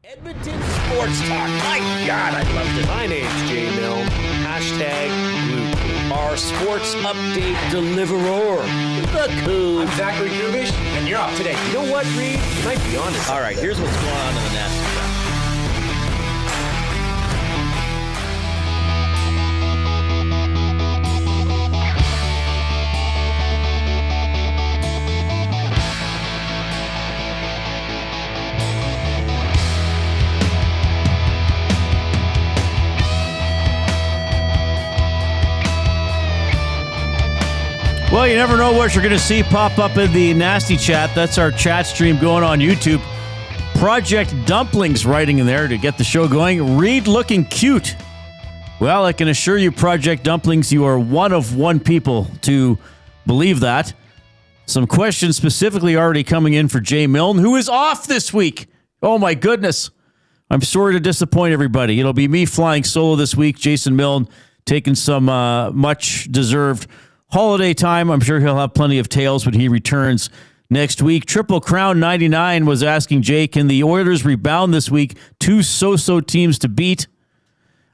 Edmonton Sports Talk. My God, I loved it. My name's Jay Milne. #Blue Cool. Our sports update deliverer, the Cool. I'm Zachary Kubish, and you're up today. You know what, Reid? You might be honest. All right, here's what's going on in the Nasty Chat. Well, you never know what you're going to see pop up in the Nasty Chat. That's our chat stream going on YouTube. Project Dumplings writing in there to get the show going. Reid looking cute. Well, I can assure you, Project Dumplings, you are one of one people to believe that. Some questions specifically already coming in for Jay Milne, who is off this week. Oh, my goodness. I'm sorry to disappoint everybody. It'll be me flying solo this week. Jason Milne taking some much-deserved holiday time. I'm sure he'll have plenty of tales when he returns next week. Triple Crown 99 was asking Jay, can the Oilers rebound this week? Two so-so teams to beat.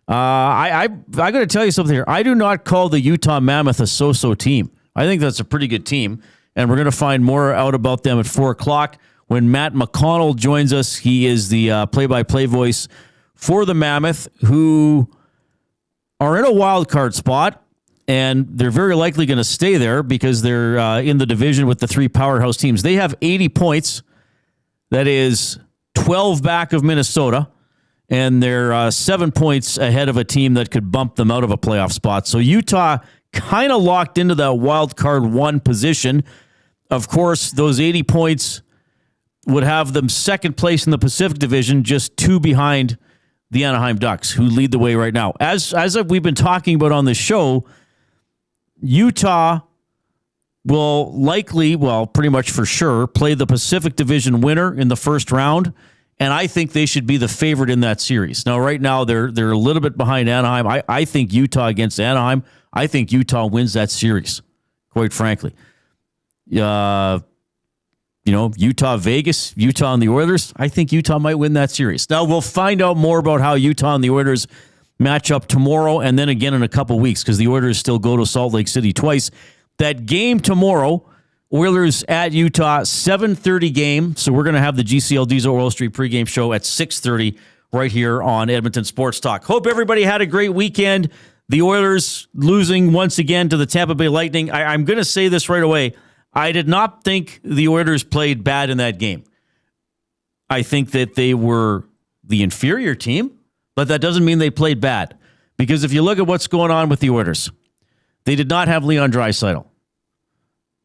I got to tell you something here. I do not call the Utah Mammoth a so-so team. I think that's a pretty good team, and we're going to find more out about them at 4 o'clock when Matt McConnell joins us. He is the play-by-play voice for the Mammoth, who are in a wild card spot. And they're very likely going to stay there because they're in the division with the three powerhouse teams. They have 80 points. That is 12 back of Minnesota. And they're 7 points ahead of a team that could bump them out of a playoff spot. So Utah kind of locked into that wild card 1 position. Of course, those 80 points would have them second place in the Pacific Division, just 2 behind the Anaheim Ducks, who lead the way right now. As we've been talking about on this show, Utah will likely, well, pretty much for sure, play the Pacific Division winner in the first round, and I think they should be the favorite in that series. Now, right now, they're a little bit behind Anaheim. I think Utah against Anaheim, I think Utah wins that series, quite frankly. Utah, Vegas, Utah and the Oilers, I think Utah might win that series. Now, we'll find out more about how Utah and the Oilers match up tomorrow and then again in a couple weeks because the Oilers still go to Salt Lake City twice. That game tomorrow, Oilers at Utah, 7:30 game. So we're going to have the GCL Diesel Oil Street pregame show at 6:30 right here on Edmonton Sports Talk. Hope everybody had a great weekend. The Oilers losing once again to the Tampa Bay Lightning. I'm going to say this right away. I did not think the Oilers played bad in that game. I think that they were the inferior team. But that doesn't mean they played bad. Because if you look at what's going on with the Oilers, they did not have Leon Draisaitl.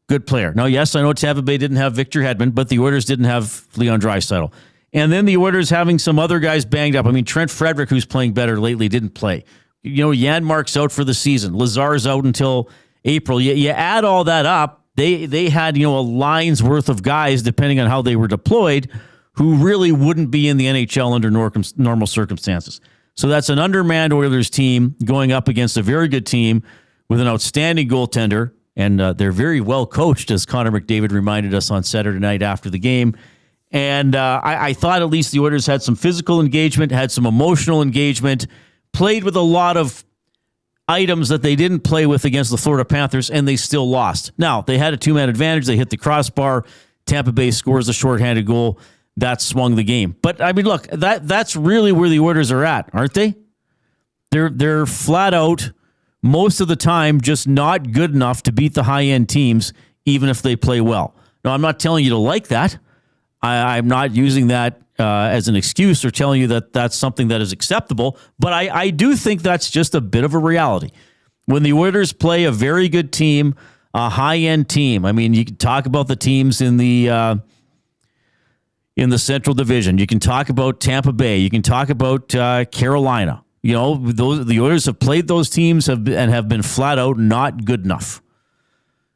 Good player. Now, yes, I know Tampa Bay didn't have Victor Hedman, but the Oilers didn't have Leon Draisaitl. And then the Oilers having some other guys banged up. I mean, Trent Frederick, who's playing better lately, didn't play. Janmark's out for the season. Lazar's out until April. You add all that up, they had, a line's worth of guys, depending on how they were deployed, who really wouldn't be in the NHL under normal circumstances. So that's an undermanned Oilers team going up against a very good team with an outstanding goaltender, and they're very well coached, as Connor McDavid reminded us on Saturday night after the game. And I thought at least the Oilers had some physical engagement, had some emotional engagement, played with a lot of items that they didn't play with against the Florida Panthers, and they still lost. Now, they had a 2-man advantage. They hit the crossbar. Tampa Bay scores a shorthanded goal. That swung the game. But, I mean, look, that's really where the Oilers are at, aren't they? They're flat out, most of the time, just not good enough to beat the high-end teams, even if they play well. Now, I'm not telling you to like that. I'm not using that as an excuse or telling you that that's something that is acceptable, but I do think that's just a bit of a reality. When the Oilers play a very good team, a high-end team, I mean, you can talk about the teams in the Central Division. You can talk about Tampa Bay. You can talk about Carolina. The Oilers have played those teams and have been flat out not good enough.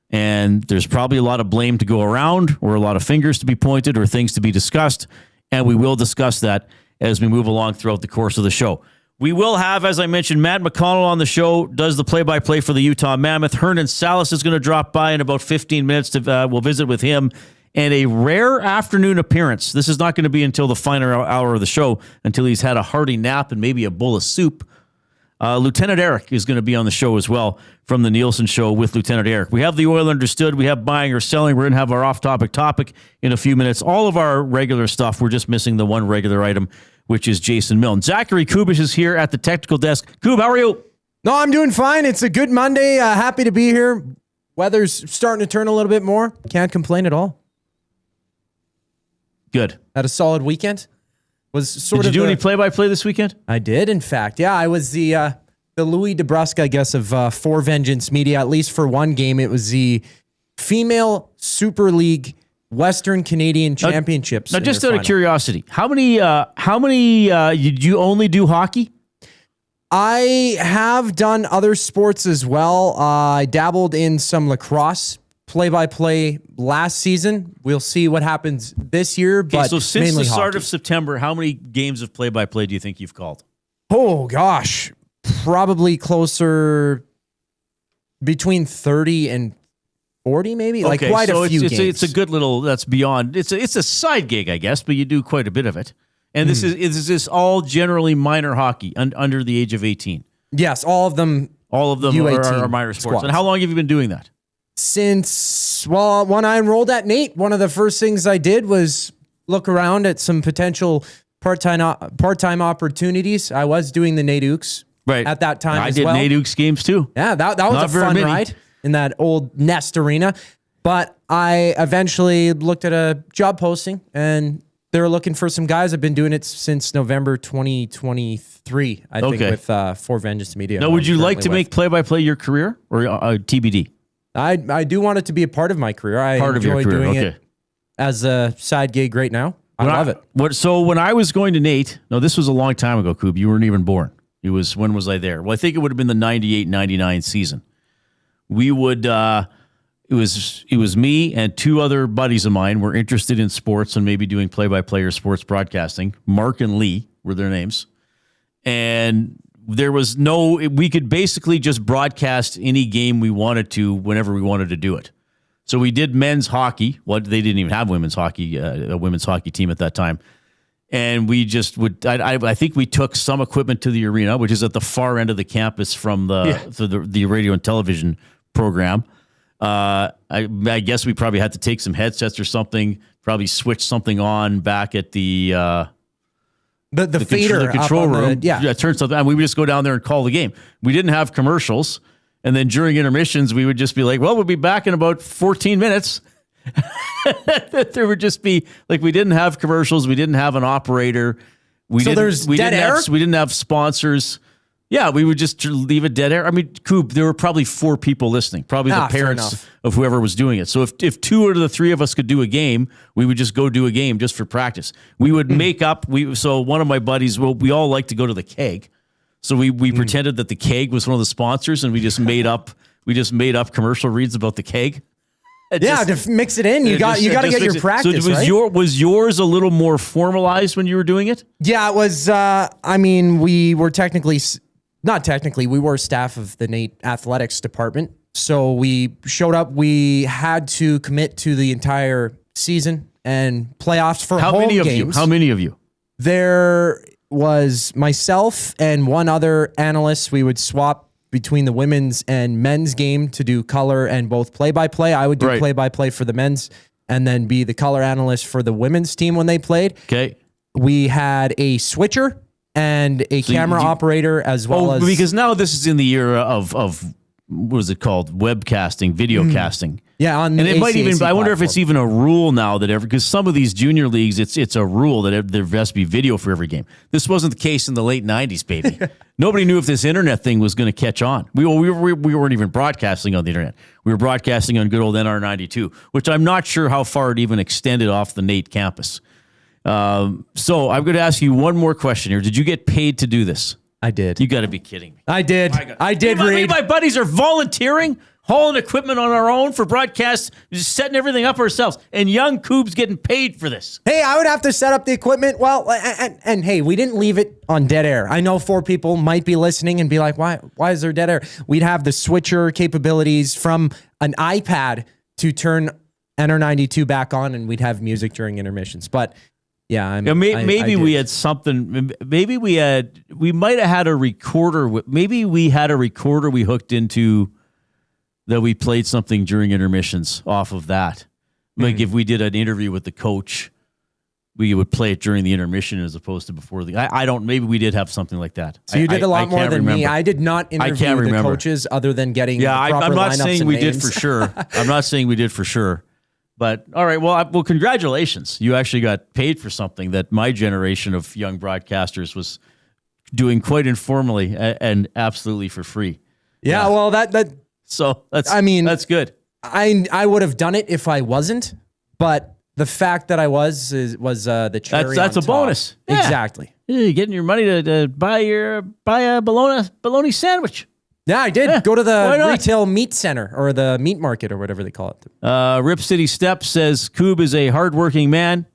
And there's probably a lot of blame to go around, or a lot of fingers to be pointed, or things to be discussed. And we will discuss that as we move along throughout the course of the show. We will have, as I mentioned, Matt McConnell on the show, does the play-by-play for the Utah Mammoth. Hernan Salis is going to drop by in about 15 minutes. We'll visit with him and a rare afternoon appearance. This is not going to be until the final hour of the show, until he's had a hearty nap and maybe a bowl of soup. Lieutenant Eric is going to be on the show as well from the Nielsen Show with Lieutenant Eric. We have the oil understood. We have buying or selling. We're going to have our off-topic topic in a few minutes. All of our regular stuff. We're just missing the one regular item, which is Jason Milne. Zachary Kubish is here at the technical desk. Kub, how are you? No, I'm doing fine. It's a good Monday. Happy to be here. Weather's starting to turn a little bit more. Can't complain at all. Good. Had a solid weekend. Did you do any play-by-play this weekend? I did, in fact. Yeah, I was the Louis DeBrusque, I guess, of For Vengeance Media. At least for one game, it was the Female Super League Western Canadian Championships. Now, just out of curiosity, how many? Did you only do hockey? I have done other sports as well. I dabbled in some lacrosse play-by-play last season. We'll see what happens this year. But so since mainly the start hockey. of September, how many games of play-by-play do you think you've called? Oh, gosh. Probably closer between 30 and 40, maybe. Okay, like quite a few games. It's a good little, that's beyond, it's a side gig, I guess, but you do quite a bit of it. And this is this all generally minor hockey under the age of 18? Yes, all of them. All of them are minor sports. Squads. And how long have you been doing that? Since, well, when I enrolled at NAIT, one of the first things I did was look around at some potential part-time opportunities. I was doing the NAIT right at that time. I did NAIT games too. Yeah, that was a fun ride in that old Nest arena. But I eventually looked at a job posting, and they were looking for some guys. I've been doing it since November 2023, I think, with For Vengeance Media. Now, would you like to make play-by-play your career or TBD? I do want it to be a part of my career. I enjoy doing it as a side gig right now. I love it. So when I was going to NAIT, no, this was a long time ago, Koob. You weren't even born. When was I there? Well, I think it would have been the 98-99 season. We would, it was me and two other buddies of mine were interested in sports and maybe doing play-by-play or sports broadcasting. Mark and Lee were their names. And there was we could basically just broadcast any game we wanted to whenever we wanted to do it. So we did men's hockey. Well, they didn't even have women's hockey, a women's hockey team at that time. And we just would, I think we took some equipment to the arena, which is at the far end of the campus from the radio and television program. I guess we probably had to take some headsets or something, probably switch something on back at the fader, the control room. Turn something on. We would just go down there and call the game. We didn't have commercials. And then during intermissions, we would just be like, well, we'll be back in about 14 minutes. There would just be like, we didn't have commercials. We didn't have an operator. We didn't have sponsors. Yeah, we would just leave it dead air. I mean, Coop, there were probably 4 people listening, probably the parents of whoever was doing it. So if 2 out of the 3 of us could do a game, we would just go do a game just for practice. We would make up. So one of my buddies, we all like to go to the Keg. So we pretended that the Keg was one of the sponsors, and we just made up commercial reads about the Keg. To mix it in, you got to get your practice. So was yours a little more formalized when you were doing it? Yeah, it was. I mean, we were not technically, we were staff of the NAIT athletics department. So we showed up. We had to commit to the entire season and playoffs for home games. How many of you? There was myself and one other analyst. We would swap between the women's and men's game to do color and both play-by-play. I would do play-by-play for the men's and then be the color analyst for the women's team when they played. Okay. We had a switcher and a camera operator as well as... Because now this is in the era of what is it called? Webcasting, video casting. Yeah, on and the it might even. platform. I wonder if it's even a rule now that because some of these junior leagues, it's a rule that there has to be video for every game. This wasn't the case in the late '90s, baby. Nobody knew if this internet thing was going to catch on. We weren't even broadcasting on the internet. We were broadcasting on good old NR92, which I'm not sure how far it even extended off the NAIT campus. So I'm going to ask you one more question here. Did you get paid to do this? I did. You got to be kidding me. I did. Reid. My buddies are volunteering, hauling equipment on our own for broadcasts, just setting everything up ourselves. And young Coop's getting paid for this. Hey, I would have to set up the equipment. Well, and hey, we didn't leave it on dead air. I know 4 people might be listening and be like, why is there dead air? We'd have the switcher capabilities from an iPad to turn Enter 92 back on, and we'd have music during intermissions. But yeah, maybe we had something. Maybe we might have had a recorder. Maybe we had a recorder we hooked into that we played something during intermissions off of that. Like if we did an interview with the coach, we would play it during the intermission as opposed to before the. I don't. Maybe we did have something like that. So you did a lot more than me. I did not interview the coaches other than getting. Yeah, I'm not saying we did for sure. I'm not saying we did for sure. But all right, well, congratulations! You actually got paid for something that my generation of young broadcasters was doing quite informally and absolutely for free. Yeah. Well, that's good. I would have done it if I wasn't, but the fact that I was the cherry. That's on a top. bonus. Yeah. Exactly. You're getting your money to buy a bologna sandwich. Yeah, I did. Go to the retail meat center or the meat market or whatever they call it. Rip City Steps says Coob is a hardworking man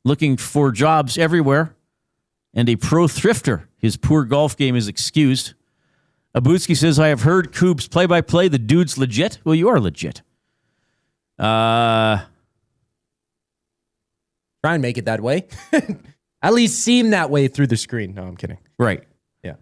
looking for jobs everywhere and a pro thrifter. His poor golf game is excused. Abutsky says, I have heard Coob's play-by-play. The dude's legit. Well, you are legit. Try and make it that way. At least seem that way through the screen. No, I'm kidding. Right. Yeah.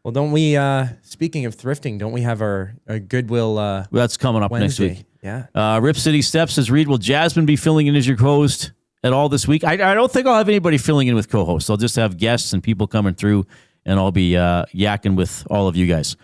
Well, don't we, speaking of thrifting, don't we have our Goodwill that's coming up Wednesday? next week. Yeah. Rip City Steps says, Reid, will Jasmine be filling in as your co-host at all this week? I don't think I'll have anybody filling in with co-hosts. I'll just have guests and people coming through, and I'll be yakking with all of you guys.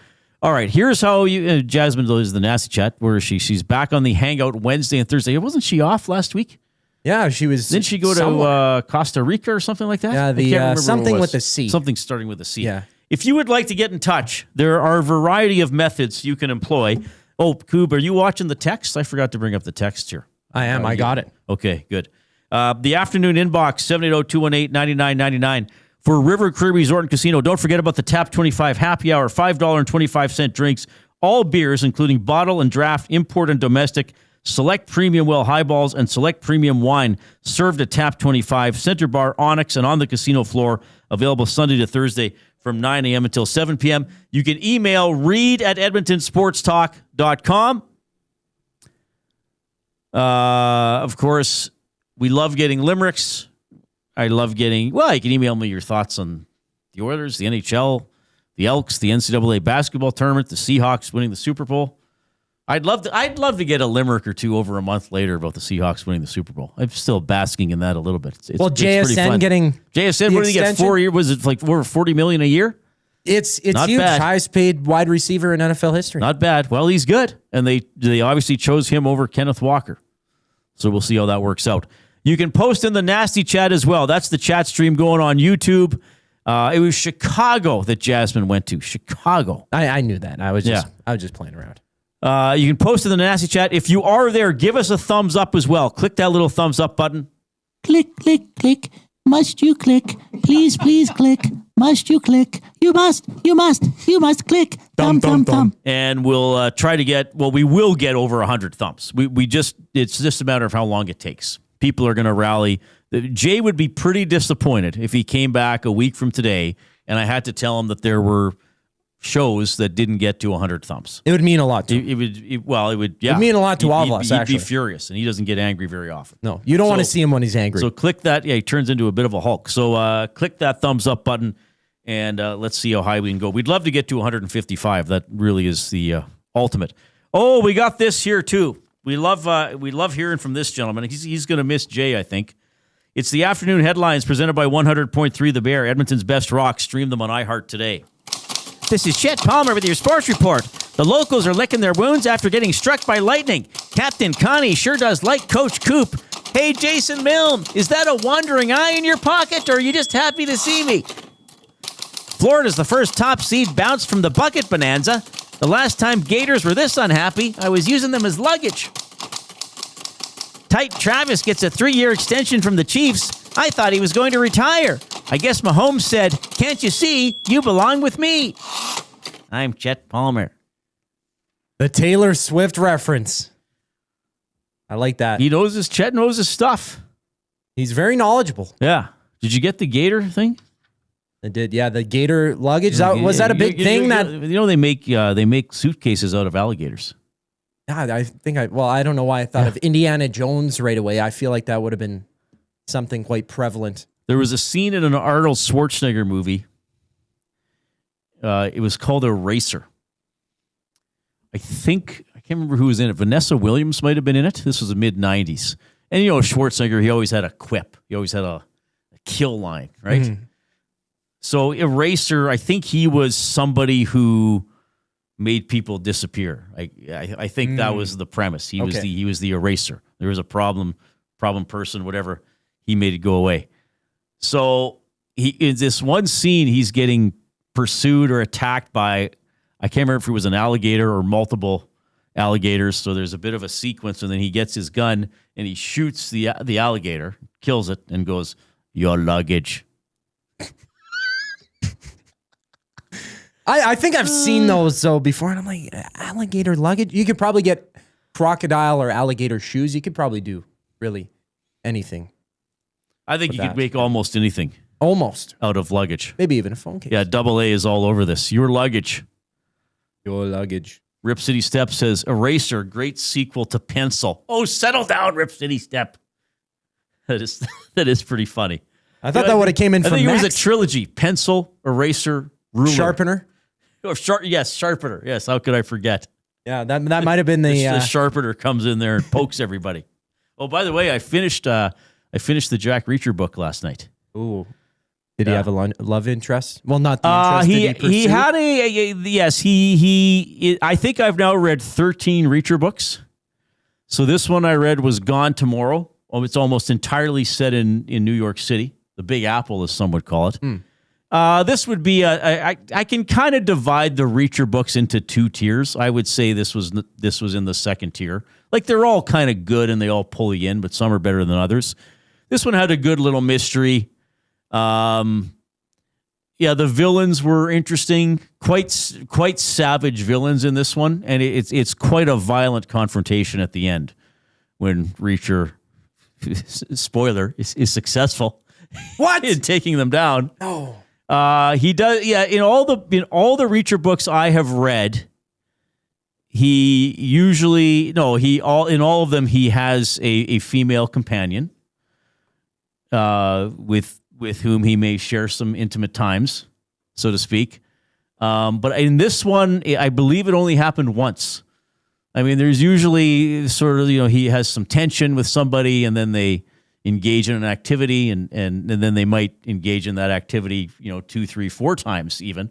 All right, here's how you... Jasmine is the Nasty Chat. Where is she? She's back on the Hangout Wednesday and Thursday. Wasn't she off last week? Yeah, she was. Didn't she go to Costa Rica or something like that? Yeah, the something with a C. Something starting with a C. Yeah. If you would like to get in touch, there are a variety of methods you can employ. Oh, Coob, are you watching the text? I forgot to bring up the text here. I am. I got it. Okay, good. The afternoon inbox, 780-218-9999 for River Cree Resort and Casino. Don't forget about the Tap 25 happy hour, $5.25 drinks, all beers, including bottle and draft, import and domestic, select premium well highballs, and select premium wine served at Tap 25, Center Bar, Onyx, and on the casino floor, available Sunday to Thursday from 9 a.m. until 7 p.m. You can email reid@edmontonsportstalk.com. Of course, we love getting limericks. I love getting, well, you can email me your thoughts on the Oilers, the NHL, the Elks, the NCAA basketball tournament, the Seahawks winning the Super Bowl. I'd love to get a limerick or two over a month later about the Seahawks winning the Super Bowl. I'm still basking in that a little bit. It's JSN getting JSN, what did he get? 4 years? Was it like over $40 million a year? It's Not huge. bad. Highest paid wide receiver in NFL history. Not bad. Well, he's good, and they obviously chose him over Kenneth Walker. So we'll see how that works out. You can post in the Nasty Chat as well. That's the chat stream going on YouTube. It was Chicago that Jasmine went to. Chicago. I knew that. I was just playing around. You can post in the Nasty Chat. If you are there, give us a thumbs up as well. Click that little thumbs up button. Click, click, click. Must you click? Please, please click. Must you click? You must click. Thumb, thumb, thumb. And we'll try to get, we will get over 100 thumbs. It's just a matter of how long it takes. People are going to rally. Jay would be pretty disappointed if he came back a week from today and I had to tell him that there were shows that didn't get to 100 thumbs. It would mean a lot to him. It would, yeah. It would mean a lot to all of us, He'd actually. be furious, and he doesn't get angry very often. No, you don't want to see him when he's angry. So click that. Yeah, he turns into a bit of a Hulk. So click that thumbs up button, and let's see how high we can go. We'd love to get to 155. That really is the ultimate. Oh, we got this here, too. We love hearing from this gentleman. He's going to miss Jay, I think. It's the afternoon headlines presented by 100.3 The Bear, Edmonton's best rock. Stream them on iHeart today. This is Chet Palmer with your sports report. The locals are licking their wounds after getting struck by lightning. Captain Connie sure does like Coach Coop. Hey, Jason Milne, is that a wandering eye in your pocket, or are you just happy to see me? Florida's the first top seed bounced from the bucket bonanza. The last time Gators were this unhappy, I was using them as luggage. Tight Travis gets a 3-year extension from the Chiefs. I thought he was going to retire. I guess Mahomes said, can't you see, you belong with me. I'm Chet Palmer. The Taylor Swift reference. I like that. Chet knows his stuff. He's very knowledgeable. Yeah. Did you get the Gator thing? I did, yeah. The Gator luggage. Was that a big thing? They make suitcases out of alligators. I think I don't know why I thought of Indiana Jones right away. I feel like that would have been something quite prevalent. There was a scene in an Arnold Schwarzenegger movie. It was called Eraser. I can't remember who was in it. Vanessa Williams might have been in it. This was the mid-90s. And Schwarzenegger, he always had a quip. He always had a kill line, right? Mm-hmm. So Eraser, I think he was somebody who made people disappear. I think that was the premise. He was the eraser. There was a problem person, whatever. He made it go away. So in this one scene, he's getting pursued or attacked by, I can't remember if it was an alligator or multiple alligators. So there's a bit of a sequence, and then he gets his gun and he shoots the alligator, kills it, and goes, "Your luggage." I think I've seen those though before, and I'm like, alligator luggage? You could probably get crocodile or alligator shoes. You could probably do really anything. I think you could make almost anything. Almost. Out of luggage. Maybe even a phone case. Yeah, AA is all over this. Your luggage. Your luggage. Rip City Step says, Eraser, great sequel to Pencil. Oh, settle down, Rip City Step. That is pretty funny. I thought that would have came in from I think Max. It was a trilogy. Pencil, Eraser, Ruler. Sharpener? Yes, Sharpener. Yes, how could I forget? Yeah, that might have been the Sharpener comes in there and pokes everybody. Oh, by the way, I finished the Jack Reacher book last night. Ooh. Did he have a love interest? Well, not the interest. He had yes. He I think I've now read 13 Reacher books. So this one I read was Gone Tomorrow. Oh, it's almost entirely set in New York City, the Big Apple, as some would call it. This would be I can kind of divide the Reacher books into two tiers. I would say this was in the second tier. Like they're all kind of good and they all pull you in, but some are better than others. This one had a good little mystery. The villains were interesting, quite savage villains in this one, and it's quite a violent confrontation at the end when Reacher, spoiler, is successful. What? In taking them down. No. He does. Yeah, in all the Reacher books I have read, in all of them he has a female companion, with whom he may share some intimate times, so to speak. But in this one, I believe it only happened once. I mean, there's usually sort of, he has some tension with somebody and then they engage in an activity and then they might engage in that activity, 2, 3, 4 times even.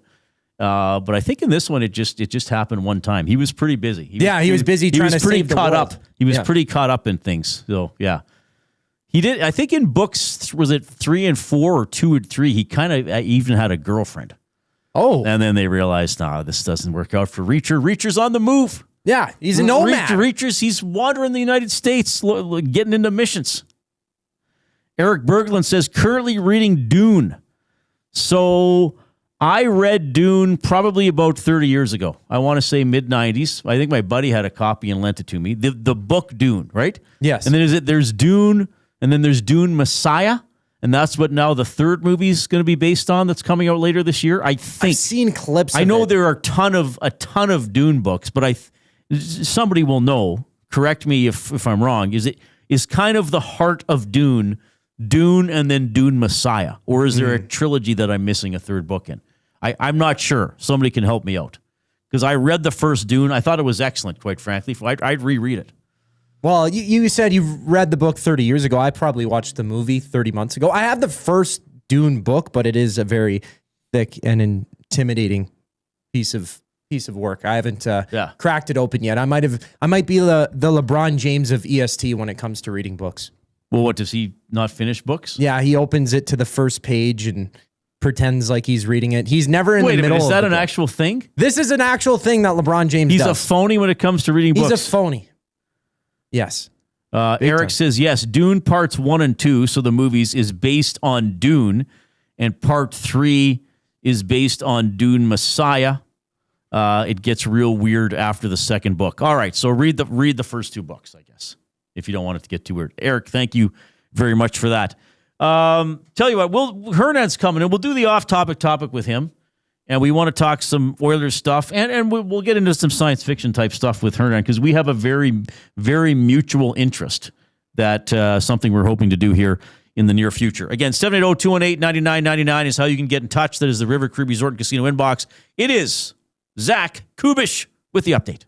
But I think in this one, it just happened one time. He was pretty busy. He was busy trying to save the world. He was pretty caught up in things. So, yeah. He did. I think in books, was it 3 and 4 or 2 and 3? He kind of even had a girlfriend. Oh, and then they realized, this doesn't work out for Reacher. Reacher's on the move. Yeah, he's a nomad. He's wandering the United States, getting into missions. Eric Berglund says currently reading Dune. So I read Dune probably about 30 years ago. I want to say mid-90s. I think my buddy had a copy and lent it to me. The book Dune, right? Yes. And then there's Dune. And then there's Dune Messiah, and that's what now the third movie is going to be based on. That's coming out later this year. I think I've seen clips. I know there are a ton of Dune books, but somebody will know. Correct me if I'm wrong. Is kind of the heart of Dune, and then Dune Messiah, or is there a trilogy that I'm missing a third book in? I'm not sure. Somebody can help me out because I read the first Dune. I thought it was excellent, quite frankly. I'd reread it. Well, you said you read the book 30 years ago. I probably watched the movie 30 months ago. I have the first Dune book, but it is a very thick and intimidating piece of work. I haven't cracked it open yet. I might be the LeBron James of EST when it comes to reading books. Well, what, does he not finish books? Yeah, he opens it to the first page and pretends like he's reading it. He's never in the middle. Is that an actual thing? This is an actual thing that LeBron James does. He's a phony when it comes to reading books. He's a phony. Yes. Eric says, yes, Dune parts 1 and 2, so the movies, is based on Dune, and part 3 is based on Dune Messiah. It gets real weird after the second book. All right, so read the first 2 books, I guess, if you don't want it to get too weird. Eric, thank you very much for that. Tell you what, Hernan's coming, and we'll do the off-topic with him. and we want to talk some Oilers stuff, and we'll get into some science fiction type stuff with Hernan because we have a very, very mutual interest that something we're hoping to do here in the near future. Again, 780-218-9999 is how you can get in touch. That is the River Cree Resort and Casino inbox. It is Zach Kubish with the update.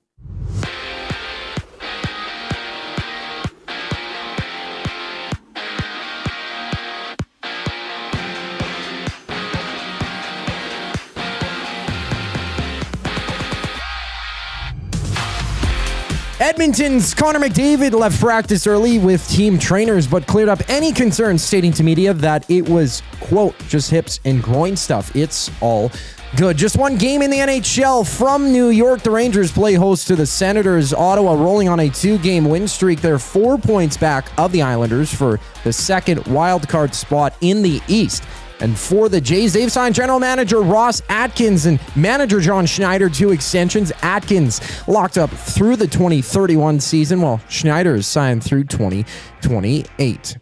Edmonton's Connor McDavid left practice early with team trainers, but cleared up any concerns, stating to media that it was, quote, just hips and groin stuff. It's all good. Just one game in the NHL from New York. The Rangers play host to the Senators. Ottawa rolling on a 2-game win streak. They're 4 points back of the Islanders for the second wildcard spot in the East. And for the Jays, they've signed general manager Ross Atkins and manager John Schneider to extensions. Atkins locked up through the 2031 season, while Schneider is signed through 2028.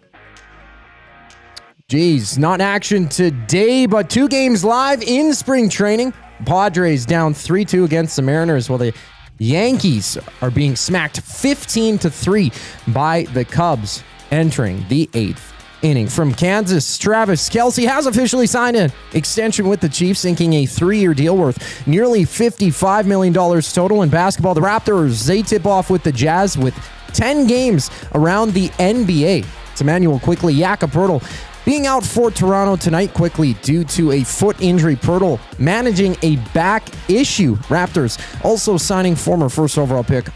Jays not in action today, but 2 games live in spring training. Padres down 3-2 against the Mariners, while the Yankees are being smacked 15-3 by the Cubs entering the 8th inning. From Kansas, Travis Kelce has officially signed an extension with the Chiefs, inking a 3-year deal worth nearly $55 million total. In basketball, the Raptors, they tip off with the Jazz with 10 games around the NBA. It's Emmanuel Quickly, Jakob Poeltl being out for Toronto tonight quickly due to a foot injury. Poeltl managing a back issue. Raptors also signing former first overall pick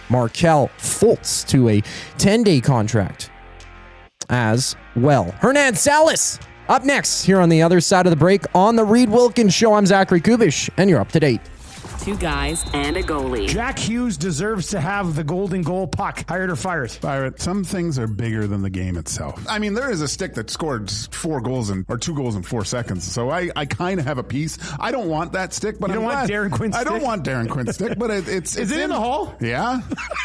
Markelle Fultz to a 10-day contract as well. Hernan Salis up next here on the other side of the break on the Reid Wilkins Show. I'm Zachary Kubish, and you're up to date. 2 guys and a goalie. Jack Hughes deserves to have the golden goal puck. Hired or fired? Fired. Some things are bigger than the game itself. I mean, there is a stick that scored 2 goals in 4 seconds. So I kind of have a piece. I don't want that stick, but you don't want Darren Quinn's stick? I don't want Darren Quinn's stick, but it's Is it in the hall? Yeah.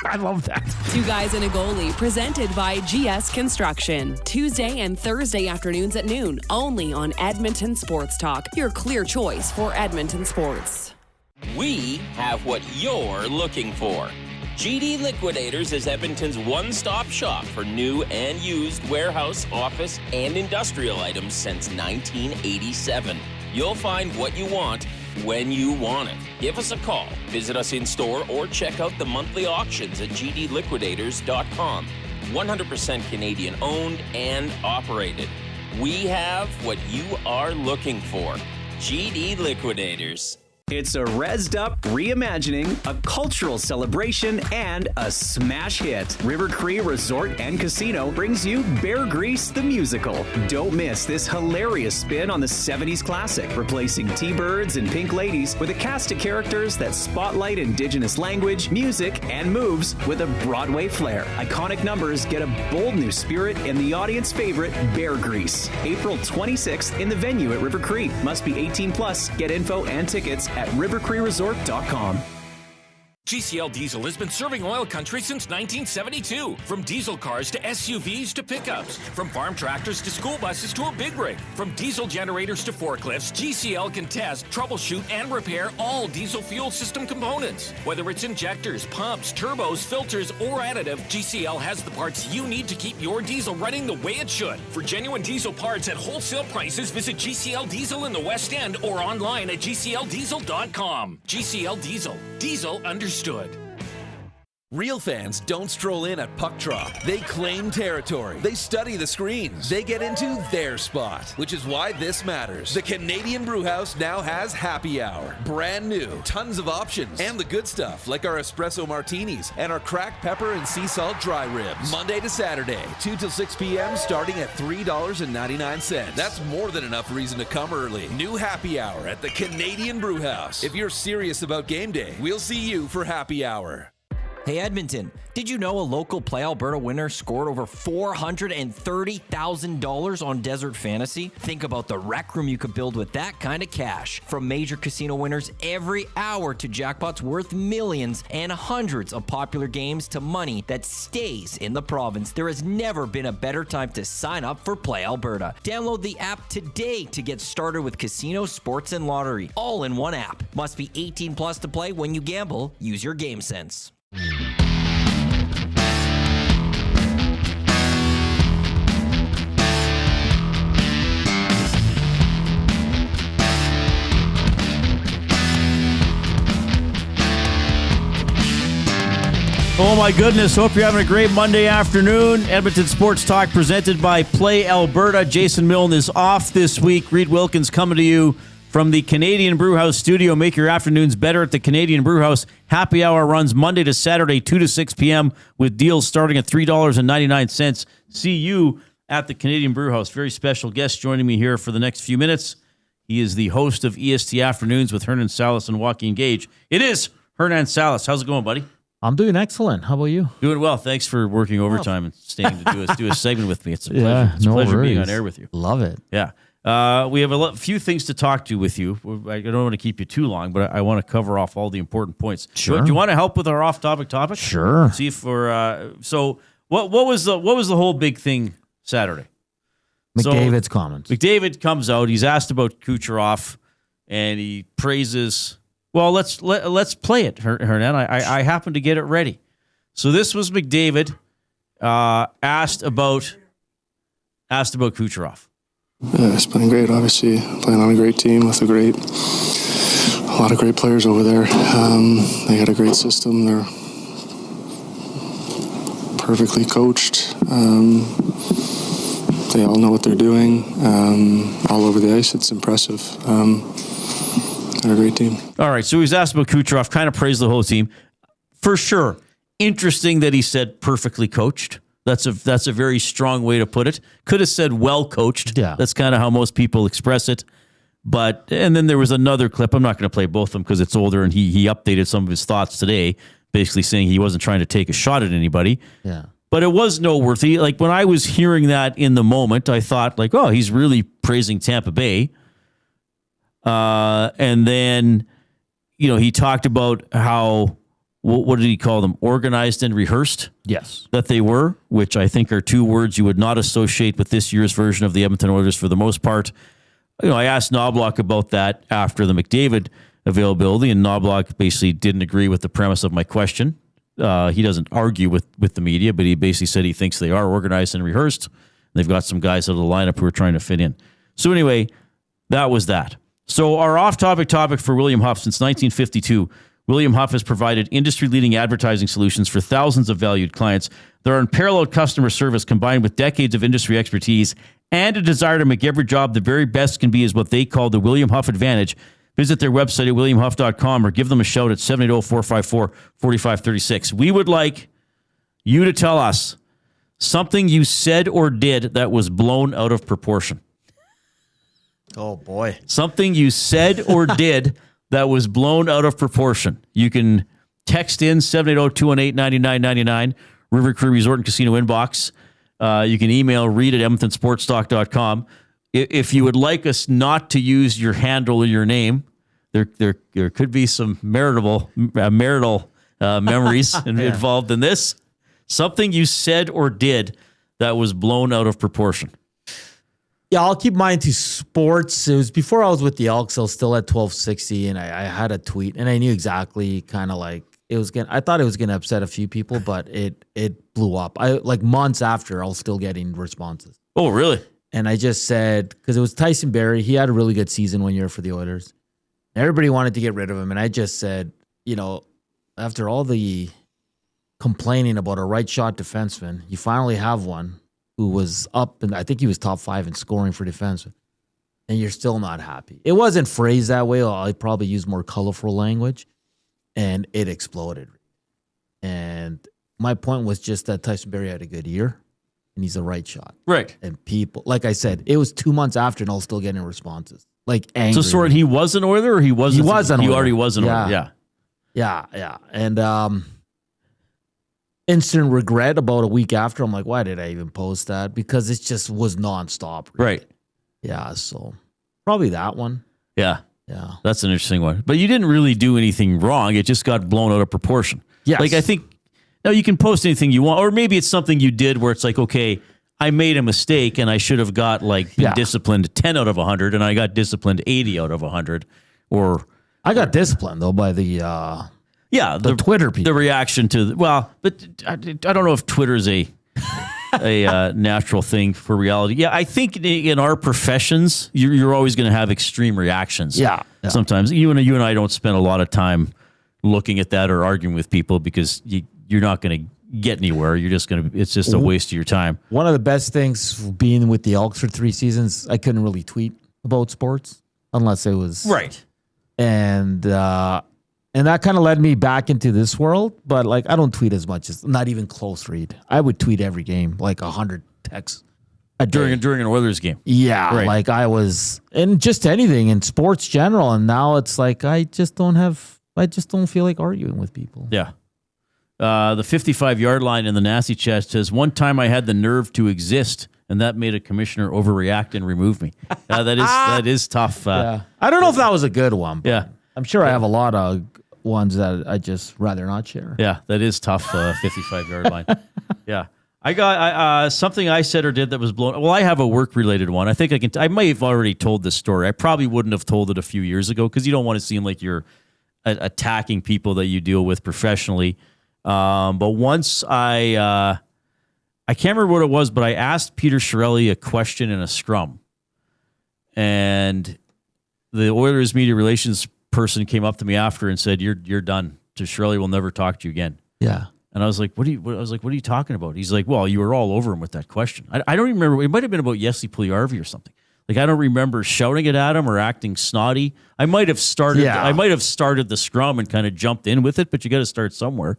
I love that. 2 guys and a goalie, presented by GS Construction. Tuesday and Thursday afternoons at noon, only on Edmonton Sports Talk. Your clear choice for Edmonton sports. We have what you're looking for. GD Liquidators is Edmonton's one-stop shop for new and used warehouse, office, and industrial items since 1987. You'll find what you want when you want it. Give us a call, visit us in-store, or check out the monthly auctions at gdliquidators.com. 100% Canadian-owned and operated. We have what you are looking for. GD Liquidators. It's a rezzed up reimagining, a cultural celebration, and a smash hit. River Cree Resort and Casino brings you Bear Grease the Musical. Don't miss this hilarious spin on the 70s classic, replacing T-Birds and Pink Ladies with a cast of characters that spotlight Indigenous language, music, and moves with a Broadway flair. Iconic numbers get a bold new spirit and the audience favorite, Bear Grease. April 26th in the venue at River Cree. Must be 18 plus. Get info and tickets at rivercreeresort.com. GCL Diesel has been serving oil country since 1972. From diesel cars to SUVs to pickups. From farm tractors to school buses to a big rig. From diesel generators to forklifts, GCL can test, troubleshoot, and repair all diesel fuel system components. Whether it's injectors, pumps, turbos, filters, or additive, GCL has the parts you need to keep your diesel running the way it should. For genuine diesel parts at wholesale prices, visit GCL Diesel in the West End or online at gcldiesel.com. GCL Diesel. Diesel understood. Real fans don't stroll in at puck drop. They claim territory. They study the screens. They get into their spot, which is why this matters. The Canadian Brewhouse now has happy hour. Brand new. Tons of options. And the good stuff, like our espresso martinis and our cracked pepper and sea salt dry ribs. Monday to Saturday, 2 till 6 p.m., starting at $3.99. That's more than enough reason to come early. New happy hour at the Canadian Brewhouse. If you're serious about game day, we'll see you for happy hour. Hey Edmonton, did you know a local Play Alberta winner scored over $430,000 on Desert Fantasy? Think about the rec room you could build with that kind of cash. From major casino winners every hour to jackpots worth millions and hundreds of popular games to money that stays in the province, there has never been a better time to sign up for Play Alberta. Download the app today to get started with casino, sports, and lottery, all in one app. Must be 18 plus to play. When you gamble, use your game sense. Oh my goodness, hope you're having a great Monday afternoon. Edmonton Sports Talk presented by Play Alberta. Jason Milne is off this week. Reid Wilkins coming to you from the Canadian Brewhouse studio. Make your afternoons better at the Canadian Brewhouse. Happy hour runs Monday to Saturday, 2 to 6 p.m. with deals starting at $3.99. See you at the Canadian Brewhouse. Very special guest joining me here for the next few minutes. He is the host of EST Afternoons with Hernan Salis and Joaquin Gage. It is Hernan Salis. How's it going, buddy? I'm doing excellent. How about you? Doing well. Thanks for working overtime and staying to do a segment with me. It's a pleasure. It's a pleasure being on air with you. Love it. Yeah. We have a few things to talk to with you. I don't want to keep you too long, but I want to cover off all the important points. Sure. Do you want to help with our off-topic topic? Sure. See if we're so. What was the whole big thing Saturday? McDavid's comments. McDavid comes out. He's asked about Kucherov, and he praises. Well, let's play it, Hernan. I happen to get it ready. So this was McDavid asked about Kucherov. Yeah, it's been great. Obviously, playing on a great team with a lot of great players over there. They got a great system. They're perfectly coached. They all know what they're doing. All over the ice, it's impressive. They're a great team. All right, so he's asked about Kucherov, kind of praised the whole team. For sure. Interesting that he said perfectly coached. That's a very strong way to put it. Could have said well coached. Yeah. That's kind of how most people express it. And then there was another clip. I'm not going to play both of them because it's older, and he updated some of his thoughts today, basically saying he wasn't trying to take a shot at anybody. Yeah. But it was noteworthy. Like when I was hearing that in the moment, I thought like, oh, he's really praising Tampa Bay. And then, he talked about how, what did he call them? Organized and rehearsed? Yes. That they were, which I think are two words you would not associate with this year's version of the Edmonton Oilers for the most part. I asked Knobaluch about that after the McDavid availability, and Knobaluch basically didn't agree with the premise of my question. He doesn't argue with the media, but he basically said he thinks they are organized and rehearsed. They've got some guys out of the lineup who are trying to fit in. So anyway, that was that. So our off-topic topic for William Huff, since 1952, William Huff has provided industry-leading advertising solutions for thousands of valued clients. Their unparalleled customer service combined with decades of industry expertise and a desire to make every job the very best can be is what they call the William Huff Advantage. Visit their website at williamhuff.com or give them a shout at 780-454-4536. We would like you to tell us something you said or did that was blown out of proportion. Oh, boy. Something you said or did that was blown out of proportion. You can text in 780-218-9999, River Cree Resort and Casino inbox. You can email Reid at edmontonsportstalk.com. If you would like us not to use your handle or your name, there could be some marital memories involved in this. Something you said or did that was blown out of proportion. Yeah, I'll keep mine to sports. It was before I was with the Elks. I was still at 1260, and I had a tweet, and I knew exactly kind of like it was I thought it was gonna upset a few people, but it blew up. Months after, I was still getting responses. Oh, really? And I just said, because it was Tyson Barrie, he had a really good season one year for the Oilers. Everybody wanted to get rid of him, and I just said, after all the complaining about a right shot defenseman, you finally have one who was up, and I think he was top 5 in scoring for defensemen, and you're still not happy. It wasn't phrased that way. I probably used more colorful language, and it exploded. And my point was just that Tyson Barrie had a good year, and he's a right shot. Right. And people, like I said, it was 2 months after, and I was still getting responses. Like angry. So, sorry, he was an Oiler, or he wasn't? He was an Oiler. He already was an Oiler, yeah. Yeah. And instant regret about a week after. I'm like, why did I even post that? Because it just was nonstop. Right. Yeah. So probably that one. Yeah. Yeah. That's an interesting one. But you didn't really do anything wrong. It just got blown out of proportion. Yes. Like, I think, now you can post anything you want, or maybe it's something you did where it's like, okay, I made a mistake and I should have got been disciplined 10 out of 100 and I got disciplined 80 out of 100. Or I got disciplined though by the Twitter people. The reaction to but I don't know if Twitter is a natural thing for reality. Yeah, I think in our professions, you're always going to have extreme reactions. Yeah. Sometimes you and I don't spend a lot of time looking at that or arguing with people because you're not going to get anywhere. It's just a waste of your time. One of the best things being with the Elks for 3 seasons, I couldn't really tweet about sports unless it was right. And that kind of led me back into this world. But I don't tweet as much as not even close read. I would tweet every game, 100 texts during an Oilers game. Yeah, right. I was, and just anything in sports general. And now it's I just don't feel like arguing with people. Yeah. The 55-yard line in the nasty chat says, one time I had the nerve to exist, and that made a commissioner overreact and remove me. That is tough. Yeah. I don't know if that was a good one. But yeah. I'm sure I have a lot of ones that I just rather not share. Yeah, that is tough, 55-yard line. Yeah. I got something I said or did that was blown. Well, I have a work-related one. I think I might have already told this story. I probably wouldn't have told it a few years ago because you don't want to seem like you're attacking people that you deal with professionally. But once I can't remember what it was, but I asked Peter Chiarelli a question in a scrum, and the Oilers media relations person came up to me after and said, "You're done. Chiarelli will never talk to you again." Yeah, and I was like, "What are you talking about?" He's like, "Well, you were all over him with that question." I don't even remember. It might have been about Jesse Puljujärvi or something. I don't remember shouting it at him or acting snotty. I might have started. Yeah. I might have started the scrum and kind of jumped in with it, but you got to start somewhere.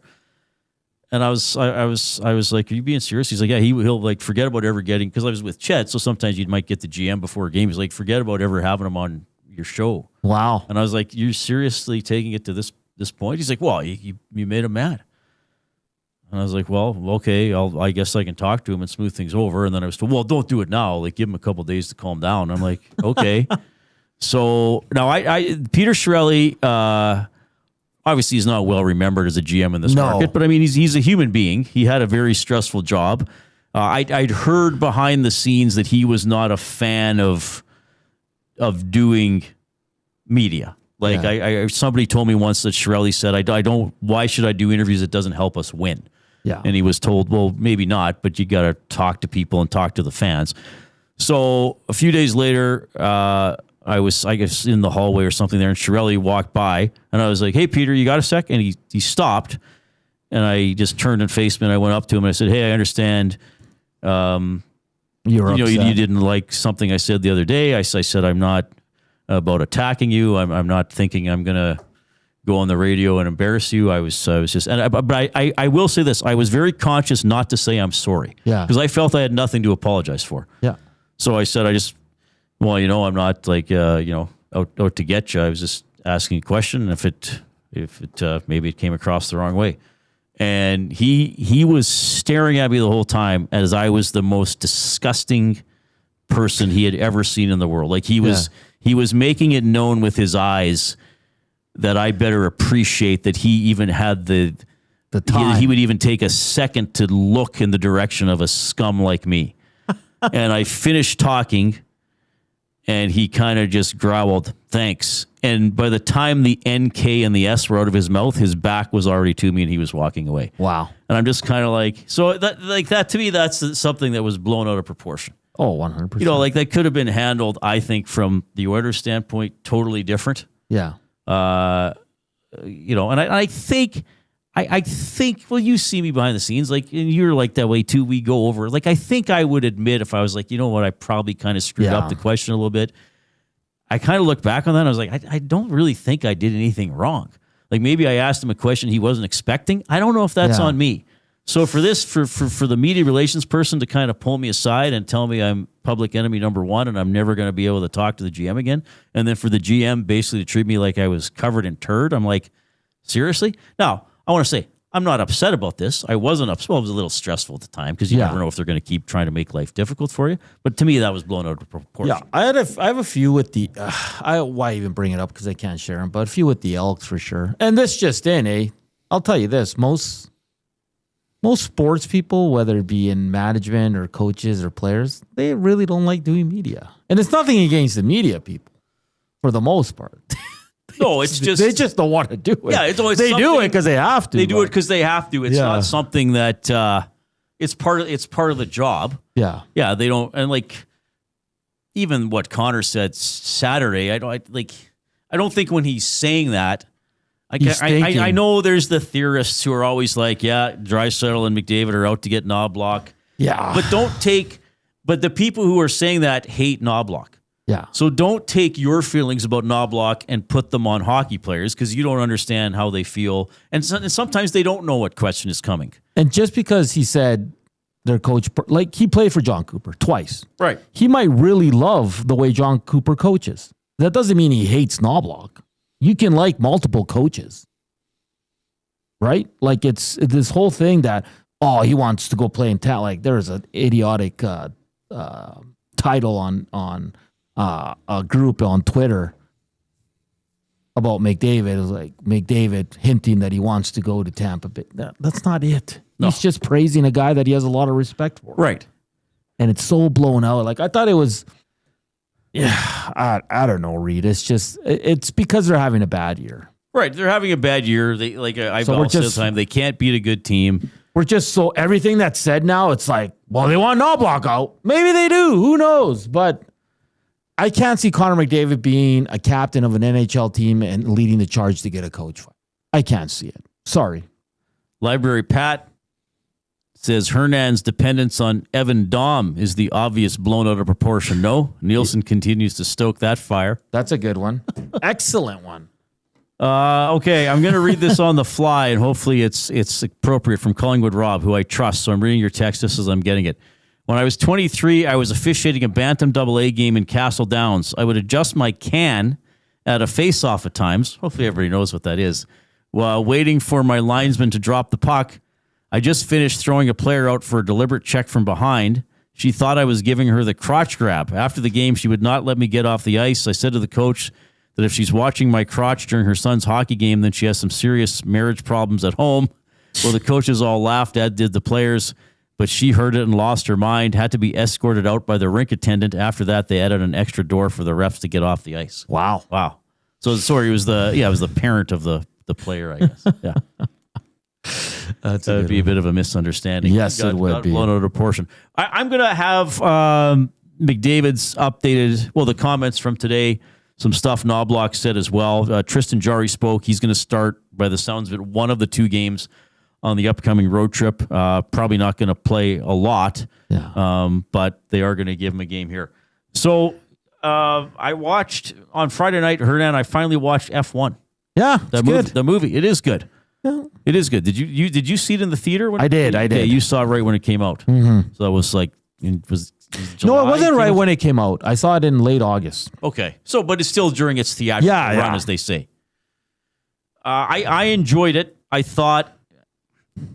And I was like, "Are you being serious?" He's like, "Yeah, he'll forget about ever getting," because I was with Chet, so sometimes you might get the GM before a game. He's like, "Forget about ever having him on your show." Wow. And I was like, "You're seriously taking it to this point?" He's like, "Well, you made him mad." And I was like, "Well, okay, I guess I can talk to him and smooth things over." And then I was told, "Well, don't do it now. Give him a couple days to calm down." I'm like, "Okay." So now I Peter Chiarelli. Obviously, he's not well remembered as a GM in this market, but I mean, he's a human being. He had a very stressful job. I'd heard behind the scenes that he was not a fan of doing media. Somebody told me once that Chiarelli said, "I don't. Why should I do interviews that doesn't help us win?" Yeah, and he was told, "Well, maybe not, but you got to talk to people and talk to the fans." So a few days later, I guess in the hallway or something there, and Chiarelli walked by, and I was like, "Hey, Peter, you got a sec?" And he stopped, and I just turned and faced him, and I went up to him, and I said, "Hey, I understand, you didn't like something I said the other day. I said I'm not about attacking you. I'm not thinking I'm gonna go on the radio and embarrass you. I was just, but I will say this: I was very conscious not to say I'm sorry, because I felt I had nothing to apologize for. Yeah. So I said, I'm not out to get you. I was just asking a question. If it maybe it came across the wrong way. And he was staring at me the whole time as I was the most disgusting person he had ever seen in the world. He was making it known with his eyes that I better appreciate that he even had the time. He would even take a second to look in the direction of a scum like me. And I finished talking, and he kind of just growled, "Thanks." And by the time the NK and the S were out of his mouth, his back was already to me, and he was walking away. Wow. And I'm just kind of that to me, that's something that was blown out of proportion. Oh, 100%. That could have been handled, I think, from the Oilers' standpoint, totally different. Yeah. And I think, well, you see me behind the scenes, and you're like that way too. We go over, I think I would admit if I was like, you know what, I probably kind of screwed up the question a little bit. I kind of look back on that and I was like, I don't really think I did anything wrong. Maybe I asked him a question he wasn't expecting. I don't know if that's on me. So for the media relations person to kind of pull me aside and tell me I'm public enemy number one and I'm never going to be able to talk to the GM again, and then for the GM basically to treat me like I was covered in turd, I'm like, seriously? Now, I want to say, I'm not upset about this. I wasn't upset. Well, it was a little stressful at the time because you never know if they're going to keep trying to make life difficult for you. But to me, that was blown out of proportion. Yeah, I have a few with the. Why even bring it up because I can't share them, but a few with the Elks for sure. And this just in, I'll tell you this: most sports people, whether it be in management or coaches or players, they really don't like doing media. And it's nothing against the media people, for the most part. No, it's just they just don't want to do it. Yeah, it's always they do it because they have to. They do it because they have to. It's not something that it's part of the job. Yeah, yeah. They don't, and like even what Connor said Saturday. I don't think when he's saying that. I know there's the theorists who are always like, yeah, Draisaitl and McDavid are out to get Knobaluch. Yeah, but the people who are saying that hate Knobaluch. Yeah. So don't take your feelings about Knobaluch and put them on hockey players because you don't understand how they feel. And sometimes they don't know what question is coming. And just because he said their coach, like he played for Jon Cooper twice. Right. He might really love the way Jon Cooper coaches. That doesn't mean he hates Knobaluch. You can like multiple coaches. Right? Like it's this whole thing that, he wants to go play in town. Like there's an idiotic title on a group on Twitter about McDavid. It was like McDavid hinting that he wants to go to Tampa Bay. That's not it. No. He's just praising a guy that he has a lot of respect for. Right. And it's so blown out. Like I thought it was, I don't know, Reid. It's because they're having a bad year. Right. They're having a bad year. I've always said the time, they can't beat a good team. We're just so everything that's said now, it's like, well, they want Knobaluch out. Maybe they do. Who knows? But I can't see Connor McDavid being a captain of an NHL team and leading the charge to get a coach fight. I can't see it. Sorry. Library Pat says Hernan's dependence on Evan Dom is the obvious blown out of proportion. No, Nielsen continues to stoke that fire. That's a good one. Excellent one. Okay, I'm going to read this on the fly, and hopefully it's appropriate from Collingwood Rob, who I trust. So I'm reading your text just as I'm getting it. When I was 23, I was officiating a Bantam AA game in Castle Downs. I would adjust my can at a face-off at times. Hopefully everybody knows what that is. While waiting for my linesman to drop the puck, I just finished throwing a player out for a deliberate check from behind. She thought I was giving her the crotch grab. After the game, she would not let me get off the ice. I said to the coach that if she's watching my crotch during her son's hockey game, then she has some serious marriage problems at home. Well, the coaches all laughed, as did the players. But she heard it and lost her mind, had to be escorted out by the rink attendant. After that, they added an extra door for the refs to get off the ice. Wow. So sorry, it was the parent of the player, I guess. Yeah. That would be a bit of a misunderstanding. Yes, it would be. Blown out of proportion. I'm going to have McDavid's updated, the comments from today, some stuff Knobaluch said as well. Tristan Jarry spoke. He's going to start, by the sounds of it, one of the two games on the upcoming road trip. Probably not going to play a lot, but they are going to give him a game here. So I watched on Friday night, Hernan, I finally watched F1. Yeah, the movie. It is good. Yeah. It is good. Did you see it in the theater? I did. Yeah, you saw it right when it came out. Mm-hmm. So it was like, was no, it wasn't right when it came out. I saw it in late August. Okay. So, but it's still during its theatrical run, as they say. I enjoyed it. I thought,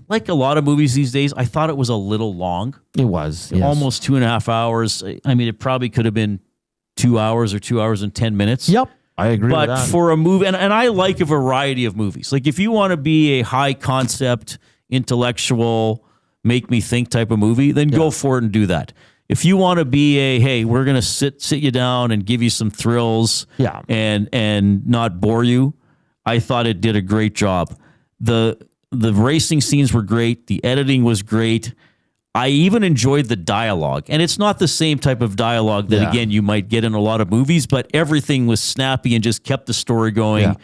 like a lot of movies these days, I thought it was a little long. It was. Yes. Almost 2.5 hours. I mean, it probably could have been 2 hours or 2 hours and 10 minutes. Yep. I agree with that. But for a movie, and I like a variety of movies. Like if you want to be a high concept, intellectual, make me think type of movie, then go for it and do that. If you want to be hey, we're going to sit you down and give you some thrills and not bore you, I thought it did a great job. The racing scenes were great. The editing was great. I even enjoyed the dialogue. And it's not the same type of dialogue that, again, you might get in a lot of movies, but everything was snappy and just kept the story going. Yeah.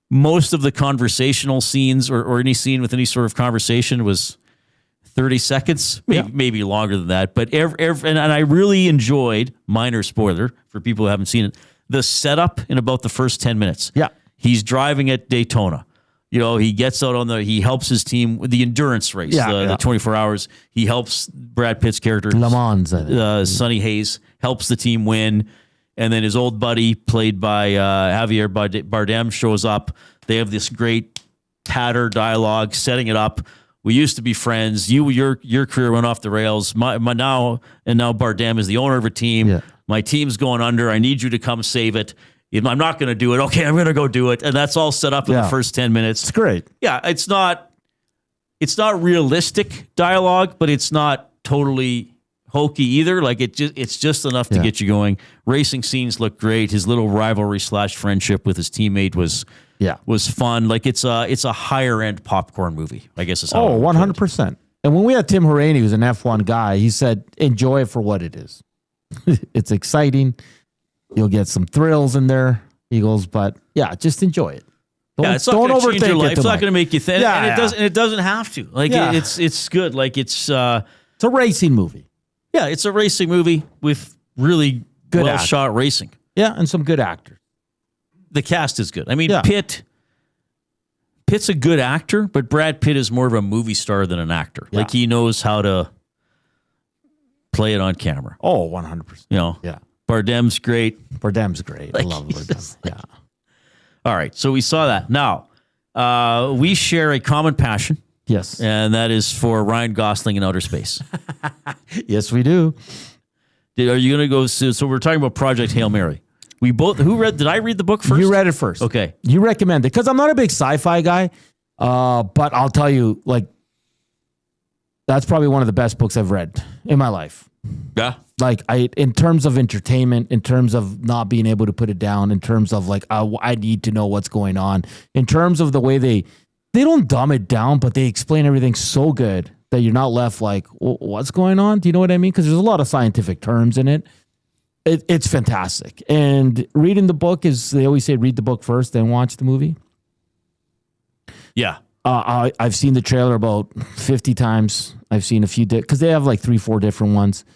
Most of the conversational scenes or any scene with any sort of conversation was 30 seconds, maybe longer than that. But and I really enjoyed, minor spoiler for people who haven't seen it, the setup in about the first 10 minutes. Yeah. He's driving at Daytona. You know, he gets out he helps his team with the endurance race, the 24 hours. He helps Brad Pitt's character, Le Mans, Sonny Hayes, helps the team win. And then his old buddy, played by Javier Bardem, shows up. They have this great patter dialogue, setting it up. We used to be friends. Your career went off the rails. My now Bardem is the owner of a team. Yeah. My team's going under. I need you to come save it. I'm not going to do it. Okay, I'm going to go do it. And that's all set up in the first 10 minutes. It's great. Yeah, it's not realistic dialogue, but it's not totally hokey either. Like it's just enough to get you going. Racing scenes look great. His little rivalry / friendship with his teammate was fun. Like it's a higher end popcorn movie, I guess is how. Oh, 100%. And when we had Tim Houraney, who's an F1 guy, he said, enjoy it for what it is. It's exciting. You'll get some thrills in there. He goes, but yeah, just enjoy it. It's not going to change your life. It's not going to make you think. Yeah, and it doesn't have to. Like it's good. Like it's a racing movie. Yeah, it's a racing movie with really good shot racing. Yeah, and some good actors. The cast is good. I mean, Pitt's a good actor, but Brad Pitt is more of a movie star than an actor. Yeah. Like he knows how to play it on camera. Oh, 100%. Yeah. Bardem's great. I love Bardem. Yeah. All right, so we saw that. Now, we share a common passion. Yes. And that is for Ryan Gosling in outer space. Yes, we do. Are you going to go? So we're talking about Project Hail Mary. We both. Did I read the book first? You read it first. Okay. You recommend it because I'm not a big sci-fi guy, but I'll tell you, like, that's probably one of the best books I've read in my life. Yeah. Like in terms of entertainment, in terms of not being able to put it down, in terms of like I need to know what's going on, in terms of the way they don't dumb it down, but they explain everything so good that you're not left like, what's going on? Do you know what I mean? Because there's a lot of scientific terms in it. It's fantastic. And reading the book they always say, read the book first, then watch the movie. Yeah. I've seen the trailer about 50 times. I've seen a few, because they have like 3-4 different ones.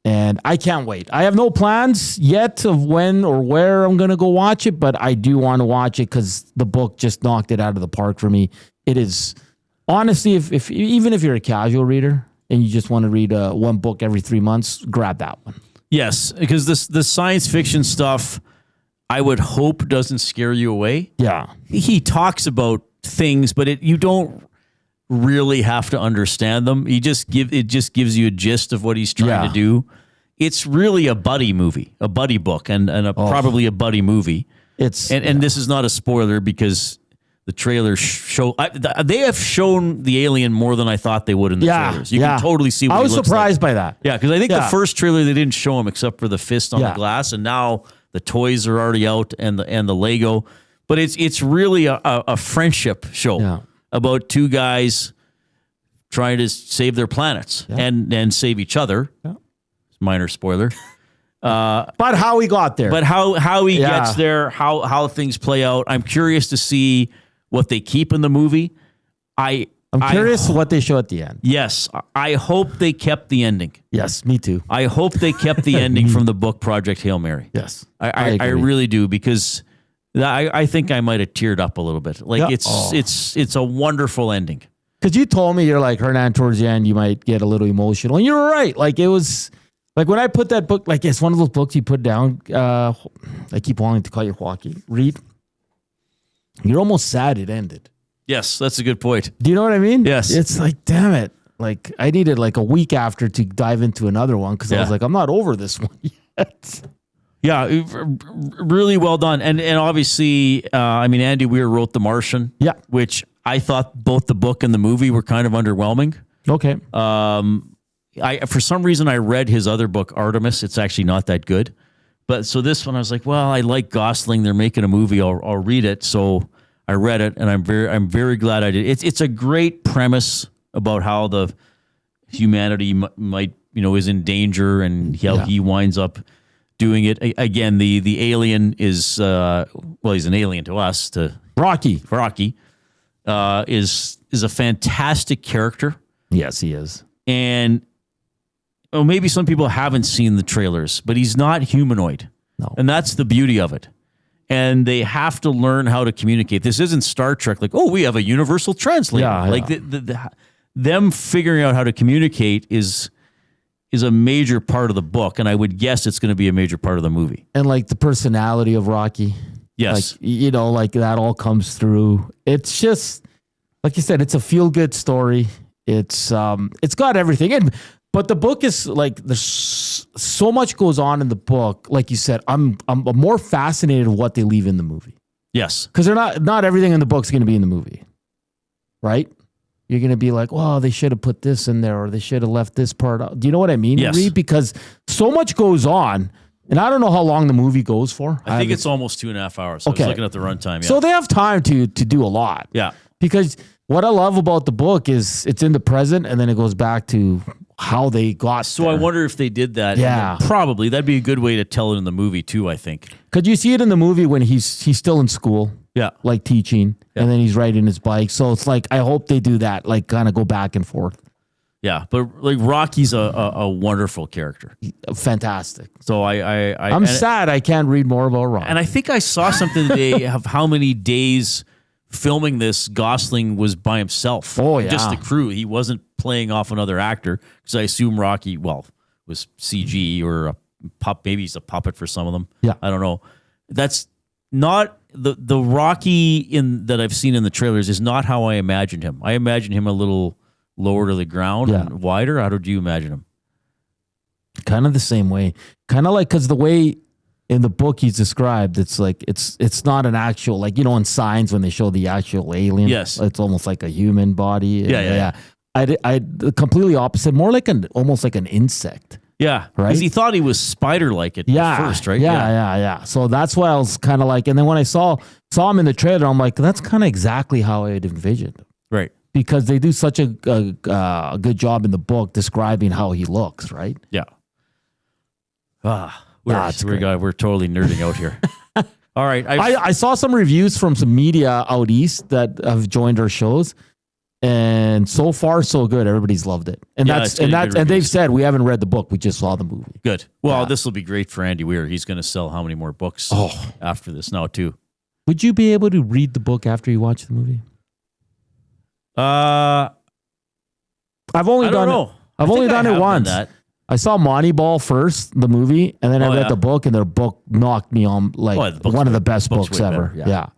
And I can't wait. I have no plans yet of when or where I'm going to go watch it, but I do want to watch it because the book just knocked it out of the park for me. It is, honestly, if even if you're a casual reader and you just want to read one book every 3 months, grab that one. Yes, because the science fiction stuff, I would hope doesn't scare you away. Yeah. He talks about things, but you don't really have to understand them. It just gives you a gist of what he's trying to do. It's really a buddy movie, a buddy book, and probably a buddy movie. And this is not a spoiler because the trailers show they have shown the alien more than I thought they would in the trailers. You can totally see what I was he looks surprised like. by that. Yeah, because I think the first trailer they didn't show him except for the fist on the glass, and now the toys are already out and the Lego. But it's really a friendship show about two guys trying to save their planets and save each other. Yeah. Minor spoiler. But how he got there. But how he gets there, how things play out. I'm curious to see what they keep in the movie. I'm curious what they show at the end. Yes. I hope they kept the ending. Yes, me too. I hope they kept the ending from the book Project Hail Mary. Yes. I really do, because I think I might have teared up a little bit. Like it's a wonderful ending. Because you told me you're like, Hernan, towards the end you might get a little emotional, and you were right. Like it was like when I put that book, like it's one of those books you put down. I keep wanting to call you Joaquin. Read. You're almost sad it ended. Yes, that's a good point. Do you know what I mean? Yes. It's like, damn it. Like I needed like a week after to dive into another one because I was like, I'm not over this one yet. Yeah, really well done. And obviously, Andy Weir wrote The Martian. Yeah. Which I thought both the book and the movie were kind of underwhelming. Okay. For some reason, I read his other book, Artemis. It's actually not that good. But so this one, I was like, well, I like Gosling. They're making a movie. I'll read it. So I read it, and I'm very glad I did. It's a great premise about how the humanity might is in danger and how he winds up doing it. Again, the alien is he's an alien to us. To Rocky is a fantastic character. Yes, he is. And maybe some people haven't seen the trailers, but he's not humanoid. No. And that's the beauty of it. And they have to learn how to communicate. This isn't Star Trek, like, we have a universal translator. Them figuring out how to communicate is a major part of the book, and I would guess it's going to be a major part of the movie. And like the personality of Rocky. Yes. Like, like that all comes through. It's just, like you said, it's a feel good story. It's got everything. But the book is like, there's so much goes on in the book. Like you said, I'm more fascinated with what they leave in the movie. Yes. Because they're not everything in the book's going to be in the movie. Right? You're going to be like, well, they should have put this in there or they should have left this part out. Do you know what I mean, Yes. Reid? Because so much goes on. And I don't know how long the movie goes for. I think it's almost 2.5 hours. So Okay. I was looking at the runtime. Yeah. So they have time to do a lot. Yeah. Because what I love about the book is it's in the present and then it goes back to how they got So there. I wonder if they did that. Yeah. Probably. That'd be a good way to tell it in the movie too, I think. Could you see it in the movie when he's still in school? Yeah. Like teaching. Yeah. And then he's riding his bike. So it's like, I hope they do that, like kind of go back and forth. Yeah. But like Rocky's a wonderful character. Fantastic. So I'm sad I can't read more about Rocky. And I think I saw something today of how many days filming this Gosling was by himself. Oh, yeah. Just the crew. He wasn't playing off another actor because I assume Rocky, was CG or a maybe he's a puppet for some of them. Yeah. I don't know. That's not the Rocky that I've seen in the trailers is not how I imagined him. I imagined him a little lower to the ground and wider. How did you imagine him? Kind of the same way. Kind of like, because the way in the book he's described, it's like, it's not an actual, like, in Signs when they show the actual alien. Yes. It's almost like a human body. Yeah. I completely opposite, more like almost like an insect. Yeah. Right? Because he thought he was spider-like at first, right? Yeah. So that's why I was kind of like, and then when I saw him in the trailer, I'm like, that's kind of exactly how I had envisioned him. Right. Because they do such a good job in the book describing how he looks, right? Yeah. We're totally nerding out here. All right. I saw some reviews from some media out east that have joined our shows, and so far so good. Everybody's loved it, and they've said we haven't read the book. We just saw the movie. Good. Well, this will be great for Andy Weir. He's going to sell how many more books after this now too? Would you be able to read the book after you watch the movie? I've only done it once. I saw Moneyball first, the movie, and then I read the book, and their book knocked me on like one of the best books ever. Yeah.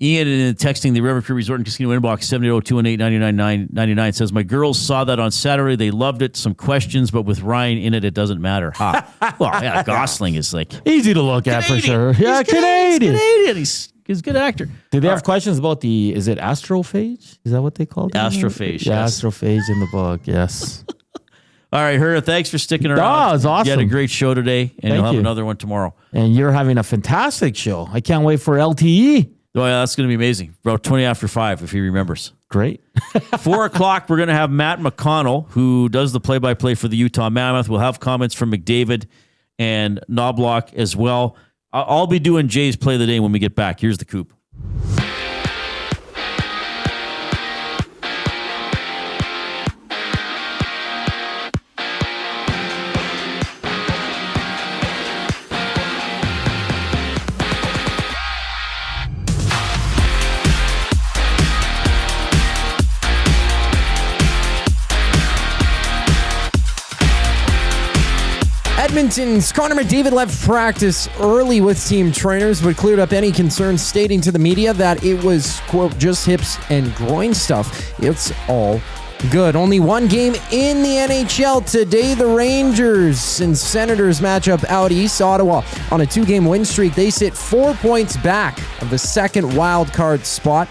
Ian in texting the River Cree Resort and Casino inbox 780-218-9999 says, my girls saw that on Saturday. They loved it. Some questions, but with Ryan in it, it doesn't matter. Ha. Well, yeah, Gosling is like easy to look at for sure. Yeah, Canadian. He's a good actor. Did they have questions about is it astrophage? Is that what they called it? Astrophage. Yeah, yes. astrophage in the book. Yes. All right, Hernan, thanks for sticking around. Oh, it's awesome. You had a great show today, and you'll have another one tomorrow. And you're having a fantastic show. I can't wait for LTE. Oh, yeah, that's going to be amazing. About 20 after 5, if he remembers. Great. 4 o'clock, we're going to have Matt McConnell, who does the play-by-play for the Utah Mammoth. We'll have comments from McDavid and Knobaluch as well. I'll be doing Jay's Play of the Day when we get back. Here's the Coop. Edmonton's Connor McDavid left practice early with team trainers, but cleared up any concerns, stating to the media that it was, quote, just hips and groin stuff. It's all good. Only one game in the NHL today. The Rangers and Senators match up out east. Ottawa on a 2-game win streak. They sit 4 points back of the second wild card spot.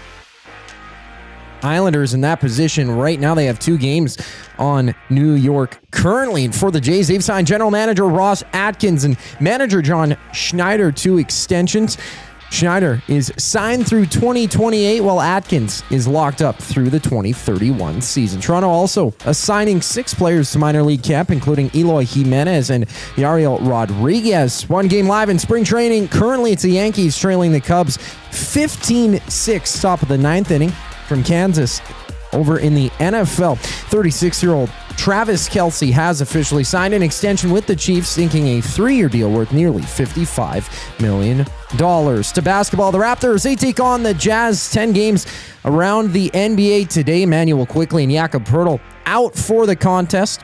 Islanders in that position right now. They have 2 games on New York currently. And for the Jays, they've signed general manager Ross Atkins and manager John Schneider 2 extensions. Schneider is signed through 2028, while Atkins is locked up through the 2031 season. Toronto also assigning 6 players to minor league camp, including Eloy Jimenez and Yariel Rodriguez. 1 game live in spring training. Currently, it's the Yankees trailing the Cubs 15-6, top of the 9th inning. From Kansas over in the NFL, 36-year-old Travis Kelce has officially signed an extension with the Chiefs, inking a 3-year deal worth nearly $55 million. To basketball, the Raptors, they take on the Jazz. 10 games around the NBA today. Emmanuel Quickley and Jakob Poeltl out for the contest.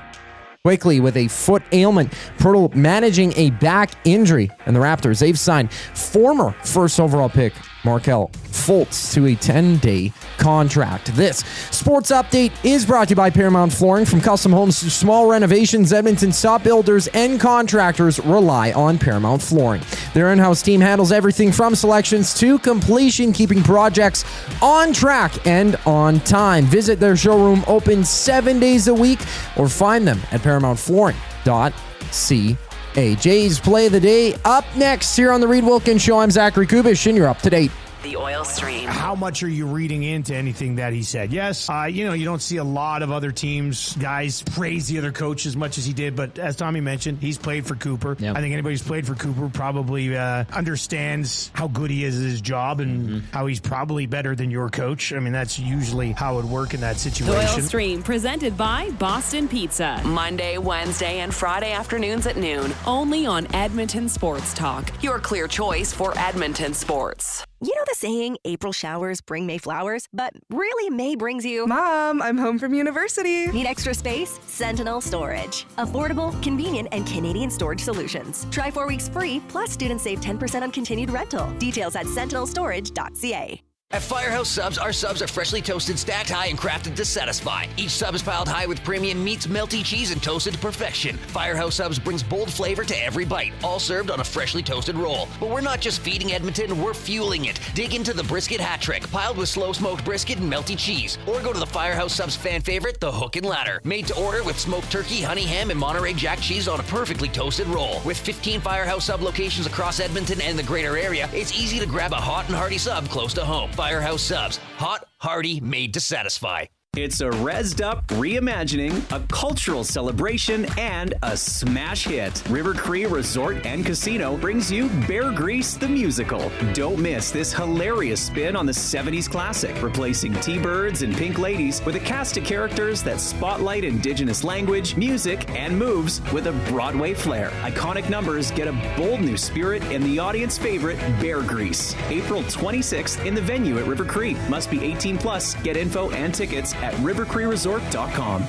Quickly with a foot ailment, Poeltl managing a back injury, and the Raptors, they've signed former first overall pick Markelle Fultz to a 10-day contract. This sports update is brought to you by Paramount Flooring. From custom homes to small renovations, Edmonton's top builders and contractors rely on Paramount Flooring. Their in-house team handles everything from selections to completion, keeping projects on track and on time. Visit their showroom open 7 days a week or find them at ParamountFlooring.ca. Jays play of the day up next here on the Reid Wilkins Show. I'm Zachary Kubish, and you're up to date. The oil stream. How much are you reading into anything that he said? Yes, you don't see a lot of other teams, guys, praise the other coach as much as he did. But as Tommy mentioned, he's played for Cooper. Yep. I think anybody who's played for Cooper probably understands how good he is at his job and how he's probably better than your coach. I mean, that's usually how it would work in that situation. The oil stream presented by Boston Pizza. Monday, Wednesday, and Friday afternoons at noon. Only on Edmonton Sports Talk. Your clear choice for Edmonton sports. You know the saying, April showers bring May flowers, but really May brings you... Mom, I'm home from university. Need extra space? Sentinel Storage. Affordable, convenient, and Canadian storage solutions. Try 4 weeks free, plus students save 10% on continued rental. Details at sentinelstorage.ca. At Firehouse Subs, our subs are freshly toasted, stacked high, and crafted to satisfy. Each sub is piled high with premium meats, melty cheese, and toasted to perfection. Firehouse Subs brings bold flavor to every bite, all served on a freshly toasted roll. But we're not just feeding Edmonton, we're fueling it. Dig into the brisket hat trick, piled with slow-smoked brisket and melty cheese. Or go to the Firehouse Subs fan favorite, the Hook and Ladder. Made to order with smoked turkey, honey ham, and Monterey Jack cheese on a perfectly toasted roll. With 15 Firehouse Sub locations across Edmonton and the greater area, it's easy to grab a hot and hearty sub close to home. Firehouse Subs. Hot, hearty, made to satisfy. It's a rezzed up reimagining, a cultural celebration, and a smash hit. River Cree Resort and Casino brings you Bear Grease the Musical. Don't miss this hilarious spin on the 70s classic, replacing T-Birds and Pink Ladies with a cast of characters that spotlight Indigenous language, music, and moves with a Broadway flair. Iconic numbers get a bold new spirit in the audience favorite, Bear Grease. April 26th in the venue at River Cree. Must be 18 plus. Get info and tickets at rivercreeresort.com.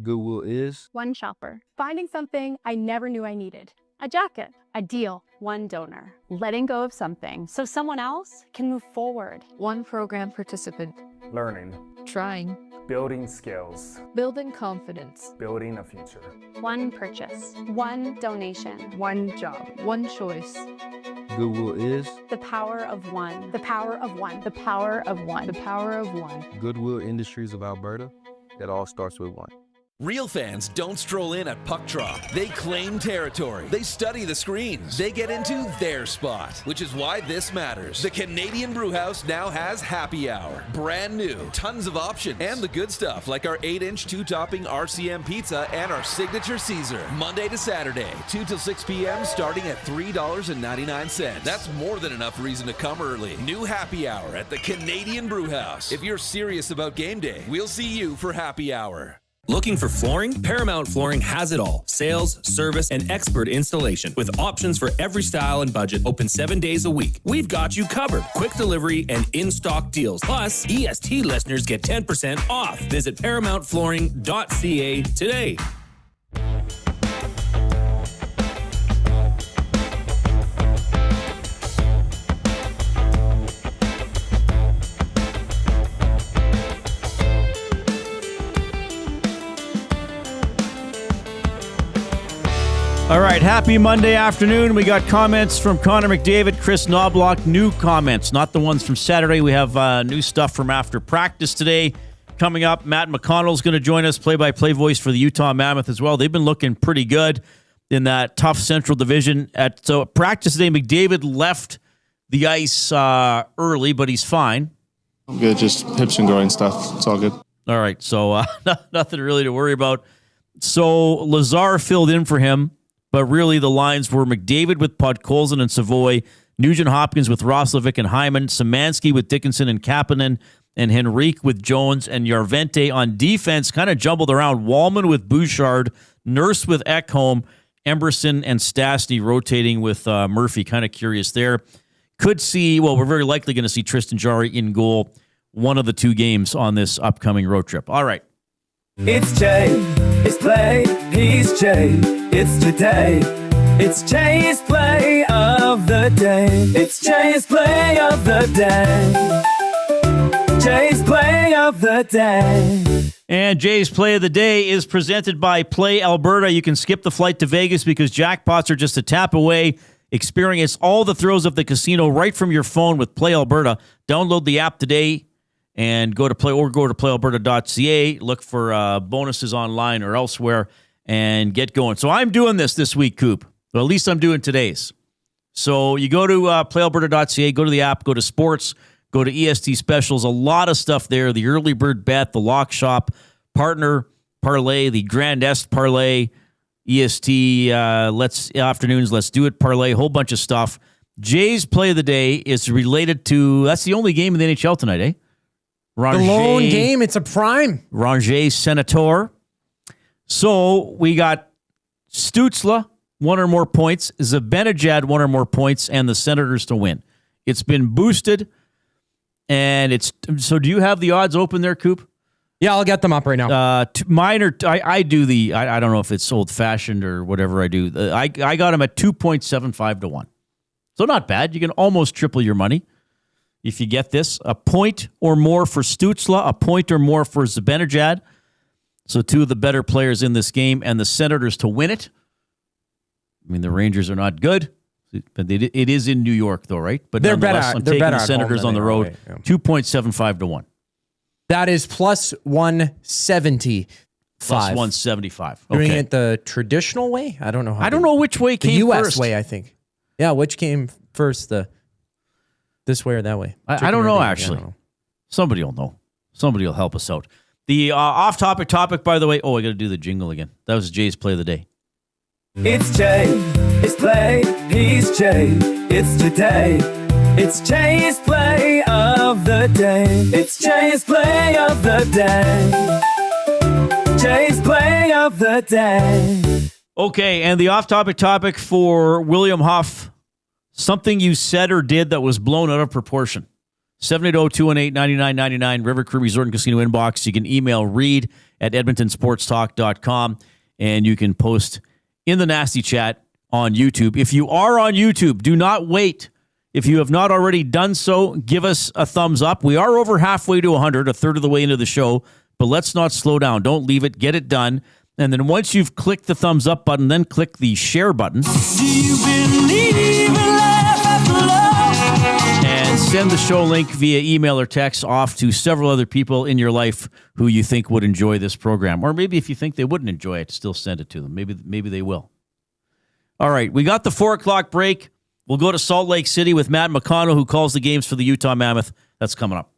Goodwill is one shopper, finding something I never knew I needed. A jacket, a deal, one donor, letting go of something so someone else can move forward. One program participant, learning, trying, building skills, building confidence, building a future. One purchase, one donation, one job, one choice. Goodwill is the power of one, the power of one, the power of one, the power of one. Goodwill Industries of Alberta. It all starts with one. Real fans don't stroll in at puck drop. They claim territory. They study the screens. They get into their spot, which is why this matters. The Canadian Brewhouse now has happy hour. Brand new, tons of options, and the good stuff like our 8-inch 2-topping RCM pizza and our signature Caesar. Monday to Saturday, 2 till 6 p.m. starting at $3.99. That's more than enough reason to come early. New happy hour at the Canadian Brewhouse. If you're serious about game day, we'll see you for happy hour. Looking for flooring? Paramount Flooring has it all. Sales, service, and expert installation. With options for every style and budget, open 7 days a week. We've got you covered. Quick delivery and in-stock deals. Plus, EST listeners get 10% off. Visit ParamountFlooring.ca today. All right, happy Monday afternoon. We got comments from Connor McDavid, Kris, Knobaluch, new comments, not the ones from Saturday. We have new stuff from after practice today. Coming up, Matt McConnell's going to join us, play-by-play voice for the Utah Mammoth as well. They've been looking pretty good in that tough Central Division. So practice today, McDavid left the ice early, but he's fine. Good, just hips and groin stuff. It's all good. All right, so nothing really to worry about. So Lazar filled in for him. But really, the lines were McDavid with Podkolzin and Savoy, Nugent-Hopkins with Roslovic and Hyman, Szymanski with Dickinson and Kapanen, and Henrique with Jones and Järventie on defense. Kind of jumbled around. Wallman with Bouchard, Nurse with Ekholm, Emberson and Stastny rotating with Murphy. Kind of curious there. We're very likely going to see Tristan Jarry in goal one of the two games on this upcoming road trip. All right. It's Jay, it's play, he's Jay, it's today. It's Jay's play of the day. It's Jay. Jay's play of the day. Jay's play of the day. And Jay's play of the day is presented by Play Alberta. You can skip the flight to Vegas because jackpots are just a tap away. Experience all the thrills of the casino right from your phone with Play Alberta. Download the app today and go to playalberta.ca. Look for bonuses online or elsewhere and get going. So I'm doing this week, Coop. Well, at least I'm doing today's. So you go to playalberta.ca, go to the app, go to sports, go to EST specials, a lot of stuff there. The early bird bet, the lock shop, partner parlay, the Grand Est parlay, EST let's do it parlay, whole bunch of stuff. Jay's play of the day is related to, that's the only game in the NHL tonight, eh? The lone game, it's a prime. Ranger Senator. So we got Stützle, 1 or more points, Zibanejad, 1 or more points, and the Senators to win. It's been boosted, and so do you have the odds open there, Coop? Yeah, I'll get them up right now. Mine are, I do I don't know if it's old-fashioned or whatever I do. I got them at 2.75 to 1. So not bad. You can almost triple your money if you get this. A point or more for Stützle, a point or more for Zibanejad. So 2 of the better players in this game, and the Senators to win it. I mean, the Rangers are not good, but it is in New York, though, right? But they're better. I'm taking the Senators on the road, 2.75 to 1. That is plus 175. Plus 175. Doing it the traditional way? I don't know. I don't know which way came first. The U.S. first. way, I think. Yeah, which came first, this way or that way? I don't know, actually. Somebody will know. Somebody will help us out. The off-topic topic, by the way. Oh, I got to do the jingle again. That was Jay's play of the day. It's Jay, it's play, he's Jay, it's today. It's Jay's play of the day. It's Jay's play of the day. Jay's play of the day. Okay, and the off-topic topic for William Huff, something you said or did that was blown out of proportion. 780-218-9999, River Crew Resort and Casino inbox. You can email Reid at edmontonsportstalk.com, and you can post in the nasty chat on YouTube. If you are on YouTube, do not wait. If you have not already done so, give us a thumbs up. We are over halfway to 100, a third of the way into the show, but let's not slow down. Don't leave it. Get it done. And then once you've clicked the thumbs up button, then click the share button. Do you believe in life after love? And send the show link via email or text off to several other people in your life who you think would enjoy this program. Or maybe if you think they wouldn't enjoy it, still send it to them. Maybe they will. All right, we got the 4 o'clock break. We'll go to Salt Lake City with Matt McConnell, who calls the games for the Utah Mammoth. That's coming up.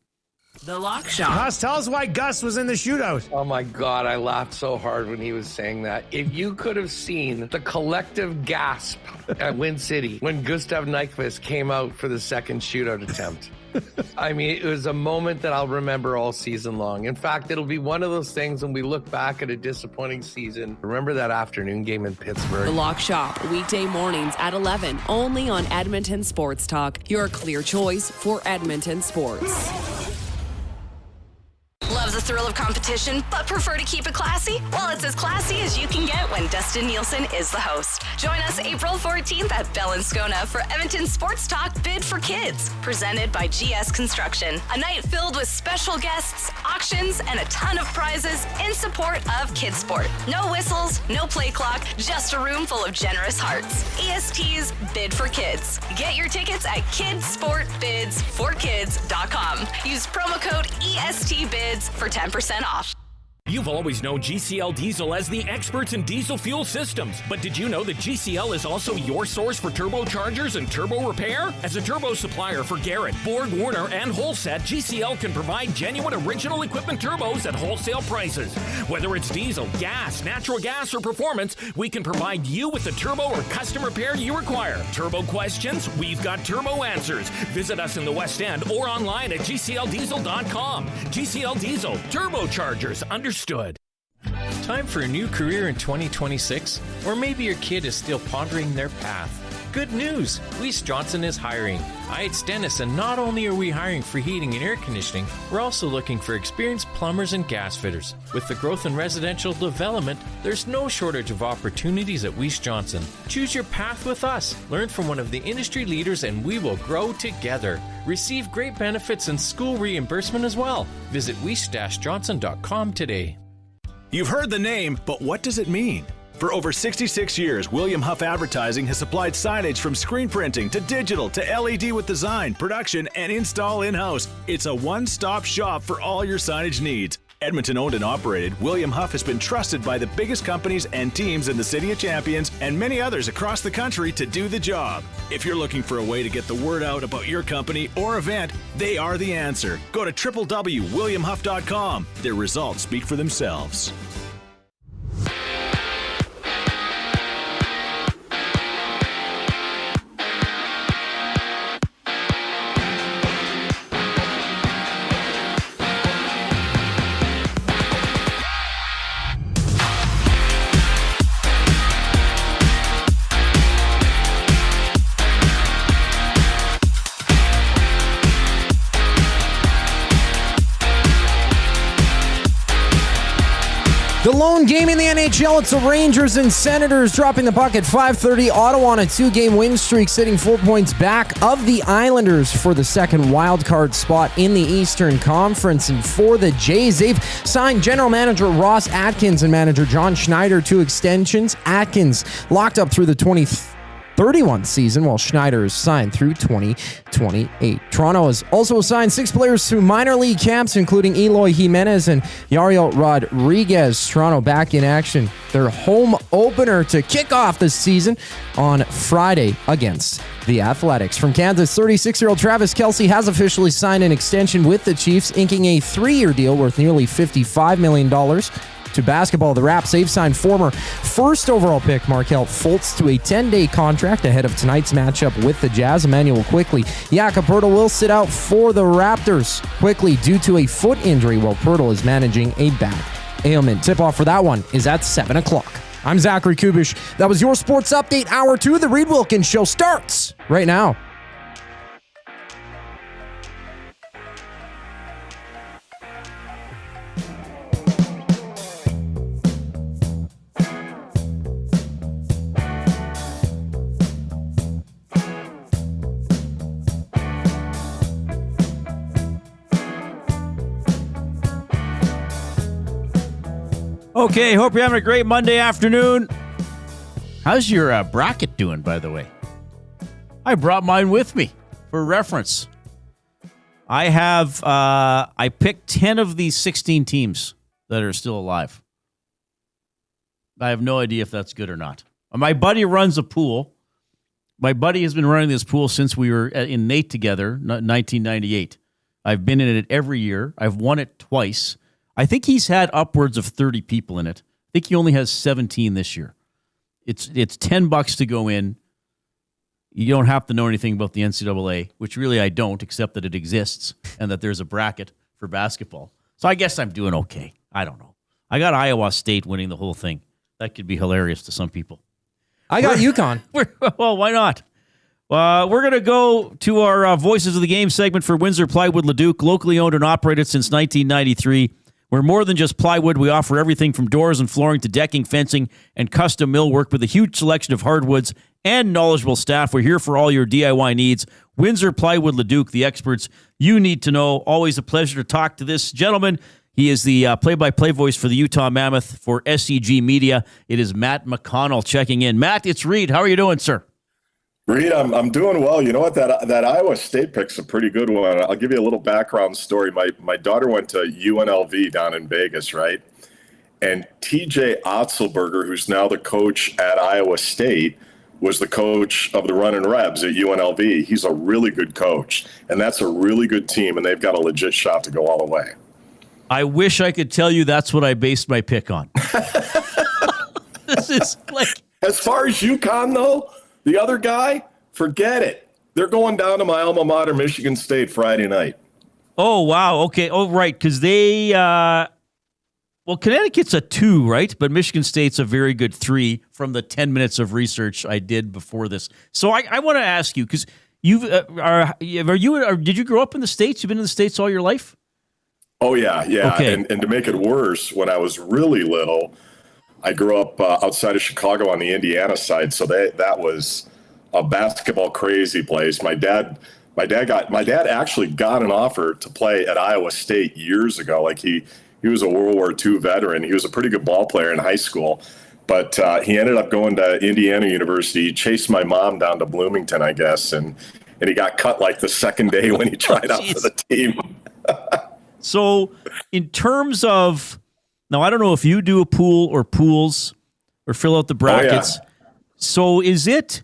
The Lock Shop. Gus, tell us why Gus was in the shootout. Oh my God, I laughed so hard when he was saying that. If you could have seen the collective gasp at Wind City when Gustav Nyquist came out for the second shootout attempt. I mean, it was a moment that I'll remember all season long. In fact, it'll be one of those things when we look back at a disappointing season. Remember that afternoon game in Pittsburgh? The Lock Shop, weekday mornings at 11, only on Edmonton Sports Talk, your clear choice for Edmonton sports. Love the thrill of competition, but prefer to keep it classy? Well, it's as classy as you can get when Dustin Nielsen is the host. Join us April 14th at Bellinskona for Edmonton Sports Talk Bid for Kids, presented by GS Construction. A night filled with special guests, auctions, and a ton of prizes in support of kids sport. No whistles, no play clock, just a room full of generous hearts. EST's Bid for Kids. Get your tickets at kidsportbidsforkids.com. Use promo code ESTBIDS for 10% off. You've always known GCL Diesel as the experts in diesel fuel systems, but did you know that GCL is also your source for turbochargers and turbo repair? As a turbo supplier for Garrett, Borg Warner, and Holset, GCL can provide genuine original equipment turbos at wholesale prices. Whether it's diesel, gas, natural gas, or performance, we can provide you with the turbo or custom repair you require. Turbo questions? We've got turbo answers. Visit us in the West End or online at gcldiesel.com. GCL Diesel, turbochargers, understood. Time for a new career in 2026? Or maybe your kid is still pondering their path. good news. Weiss Johnson is hiring. Hi, it's Dennis, and not only are we hiring for heating and air conditioning, we're also looking for experienced plumbers and gas fitters. With the growth in residential development, there's no shortage of opportunities at Weiss Johnson. Choose your path with us. Learn from one of the industry leaders, and we will grow together. Receive great benefits and school reimbursement as well. Visit weiss-johnson.com today. You've heard the name, but what does it mean? For over 66 years, William Huff Advertising has supplied signage from screen printing to digital to LED with design, production, and install in-house. It's a one-stop shop for all your signage needs. Edmonton owned and operated, William Huff has been trusted by the biggest companies and teams in the City of Champions and many others across the country to do the job. If you're looking for a way to get the word out about your company or event, they are the answer. Go to www.williamhuff.com. Their results speak for themselves. The lone game in the NHL, it's the Rangers and Senators dropping the puck at 5:30. Ottawa on a 2-game win streak, sitting 4 points back of the Islanders for the second wildcard spot in the Eastern Conference. And for the Jays, they've signed general manager Ross Atkins and manager John Schneider to extensions. Atkins locked up through the 2031 season, while Schneider is signed through 2028. Toronto has also assigned 6 players to minor league camps, including Eloy Jimenez and Yariel Rodriguez. Toronto back in action. Their home opener to kick off the season on Friday against the Athletics. From Kansas, 36-year-old Travis Kelce has officially signed an extension with the Chiefs, inking a 3-year deal worth nearly $55 million. To basketball, the Raps, they've signed former first overall pick Markelle Fultz to a 10-day contract ahead of tonight's matchup with the Jazz. Emmanuel Quickley. Jakob Poeltl will sit out for the Raptors quickly due to a foot injury, while Poeltl is managing a back ailment. Tip-off for that one is at 7 o'clock. I'm Zachary Kubish. That was your Sports Update. Hour 2 of the Reid Wilkins Show starts right now. Okay, hope you're having a great Monday afternoon. How's your bracket doing, by the way? I brought mine with me for reference. I picked 10 of these 16 teams that are still alive. I have no idea if that's good or not. My buddy runs a pool. My buddy has been running this pool since we were in Nate together, 1998. I've been in it every year. I've won it twice. I think he's had upwards of 30 people in it. I think he only has 17 this year. It's $10 to go in. You don't have to know anything about the NCAA, which really I don't, except that it exists and that there's a bracket for basketball. So I guess I'm doing okay. I don't know. I got Iowa State winning the whole thing. That could be hilarious to some people. I got UConn. Well, why not? We're going to go to our Voices of the Game segment for Windsor Plywood Leduc, locally owned and operated since 1993. We're more than just plywood. We offer everything from doors and flooring to decking, fencing, and custom millwork with a huge selection of hardwoods and knowledgeable staff. We're here for all your DIY needs. Windsor Plywood Leduc, the experts you need to know. Always a pleasure to talk to this gentleman. He is the play-by-play voice for the Utah Mammoth for SCG Media. It is Matt McConnell checking in. Matt, it's Reid. How are you doing, sir? Reid, I'm doing well. You know what? That Iowa State pick's a pretty good one. I'll give you a little background story. My daughter went to UNLV down in Vegas, right? And TJ Otzelberger, who's now the coach at Iowa State, was the coach of the Runnin' Rebs at UNLV. He's a really good coach, and that's a really good team, and they've got a legit shot to go all the way. I wish I could tell you that's what I based my pick on. This is like... As far as UConn, though, the other guy, forget it. They're going down to my alma mater, Michigan State, Friday night. Oh, wow. Okay. Oh, right. Because they Well, Connecticut's a 2, right? But Michigan State's a very good 3 from the 10 minutes of research I did before this. So I want to ask you, because did you grow up in the States? You've been in the States all your life? Oh, yeah. Okay. And to make it worse, when I was really little, I grew up outside of Chicago on the Indiana side. So that was a basketball crazy place. My dad actually got an offer to play at Iowa State years ago. Like he was a World War II veteran. He was a pretty good ball player in high school, but he ended up going to Indiana University. He chased my mom down to Bloomington, I guess, and he got cut like the second day when he tried out for the team. So in terms of, now I don't know if you do a pool or pools or fill out the brackets. Oh, yeah. So is it,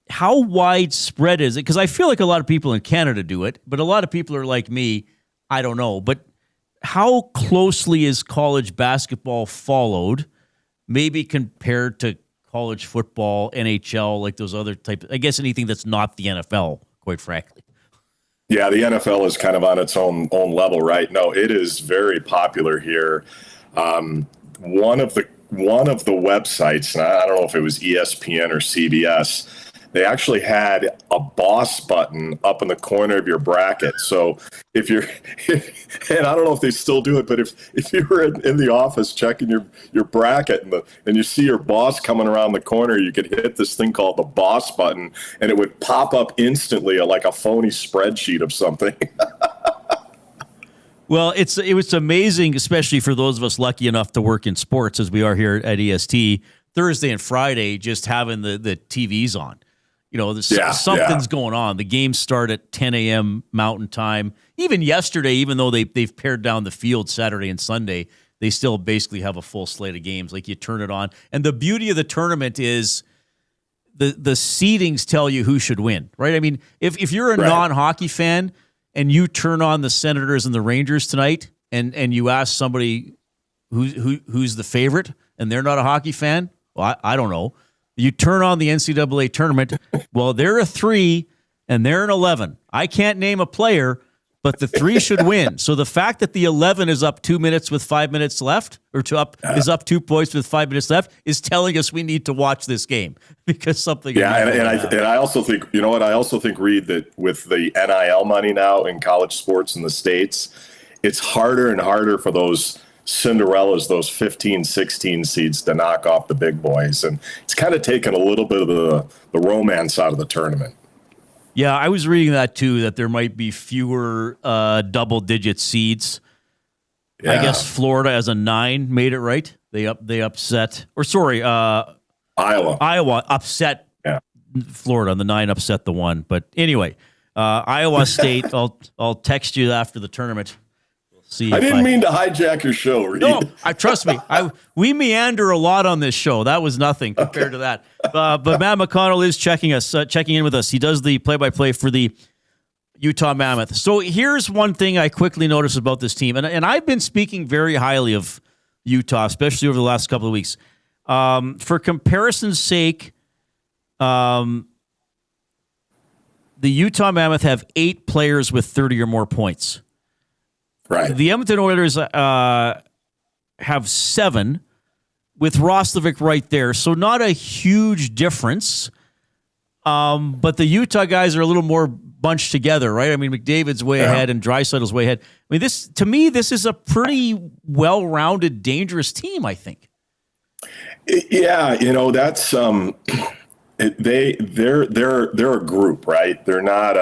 how widespread is it? Because I feel like a lot of people in Canada do it, but a lot of people are like me. I don't know. But how closely is college basketball followed, maybe compared to college football, NHL, like those other types? I guess anything that's not the NFL, quite frankly. Yeah, the NFL is kind of on its own level, right? No, it is very popular here. One of the websites, and I don't know if it was ESPN or CBS, they actually had a boss button up in the corner of your bracket. So if you're, and I don't know if they still do it, but if you were in the office checking your bracket and you see your boss coming around the corner, you could hit this thing called the boss button, and it would pop up instantly like a phony spreadsheet of something. Well, it was amazing, especially for those of us lucky enough to work in sports as we are here at EST, Thursday and Friday, just having the TVs on. You know, something's going on. The games start at 10 a.m. Mountain Time. Even yesterday, even though they've pared down the field Saturday and Sunday, they still basically have a full slate of games. Like, you turn it on. And the beauty of the tournament is the seedings tell you who should win, right? I mean, if you're a non-hockey fan and you turn on the Senators and the Rangers tonight and you ask somebody who's the favorite and they're not a hockey fan, well, I don't know. You turn on the NCAA tournament, well, they're a 3 and they're an 11. I can't name a player, but the 3 should win. So the fact that the 11 is up 2 minutes with 5 minutes left, is up 2 points with 5 minutes left, is telling us we need to watch this game because something. Yeah, and I also think, you know what? I also think, Reid, that with the NIL money now in college sports in the States, it's harder and harder for those Cinderellas, those 15, 16 seeds to knock off the big boys. And it's kind of taken a little bit of the romance out of the tournament. Yeah, I was reading that too, that there might be fewer double-digit seeds. Yeah. I guess Florida as a 9 made it right. They upset, or sorry, Iowa upset Florida, and the 9 upset the 1. But anyway, Iowa State, I'll text you after the tournament. I didn't mean to hijack your show, Reid. No, trust me. We meander a lot on this show. That was nothing compared to that. But Matt McConnell is checking in with us. He does the play-by-play for the Utah Mammoth. So here's one thing I quickly noticed about this team, and I've been speaking very highly of Utah, especially over the last couple of weeks. For comparison's sake, the Utah Mammoth have 8 players with 30 or more points. Right. The Edmonton Oilers have 7 with Roslovic right there. So not a huge difference. But the Utah guys are a little more bunched together, right? I mean, McDavid's way ahead and Draisaitl's way ahead. I mean, this is a pretty well-rounded, dangerous team, I think. Yeah, that's they're a group, right? They're not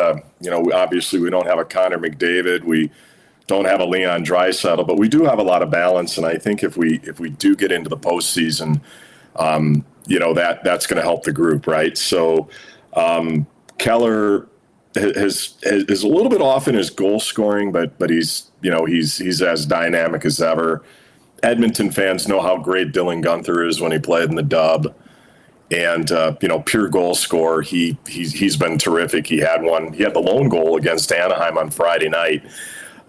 obviously we don't have a Connor McDavid. We don't have a Leon Draisaitl, but we do have a lot of balance. And I think if we do get into the postseason, that's going to help the group, right? So Keller is a little bit off in his goal scoring, but he's as dynamic as ever. Edmonton fans know how great Dylan Guenther is when he played in the Dub. And, pure goal scorer, he's been terrific. He had the lone goal against Anaheim on Friday night.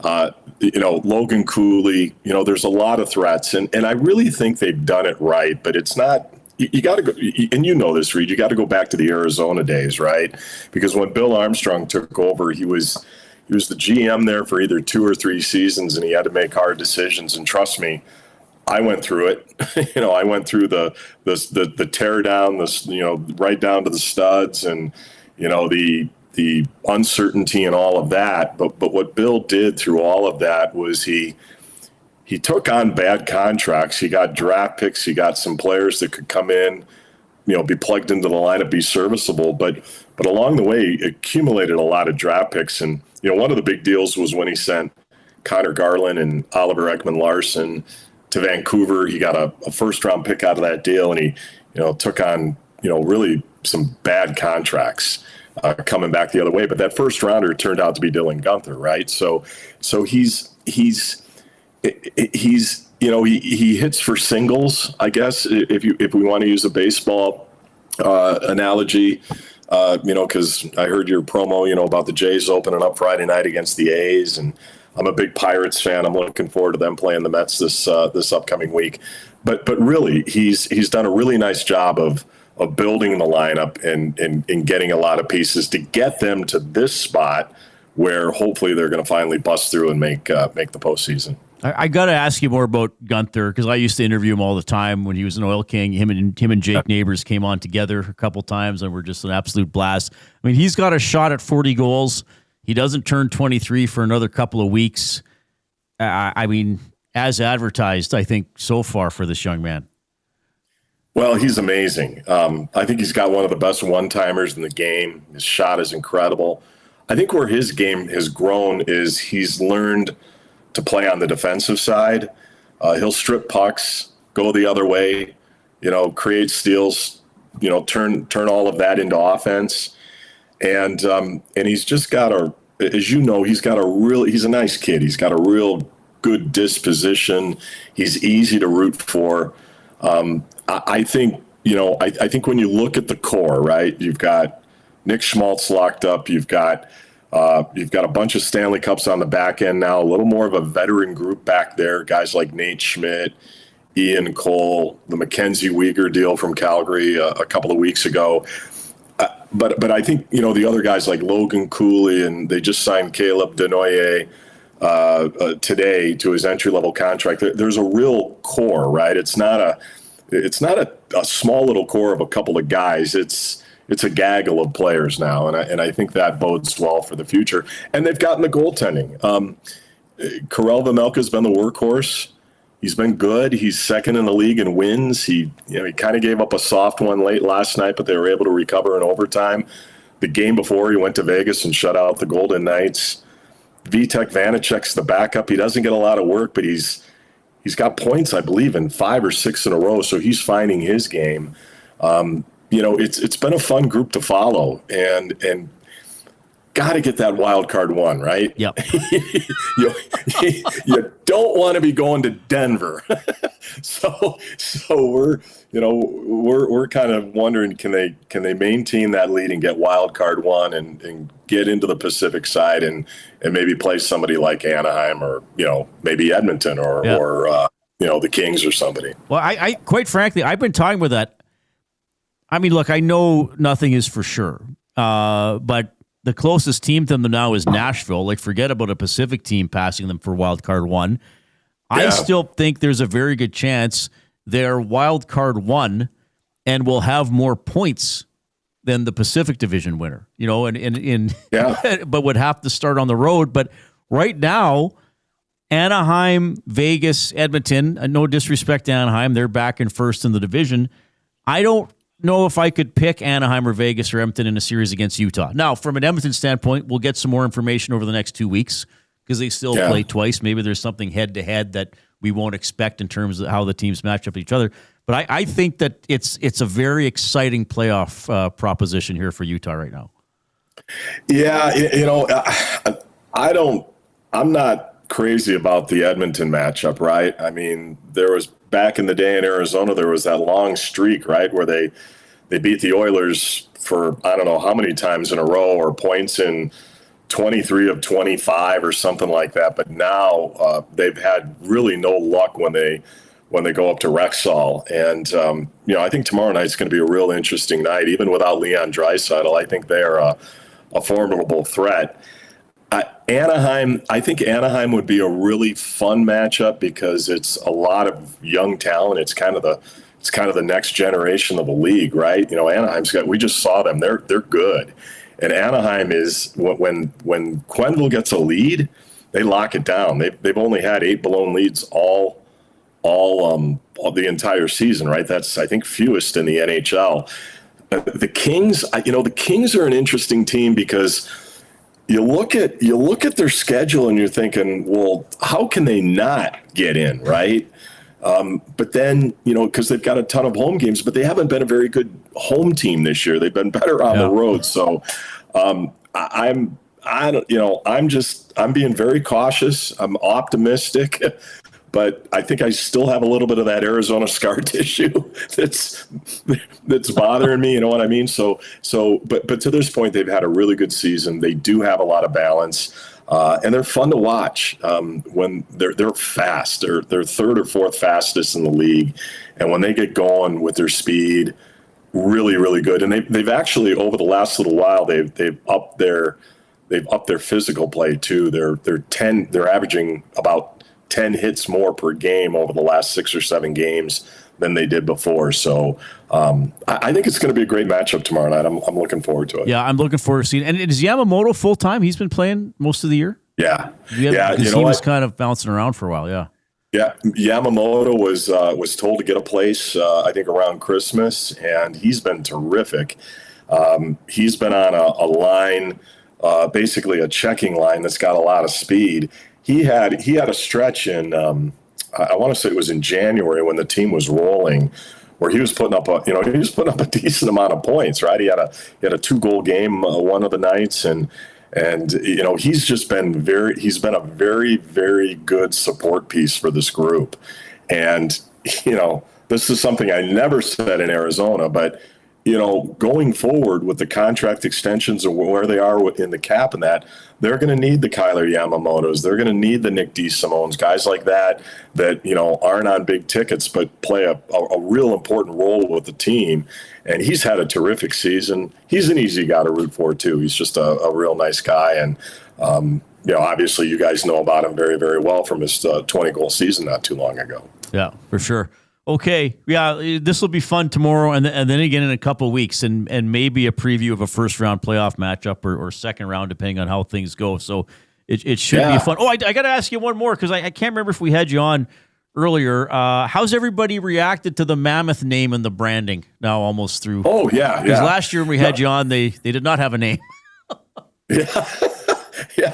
Logan Cooley, there's a lot of threats, and I really think they've done it right, but it's not, you got to go, and this, Reid, you got to go back to the Arizona days, right? Because when Bill Armstrong took over, he was the GM there for either 2 or 3 seasons, and he had to make hard decisions, and trust me, I went through it. I went through the tear down, right down to the studs, and the uncertainty and all of that. But what Bill did through all of that was he took on bad contracts. He got draft picks. He got some players that could come in, be plugged into the lineup, be serviceable. But along the way, he accumulated a lot of draft picks. And one of the big deals was when he sent Connor Garland and Oliver Ekman-Larsson to Vancouver. He got a first-round pick out of that deal, and he took on really some bad contracts coming back the other way. But that first rounder turned out to be Dylan Guenther, right? So he's he hits for singles, I guess, if we want to use a baseball analogy, because I heard your promo, about the Jays opening up Friday night against the A's, and I'm a big Pirates fan. I'm looking forward to them playing the Mets this upcoming week. But really, he's done a really nice job of building the lineup and getting a lot of pieces to get them to this spot where hopefully they're going to finally bust through and make the postseason. I got to ask you more about Guenther, because I used to interview him all the time when he was an Oil King. Him and Jake Neighbors came on together a couple times and were just an absolute blast. I mean, he's got a shot at 40 goals. He doesn't turn 23 for another couple of weeks. I mean, as advertised, I think, so far for this young man. Well, he's amazing. I think he's got one of the best one-timers in the game. His shot is incredible. I think where his game has grown is he's learned to play on the defensive side. He'll strip pucks, go the other way, create steals, turn all of that into offense. And he's just got he's a nice kid. He's got a real good disposition. He's easy to root for. I think when you look at the core, right, you've got Nick Schmaltz locked up. You've got a bunch of Stanley Cups on the back end now, a little more of a veteran group back there, guys like Nate Schmidt, Ian Cole, the Mackenzie Weegar deal from Calgary a couple of weeks ago. But I think, the other guys like Logan Cooley, and they just signed Caleb Denoyer today to his entry-level contract. There's a real core, right? It's not a small little core of a couple of guys. It's a gaggle of players now, and I think that bodes well for the future. And they've gotten the goaltending. Karel Vejmelka's been the workhorse. He's been good. He's second in the league in wins. He kind of gave up a soft one late last night, but they were able to recover in overtime. The game before, he went to Vegas and shut out the Golden Knights. Vitek Vanacek's the backup. He doesn't get a lot of work, but he's got points, I believe, in 5 or 6 in a row, so he's finding his game. It's been a fun group to follow, and got to get that wild card one, right? Yep. you don't want to be going to Denver. so we're kind of wondering, can they maintain that lead and get wild card one and get into the Pacific side and maybe play somebody like Anaheim or maybe Edmonton or the Kings or somebody. Well, I quite frankly, I've been talking with that. I mean, look, I know nothing is for sure, but the closest team to them now is Nashville. Like, forget about a Pacific team passing them for wild card one. Yeah. I still think there's a very good chance they're wild card one and will have more points than the Pacific Division winner. But would have to start on the road. But right now, Anaheim, Vegas, Edmonton. No disrespect to Anaheim, they're back in first in the division. I don't know if I could pick Anaheim or Vegas or Edmonton in a series against Utah. Now, from an Edmonton standpoint, we'll get some more information over the next 2 weeks because they still play twice. Maybe there's something head-to-head that we won't expect in terms of how the teams match up with each other. But I think that it's a very exciting playoff proposition here for Utah right now. Yeah, I'm not crazy about the Edmonton matchup, right? I mean, there was back in the day in Arizona, there was that long streak, right, where they beat the Oilers for I don't know how many times in a row, or points in 23 of 25 or something like that. But now they've had really no luck when they go up to Rexall. And I think tomorrow night's going to be a real interesting night, even without Leon Draisaitl. I think they are a formidable threat. Anaheim, I think Anaheim would be a really fun matchup because it's a lot of young talent. It's kind of the next generation of the league, right? You know, we just saw them. They're good. And Anaheim is, when Quenneville gets a lead, they lock it down. They've only had 8 blown leads all the entire season, right? That's, I think, fewest in the NHL. The Kings, the Kings are an interesting team because you look at their schedule and you're thinking, well, how can they not get in, right? But then, because they've got a ton of home games, but they haven't been a very good home team this year. They've been better on the road. So I'm being very cautious. I'm optimistic, but I think I still have a little bit of that Arizona scar tissue that's bothering me. You know what I mean? But to this point, they've had a really good season. They do have a lot of balance. And they're fun to watch when they're fast. They're third or fourth fastest in the league, and when they get going with their speed, really, really good. And they've actually, over the last little while, they've upped their physical play too. They're averaging about 10 hits more per game over the last 6 or 7 games than they did before. So I think it's going to be a great matchup tomorrow night. I'm looking forward to it. Yeah, I'm looking forward to seeing it. And is Yamamoto full-time? He's been playing most of the year? Yeah. Because he was kind of bouncing around for a while, yeah. Yeah, Yamamoto was told to get a place, I think, around Christmas, and he's been terrific. He's been on a line, basically a checking line that's got a lot of speed. He had a stretch in, I want to say it was in January when the team was rolling, where he was putting up a decent amount of points, right? He had a 2-goal game one of the nights, and he's been a very, very good support piece for this group. And this is something I never said in Arizona, but going forward with the contract extensions and where they are in the cap and that, they're going to need the Kyler Yamamotos. They're going to need the Nick DeSimones, guys like that aren't on big tickets but play a real important role with the team. And he's had a terrific season. He's an easy guy to root for too. He's just a real nice guy. And obviously you guys know about him very, very well from his 20-goal season not too long ago. Yeah, for sure. Okay, yeah, this will be fun tomorrow, and then again in a couple of weeks, and maybe a preview of a first-round playoff matchup or second round, depending on how things go. So it should be fun. Oh, I got to ask you one more, because I can't remember if we had you on earlier. How's everybody reacted to the Mammoth name and the branding now almost through? Oh, yeah. Because last year when we had you on, they did not have a name. Yeah. Yeah.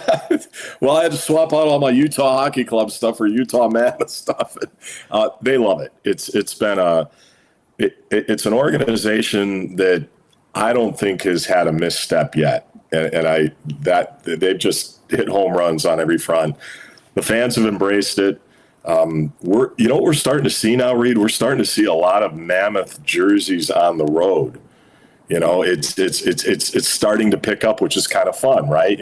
Well, I had to swap out all my Utah Hockey Club stuff for Utah Mammoth stuff. They love it. It's an organization that I don't think has had a misstep yet. And they've just hit home runs on every front. The fans have embraced it. What we're starting to see now, Reid? We're starting to see a lot of Mammoth jerseys on the road. It's starting to pick up, which is kind of fun, right?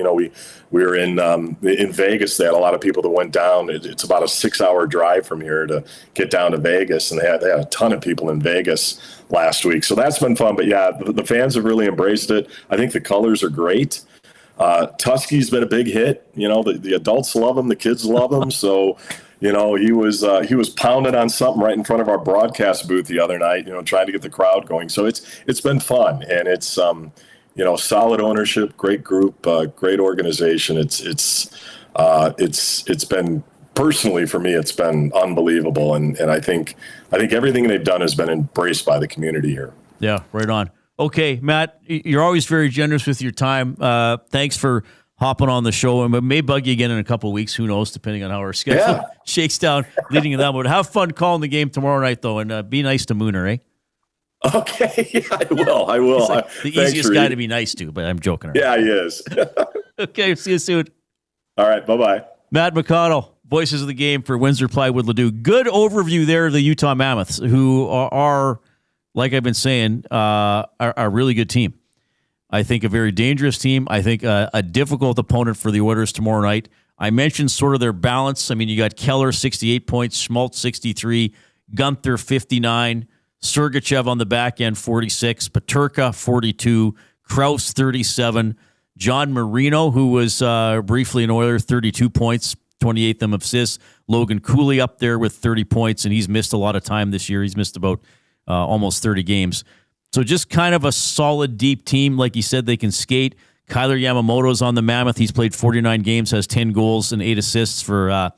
We were in Vegas. They had a lot of people that went down. It's about a 6-hour drive from here to get down to Vegas, and they had a ton of people in Vegas last week. So that's been fun. But yeah, the fans have really embraced it. I think the colors are great. Tusky's been a big hit. The adults love him, the kids love him. So. He was pounding on something right in front of our broadcast booth the other night, trying to get the crowd going. So it's been fun, and it's solid ownership, great group, great organization. It's been, personally for me, it's been unbelievable, and I think everything they've done has been embraced by the community here. Yeah, right on. Okay, Matt, you're always very generous with your time. Thanks for hopping on the show, and we may bug you again in a couple of weeks. Who knows, depending on how our schedule shakes down leading to that. But have fun calling the game tomorrow night, though, and be nice to Mooner, eh? Okay, yeah, I will. He's like the easiest guy to be nice to, but I'm joking around. Yeah, he is. Okay, see you soon. All right, bye-bye. Matt McConnell, voices of the game for Windsor Plywood Ledoux. Good overview there of the Utah Mammoths, who are like I've been saying, are a really good team. I think a very dangerous team. I think a difficult opponent for the Oilers tomorrow night. I mentioned sort of their balance. I mean, you got Keller, 68 points, Schmaltz, 63, Gunther, 59, Sergachev on the back end, 46, Peterka, 42, Kraus, 37, John Marino, who was briefly an Oiler, 32 points, 28 them assists. Logan Cooley up there with 30 points, and he's missed a lot of time this year. He's missed about almost 30 games. So just kind of a solid, deep team. Like you said, they can skate. Kyler Yamamoto's on the Mammoth. He's played 49 games, has 10 goals and 8 assists for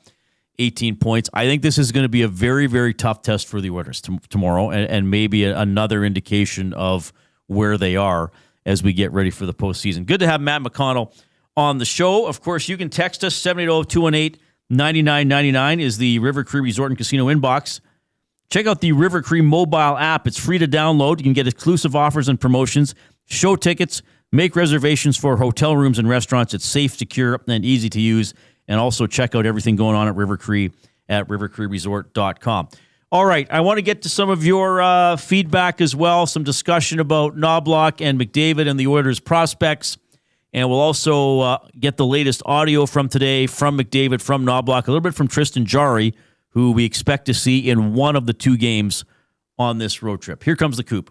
18 points. I think this is going to be a very, very tough test for the Oilers tomorrow, and maybe another indication of where they are as we get ready for the postseason. Good to have Matt McConnell on the show. Of course, you can text us. 780-218-9999 is the River Cree Resort and Casino inbox. Check out the River Cree mobile app. It's free to download. You can get exclusive offers and promotions, show tickets, make reservations for hotel rooms and restaurants. It's safe, secure, and easy to use. And also check out everything going on at River Cree at rivercreeresort.com. All right, I want to get to some of your feedback as well, some discussion about Knobaluch and McDavid and the Oilers' prospects. And we'll also get the latest audio from today from McDavid, from Knobaluch, a little bit from Tristan Jarry, who we expect to see in one of the 2 games on this road trip. Here comes the Coop.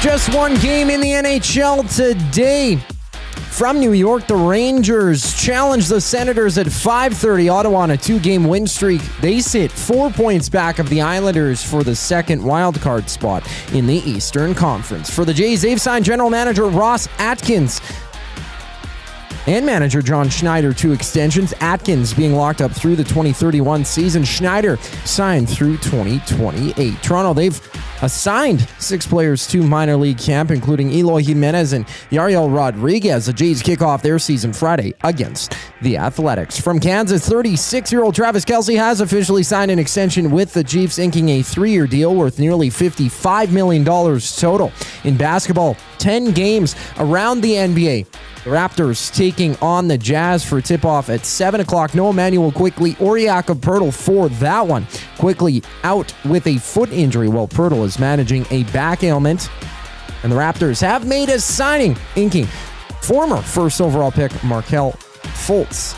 Just one game in the NHL today. From New York, the Rangers challenge the Senators at 5:30. Ottawa on a 2-game win streak. They sit 4 points back of the Islanders for the second wildcard spot in the Eastern Conference. For the Jays, they've signed general manager Ross Atkins and manager John Schneider 2 extensions. Atkins being locked up through the 2031 season. Schneider signed through 2028. Toronto, they've assigned 6 players to minor league camp, including Eloy Jimenez and Yariel Rodriguez. The Jays kick off their season Friday against the Athletics. From Kansas, 36-year-old Travis Kelce has officially signed an extension with the Chiefs, inking a 3-year deal worth nearly $55 million total. In basketball, 10 games around the NBA. The Raptors taking on the Jazz for tip-off at 7 o'clock. No Emmanuel Quickly or Jakob Poeltl for that one. Quickly out with a foot injury while Poeltl is managing a back ailment. And the Raptors have made a signing, inking former first overall pick Markelle Fultz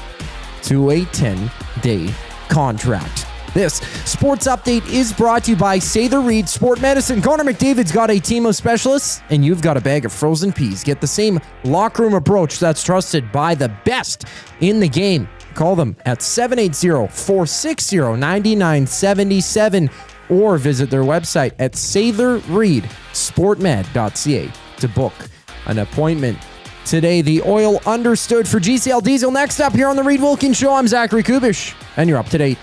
to a 10-day contract. This sports update is brought to you by Sather Reid Sport Medicine. Connor McDavid's got a team of specialists, and you've got a bag of frozen peas. Get the same locker room approach that's trusted by the best in the game. Call them at 780-460-9977 or visit their website at satherreidsportmed.ca to book an appointment. Today, the oil understood for GCL Diesel. Next up here on the Reid Wilkins Show, I'm Zachary Kubish, and you're up to date.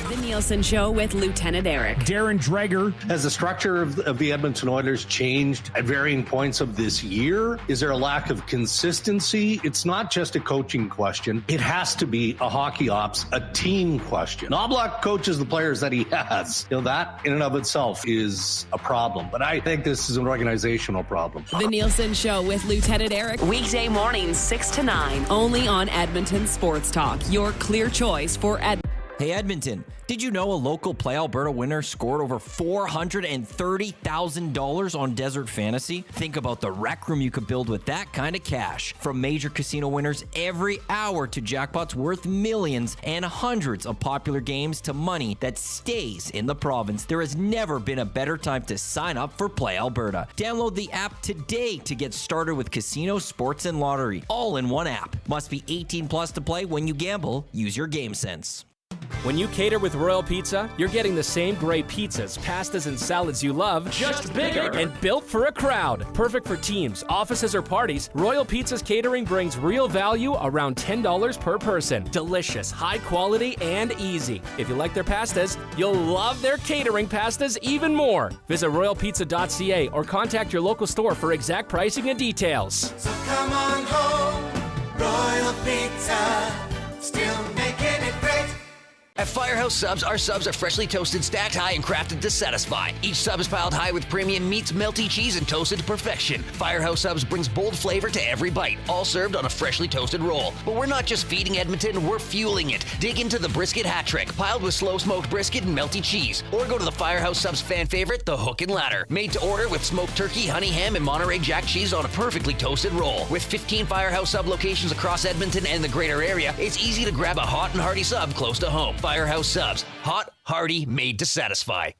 The Nielsen Show with Lieutenant Eric. Darren Dreger. Has the structure of the Edmonton Oilers changed at varying points of this year? Is there a lack of consistency? It's not just a coaching question. It has to be a hockey ops, a team question. Knobaluch coaches the players that he has. That in and of itself is a problem. But I think this is an organizational problem. The Nielsen Show with Lieutenant Eric. Weekday mornings 6 to 9. Only on Edmonton Sports Talk. Your clear choice for Edmonton. Hey Edmonton, did you know a local Play Alberta winner scored over $430,000 on Desert Fantasy? Think about the rec room you could build with that kind of cash. From major casino winners every hour to jackpots worth millions and hundreds of popular games to money that stays in the province, there has never been a better time to sign up for Play Alberta. Download the app today to get started with casino, sports, and lottery, all in one app. Must be 18 plus to play. When you gamble, use your game sense. When you cater with Royal Pizza, you're getting the same great pizzas, pastas, and salads you love, just bigger and built for a crowd. Perfect for teams, offices, or parties, Royal Pizza's catering brings real value around $10 per person. Delicious, high quality, and easy. If you like their pastas, you'll love their catering pastas even more. Visit royalpizza.ca or contact your local store for exact pricing and details. So come on home, Royal Pizza, still making it great. At Firehouse Subs, our subs are freshly toasted, stacked high, and crafted to satisfy. Each sub is piled high with premium meats, melty cheese, and toasted to perfection. Firehouse Subs brings bold flavor to every bite, all served on a freshly toasted roll. But we're not just feeding Edmonton, we're fueling it. Dig into the brisket hat trick, piled with slow-smoked brisket and melty cheese. Or go to the Firehouse Subs fan favorite, the Hook and Ladder. Made to order with smoked turkey, honey ham, and Monterey Jack cheese on a perfectly toasted roll. With 15 Firehouse Sub locations across Edmonton and the greater area, it's easy to grab a hot and hearty sub close to home. Firehouse Subs. Hot, hearty, made to satisfy.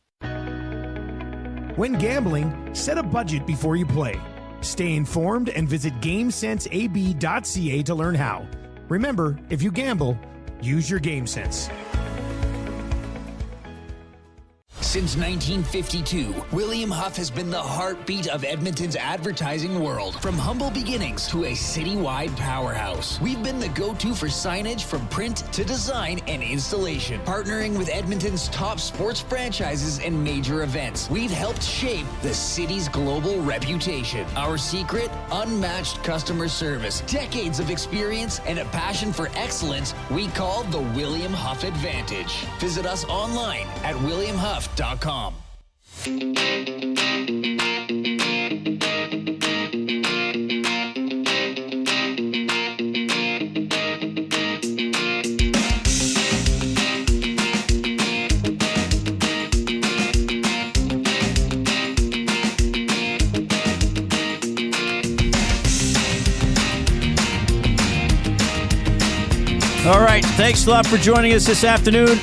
When gambling, set a budget before you play. Stay informed and visit GameSenseAB.ca to learn how. Remember, if you gamble, use your game sense. Since 1952, William Huff has been the heartbeat of Edmonton's advertising world. From humble beginnings to a citywide powerhouse, we've been the go-to for signage from print to design and installation. Partnering with Edmonton's top sports franchises and major events, we've helped shape the city's global reputation. Our secret? Unmatched customer service, decades of experience, and a passion for excellence we call the William Huff Advantage. Visit us online at williamhuff.com. All right. Thanks a lot for joining us this afternoon.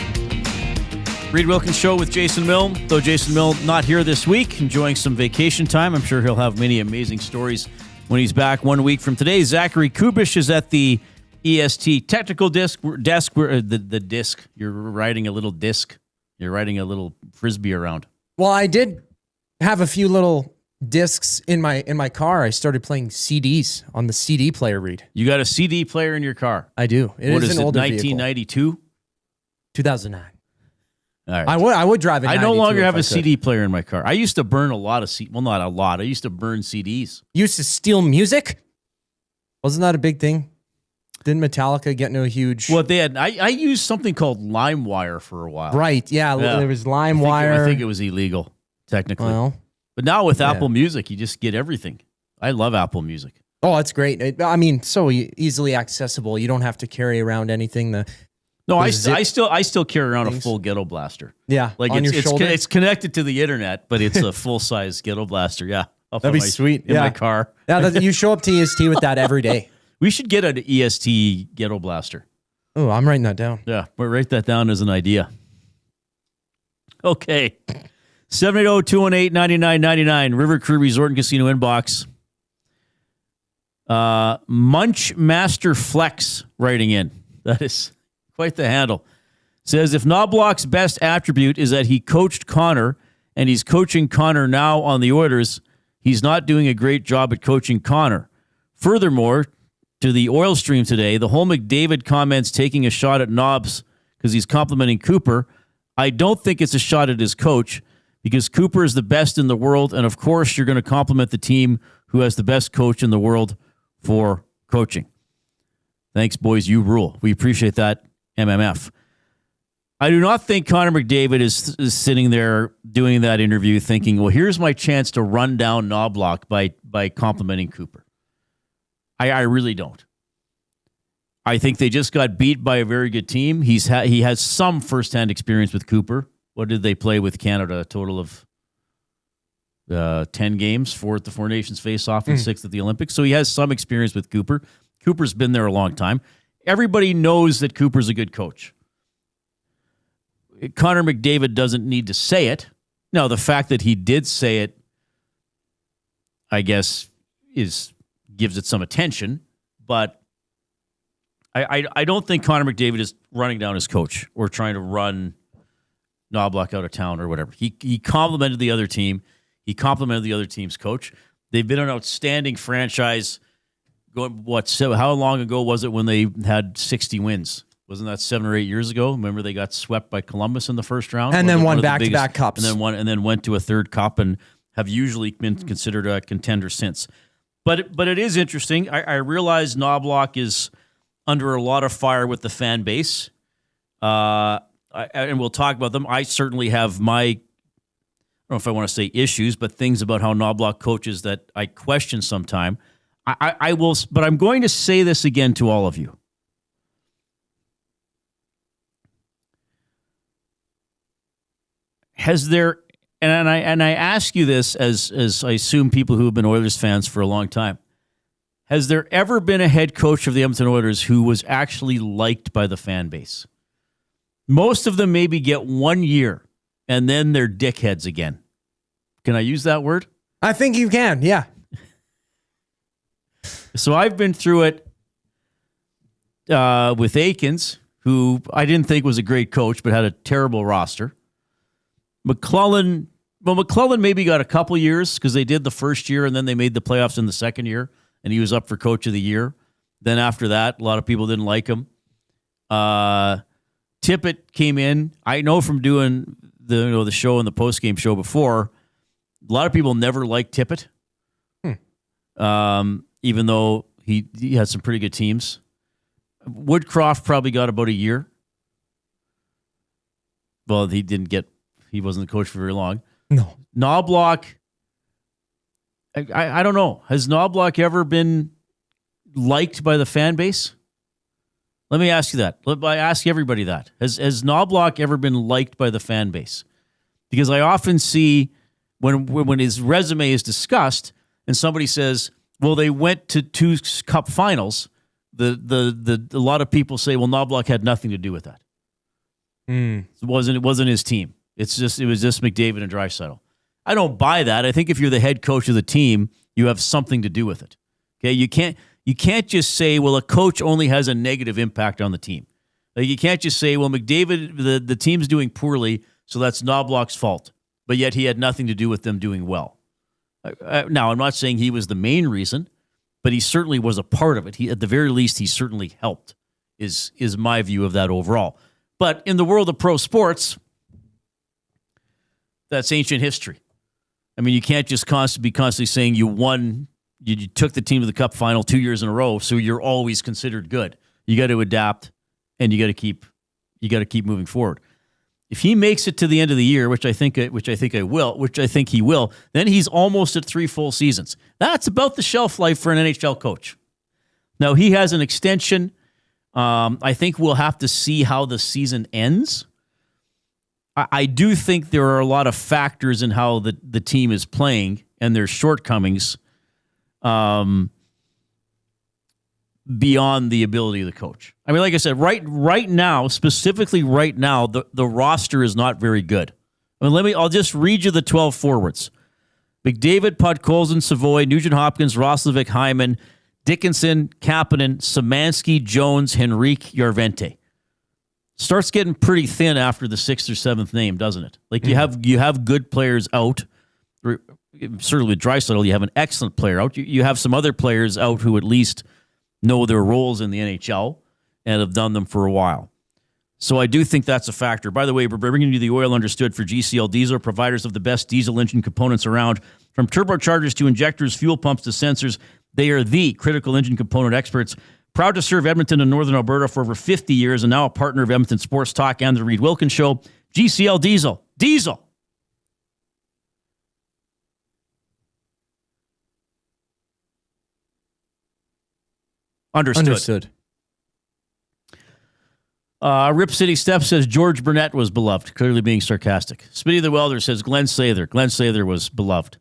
Reid Wilkins Show with Jason Milne. Though Jason Milne not here this week, enjoying some vacation time. I'm sure he'll have many amazing stories when he's back 1 week from today. Zachary Kubish is at the EST technical desk. The disc. You're riding a little disc. You're riding a little frisbee around. Well, I did have a few little discs in my car. I started playing CDs on the CD player, Reid. You got a CD player in your car? I do. What is it, 1992? 2009. All right. I would drive it. I no longer have a CD player in my car. I used to burn a lot of well, not a lot. I used to burn CDs. You used to steal music? Wasn't that a big thing? Didn't Metallica get no huge? Well, they had. I used something called LimeWire for a while. Right. Yeah. There was LimeWire. I think it was illegal, technically. Well, but now with Apple Music, you just get everything. I love Apple Music. Oh, it's great. I mean, so easily accessible. You don't have to carry around anything. No, I still carry around a full ghetto blaster. Yeah, like on your shoulder? It's connected to the internet, but it's a full size ghetto blaster. Yeah, that'd be sweet. In my car. Yeah, you show up to EST with that every day. We should get an EST ghetto blaster. Oh, I'm writing that down. Yeah, but write that down as an idea. Okay, 780-218-9999 River Crew Resort and Casino inbox. Munch Master Flex writing in. That is quite the handle. Says, if Knobaluch's best attribute is that he coached Connor and he's coaching Connor now on the Oilers, he's not doing a great job at coaching Connor. Furthermore, to the oil stream today, the whole McDavid comments taking a shot at Knobs because he's complimenting Cooper. I don't think it's a shot at his coach because Cooper is the best in the world, and of course you're going to compliment the team who has the best coach in the world for coaching. Thanks, boys. You rule. We appreciate that, MMF. I do not think Connor McDavid is sitting there doing that interview thinking, well, here's my chance to run down Knobaluch by complimenting Cooper. I really don't. I think they just got beat by a very good team. He has some firsthand experience with Cooper. What did they play with Canada? A total of 10 games, 4 at the Four Nations face-off and 6 at the Olympics. So he has some experience with Cooper. Cooper's been there a long time. Everybody knows that Cooper's a good coach. Connor McDavid doesn't need to say it. Now, the fact that he did say it, I guess, gives it some attention. But I don't think Connor McDavid is running down his coach or trying to run Knobaluch out of town or whatever. He complimented the other team. He complimented the other team's coach. They've been an outstanding franchise. How long ago was it when they had 60 wins? Wasn't that 7 or 8 years ago? Remember they got swept by Columbus in the first round? And then won back-to-back cups. And then went to a third cup and have usually been considered a contender since. But it is interesting. I realize Knobaluch is under a lot of fire with the fan base. I and we'll talk about them. I certainly have my, I don't know if I want to say issues, but things about how Knobaluch coaches that I question sometime. I will, but I'm going to say this again to all of you. Has there, and I ask you this as I assume people who have been Oilers fans for a long time, has there ever been a head coach of the Edmonton Oilers who was actually liked by the fan base? Most of them maybe get 1 year, and then they're dickheads again. Can I use that word? I think you can, yeah. So I've been through it with Aikens, who I didn't think was a great coach, but had a terrible roster. McClellan maybe got a couple years because they did the first year, and then they made the playoffs in the second year, and he was up for coach of the year. Then after that, a lot of people didn't like him. Tippett came in. I know from doing the show and the postgame show before, a lot of people never liked Tippett. Even though he had some pretty good teams. Woodcroft probably got about a year. Well, he wasn't the coach for very long. No. Knobaluch, I don't know. Has Knobaluch ever been liked by the fan base? Let me ask you that. I ask everybody that. Has Knobaluch ever been liked by the fan base? Because I often see when his resume is discussed and somebody says, well, they went to 2 cup finals, a lot of people say, well, Knobaluch had nothing to do with that. It wasn't his team. It was just McDavid and Draisaitl. I don't buy that. I think if you're the head coach of the team, you have something to do with it. Okay, you can't just say, well, a coach only has a negative impact on the team. Like, you can't just say, well, McDavid, the team's doing poorly, so that's Knobaluch's fault. But yet he had nothing to do with them doing well. Now, I'm not saying he was the main reason, but he certainly was a part of it. At the very least, he certainly helped, is my view of that overall. But in the world of pro sports, that's ancient history. I mean, you can't just be constantly saying you won, you took the team to the cup final 2 years in a row, so you're always considered good. You got to adapt, and you got to keep moving forward. If he makes it to the end of the year, which I think he will, then he's almost at 3 full seasons. That's about the shelf life for an NHL coach. Now, he has an extension. I think we'll have to see how the season ends. I do think there are a lot of factors in how the team is playing and their shortcomings beyond the ability of the coach. I mean, like I said, right now, specifically right now, the roster is not very good. I mean, I'll just read you the 12 forwards. McDavid, Podkolzin, Savoy, Nugent-Hopkins, Roslovic, Hyman, Dickinson, Kapanen, Szymanski, Jones, Henrique, Järventie. Starts getting pretty thin after the 6th or 7th name, doesn't it? Like, you have good players out. Certainly with Draisaitl, you have an excellent player out. You have some other players out who at least know their roles in the NHL and have done them for a while. So I do think that's a factor. By the way, we're bringing you the Oil Understood for GCL Diesel, providers of the best diesel engine components around. From turbochargers to injectors, fuel pumps to sensors, they are the critical engine component experts. Proud to serve Edmonton and Northern Alberta for over 50 years and now a partner of Edmonton Sports Talk and the Reid Wilkins Show. GCL Diesel. Diesel. Understood. Rip City Steph says George Burnett was beloved, clearly being sarcastic. Smitty the Welder says Glenn Sather. Glenn Sather was beloved.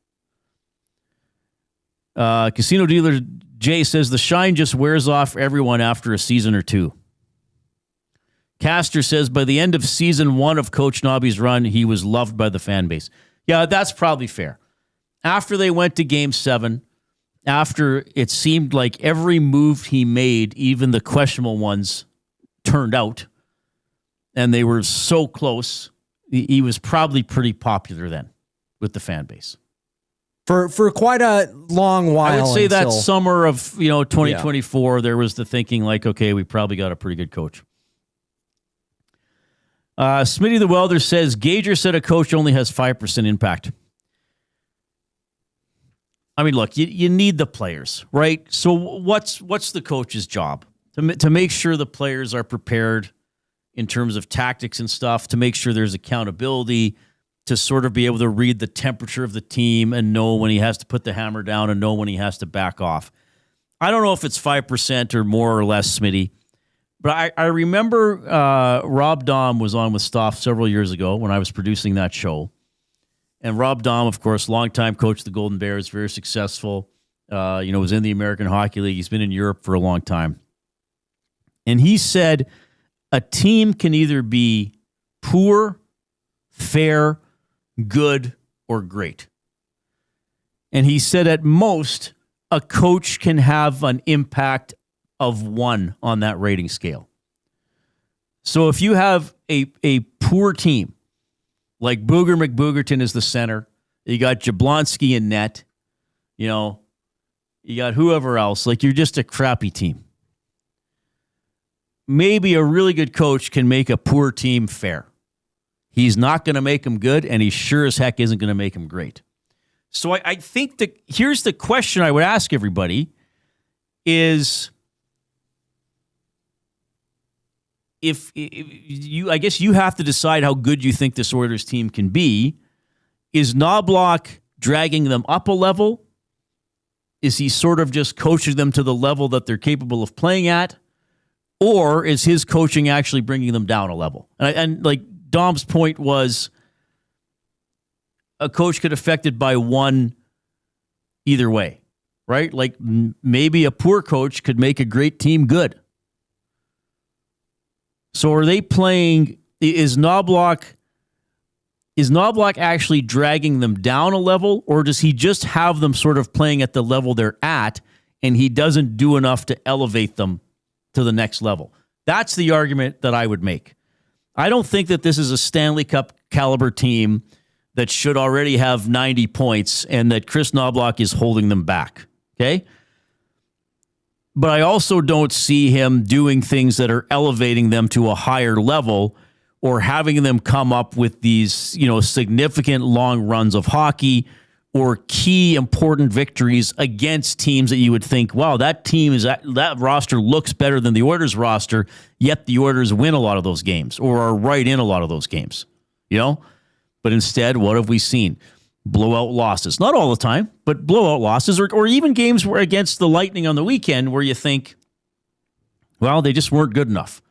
Casino Dealer Jay says the shine just wears off everyone after a season or two. Castor says by the end of season 1 of Coach Nobby's run, he was loved by the fan base. Yeah, that's probably fair. After they went to Game 7, after it seemed like every move he made, even the questionable ones, turned out, and they were so close, he was probably pretty popular then with the fan base. For quite a long while. I would say that summer of 2024, there was the thinking like, okay, we probably got a pretty good coach. Smitty the Welder says, Gager said a coach only has 5% impact. I mean, look, you need the players, right? So what's the coach's job? To make sure the players are prepared in terms of tactics and stuff to make sure there's accountability, to sort of be able to read the temperature of the team and know when he has to put the hammer down and know when he has to back off. I don't know if it's 5% or more or less, Smitty, but I remember Rob Dahm was on with Stoff several years ago when I was producing that show. And Rob Dahm, of course, longtime coach of the Golden Bears, very successful, was in the American Hockey League. He's been in Europe for a long time. And he said a team can either be poor, fair, good, or great. And he said at most, a coach can have an impact of 1 on that rating scale. So if you have a poor team, like Booger McBoogerton is the center, you got Jablonski in net, you got whoever else, like you're just a crappy team. Maybe a really good coach can make a poor team fair. He's not going to make them good, and he sure as heck isn't going to make them great. So I think that here's the question I would ask everybody is if you, I guess you have to decide how good you think this Oilers team can be. Is Knobaluch dragging them up a level? Is he sort of just coaching them to the level that they're capable of playing at? Or is his coaching actually bringing them down a level? And like Dom's point was, a coach could affected by 1 either way, right? Like maybe a poor coach could make a great team good. So are they playing, is Knobaluch actually dragging them down a level, or does he just have them sort of playing at the level they're at and he doesn't do enough to elevate them to the next level? That's the argument that I would make. I don't think that this is a Stanley Cup caliber team that should already have 90 points and that Kris Knobaluch is holding them back, okay? But I also don't see him doing things that are elevating them to a higher level or having them come up with these, significant long runs of hockey or key important victories against teams that you would think, wow, that roster looks better than the Oilers roster, yet the Oilers win a lot of those games or are right in a lot of those games, But instead, what have we seen? Blowout losses. Not all the time, but blowout losses or even games where against the Lightning on the weekend where you think, well, they just weren't good enough.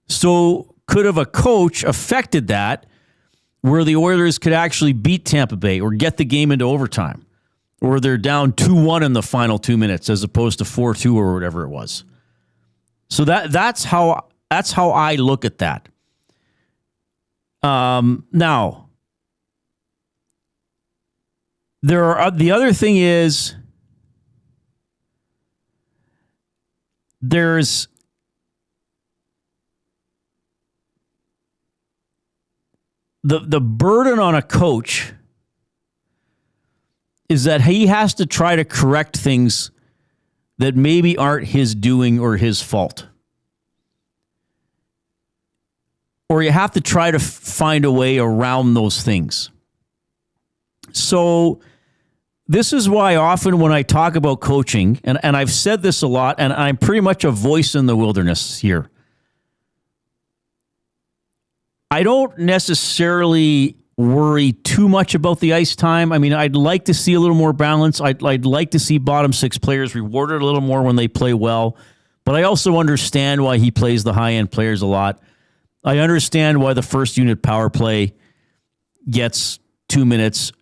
So could have a coach affected that where the Oilers could actually beat Tampa Bay or get the game into overtime or they're down 2-1 in the final 2 minutes as opposed to 4-2 or whatever it was. So that's how I look at that. Now, the other thing is there's the burden on a coach is that he has to try to correct things that maybe aren't his doing or his fault. Or you have to try to find a way around those things. So this is why often when I talk about coaching, and I've said this a lot, and I'm pretty much a voice in the wilderness here. I don't necessarily worry too much about the ice time. I mean, I'd like to see a little more balance. I'd like to see bottom 6 players rewarded a little more when they play well. But I also understand why he plays the high-end players a lot. I understand why the first unit power play gets 2 minutes.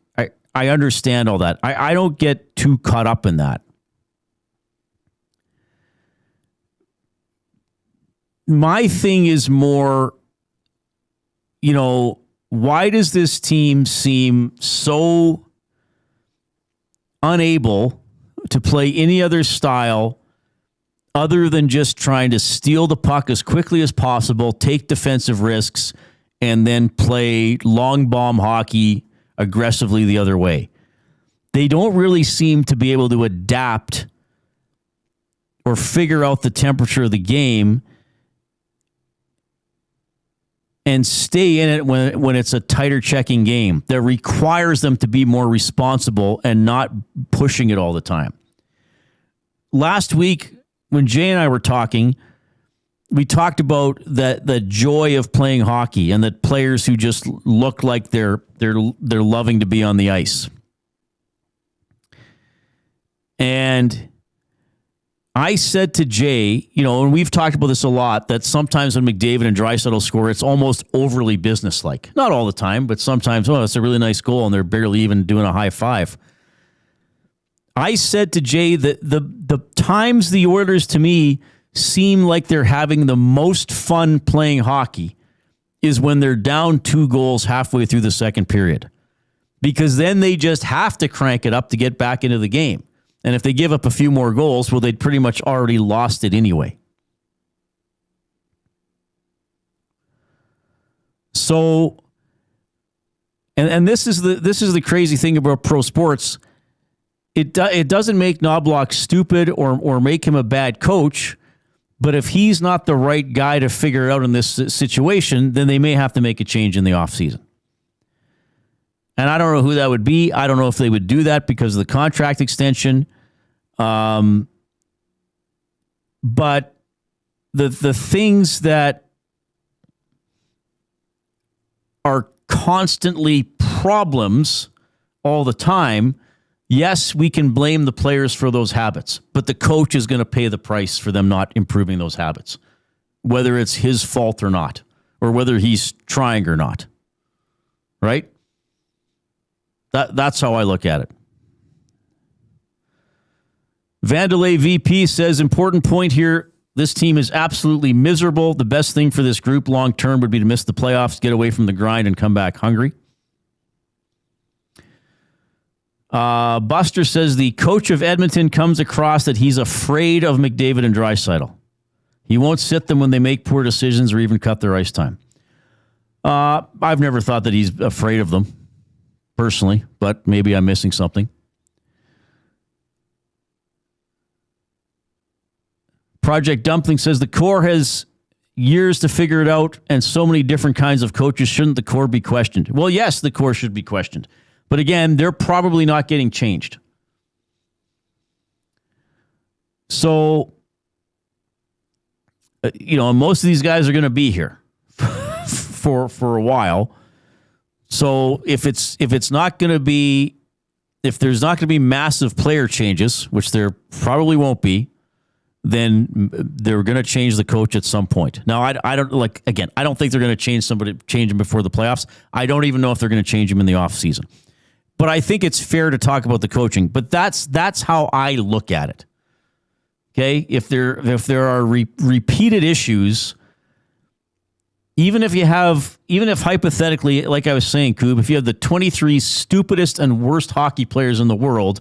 I understand all that. I don't get too caught up in that. My thing is more, why does this team seem so unable to play any other style other than just trying to steal the puck as quickly as possible, take defensive risks, and then play long bomb hockey aggressively the other way? They don't really seem to be able to adapt or figure out the temperature of the game and stay in it when it's a tighter checking game that requires them to be more responsible and not pushing it all the time. Last week, when Jay and I were talking, we talked about the joy of playing hockey and that players who just look like they're loving to be on the ice. And I said to Jay, and we've talked about this a lot, that sometimes when McDavid and Draisaitl score, it's almost overly businesslike. Not all the time, but sometimes, it's a really nice goal and they're barely even doing a high five. I said to Jay that the times the Oilers, to me, seem like they're having the most fun playing hockey is when they're down 2 goals halfway through the second period. Because then they just have to crank it up to get back into the game. And if they give up a few more goals, well, they'd pretty much already lost it anyway. So, and this is the crazy thing about pro sports. It doesn't make Knobaluch stupid or make him a bad coach, but if he's not the right guy to figure it out in this situation, then they may have to make a change in the offseason. And I don't know who that would be. I don't know if they would do that because of the contract extension. But the things that are constantly problems all the time, yes, we can blame the players for those habits, but the coach is going to pay the price for them not improving those habits, whether it's his fault or not, or whether he's trying or not. Right? That's how I look at it. Vandelay VP says, important point here. This team is absolutely miserable. The best thing for this group long term would be to miss the playoffs, get away from the grind, and come back hungry. Buster says the coach of Edmonton comes across that he's afraid of McDavid and Draisaitl. He won't sit them when they make poor decisions or even cut their ice time. I've never thought that he's afraid of them, personally, but maybe I'm missing something. Project Dumpling says the core has years to figure it out and so many different kinds of coaches. Shouldn't the core be questioned? Well, yes, the core should be questioned. But again, they're probably not getting changed. So, most of these guys are going to be here for a while. So if there's not going to be massive player changes, which there probably won't be, then they're going to change the coach at some point. Now, I don't think they're going to change him before the playoffs. I don't even know if they're going to change him in the offseason. But I think it's fair to talk about the coaching. But that's how I look at it. Okay, if there are repeated issues, even if hypothetically, like I was saying, Coob, if you have the 23 stupidest and worst hockey players in the world,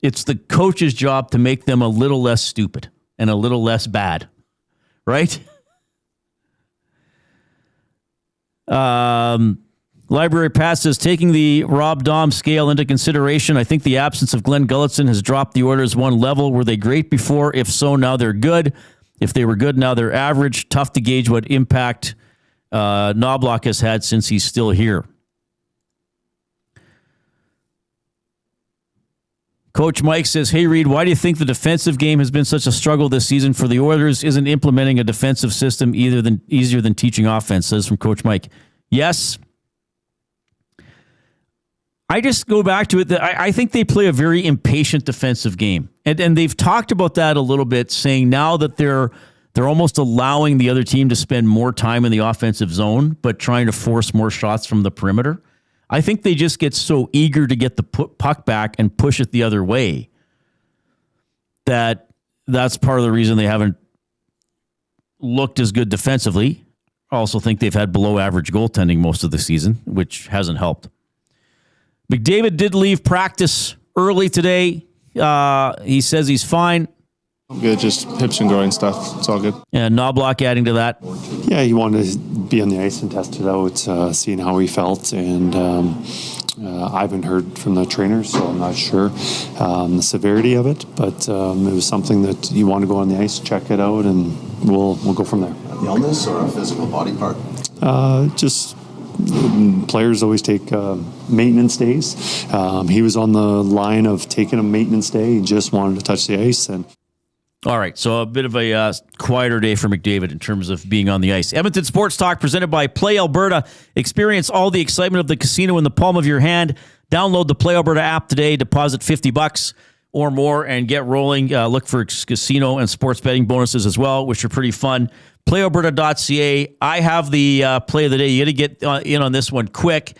it's the coach's job to make them a little less stupid and a little less bad, right? Library Pass says, taking the Rob Dom scale into consideration, I think the absence of Glenn Gulletson has dropped the Oilers one level. Were they great before? If so, now they're good. If they were good, now they're average. Tough to gauge what impact Knobaluch has had since he's still here. Coach Mike says, hey, Reid, why do you think the defensive game has been such a struggle this season for the Oilers? Isn't implementing a defensive system easier than teaching offense? Says from Coach Mike. Yes. I just go back to it that I think they play a very impatient defensive game. And they've talked about that a little bit, saying now that they're almost allowing the other team to spend more time in the offensive zone, but trying to force more shots from the perimeter. I think they just get so eager to get the puck back and push it the other way that's part of the reason they haven't looked as good defensively. I also think they've had below average goaltending most of the season, which hasn't helped. McDavid did leave practice early today. He says he's fine. Good, just hips and groin stuff. It's all good. And Knobaluch adding to that. Yeah, he wanted to be on the ice and test it out, seeing how he felt. And I haven't heard from the trainers, so I'm not sure the severity of it. But it was something that you want to go on the ice, check it out, and we'll go from there. An illness or a physical body part? Just players always take maintenance days. He was on the line of taking a maintenance day. He just wanted to touch the ice. And All right, so a bit of a quieter day for McDavid in terms of being on the ice. Edmonton Sports Talk presented by Play Alberta. Experience all the excitement of the casino in the palm of your hand. Download the Play Alberta app today, deposit $50 or more, and get rolling. Look for casino and sports betting bonuses as well, which are pretty fun. PlayAlberta.ca. I have the play of the day. You got to get in on this one quick.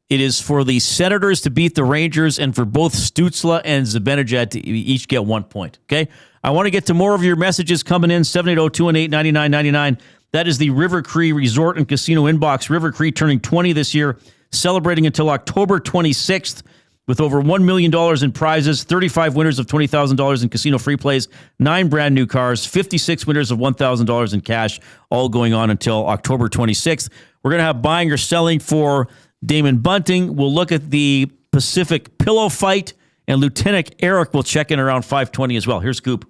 It is for the Senators to beat the Rangers and for both Stützle and Zibanejad to each get 1 point. Okay? I want to get to more of your messages coming in, 780-218-9999. That is the River Cree Resort and Casino inbox. River Cree turning 20 this year, celebrating until October 26th with over $1 million in prizes, 35 winners of $20,000 in casino free plays, 9 brand new cars, 56 winners of $1,000 in cash, all going on until October 26th. We're going to have buying or selling for Damon Bunting. We'll look at the Pacific Pillow fight, and Lieutenant Eric will check in around 5:20 as well. Here's Coop.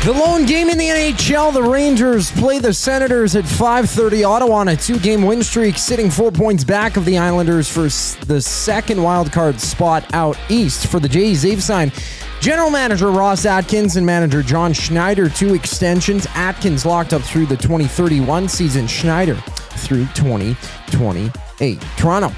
The lone game in the NHL, the Rangers play the Senators at 5:30. Ottawa on a 2-game win streak, sitting 4 points back of the Islanders for the second wildcard spot out east. For the Jays, they've signed General Manager Ross Atkins and Manager John Schneider 2 extensions. Atkins locked up through the 2031 season, Schneider through 2028. Toronto,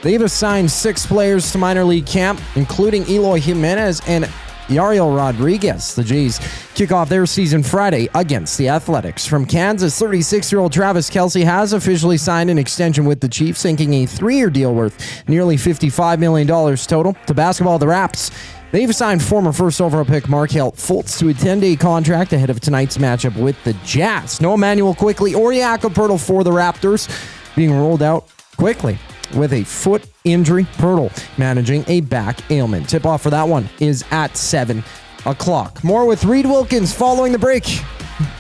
they've assigned 6 players to minor league camp, including Eloy Jimenez and Yariel Rodriguez. The Jays kick off their season Friday against the Athletics. From Kansas, 36-year-old Travis Kelce has officially signed an extension with the Chiefs, inking a 3-year deal worth nearly $55 million total. To basketball, the Raps, they've signed former first overall pick Markelle Fultz to a 10-day contract ahead of tonight's matchup with the Jazz. No Emmanuel Quickley or Jakob Poeltl for the Raptors, being rolled out quickly with a foot injury. Poeltl managing a back ailment. Tip-off for that one is at 7 o'clock. More with Reid Wilkins following the break.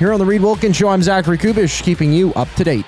Here on The Reid Wilkins Show, I'm Zachary Kubish, keeping you up to date.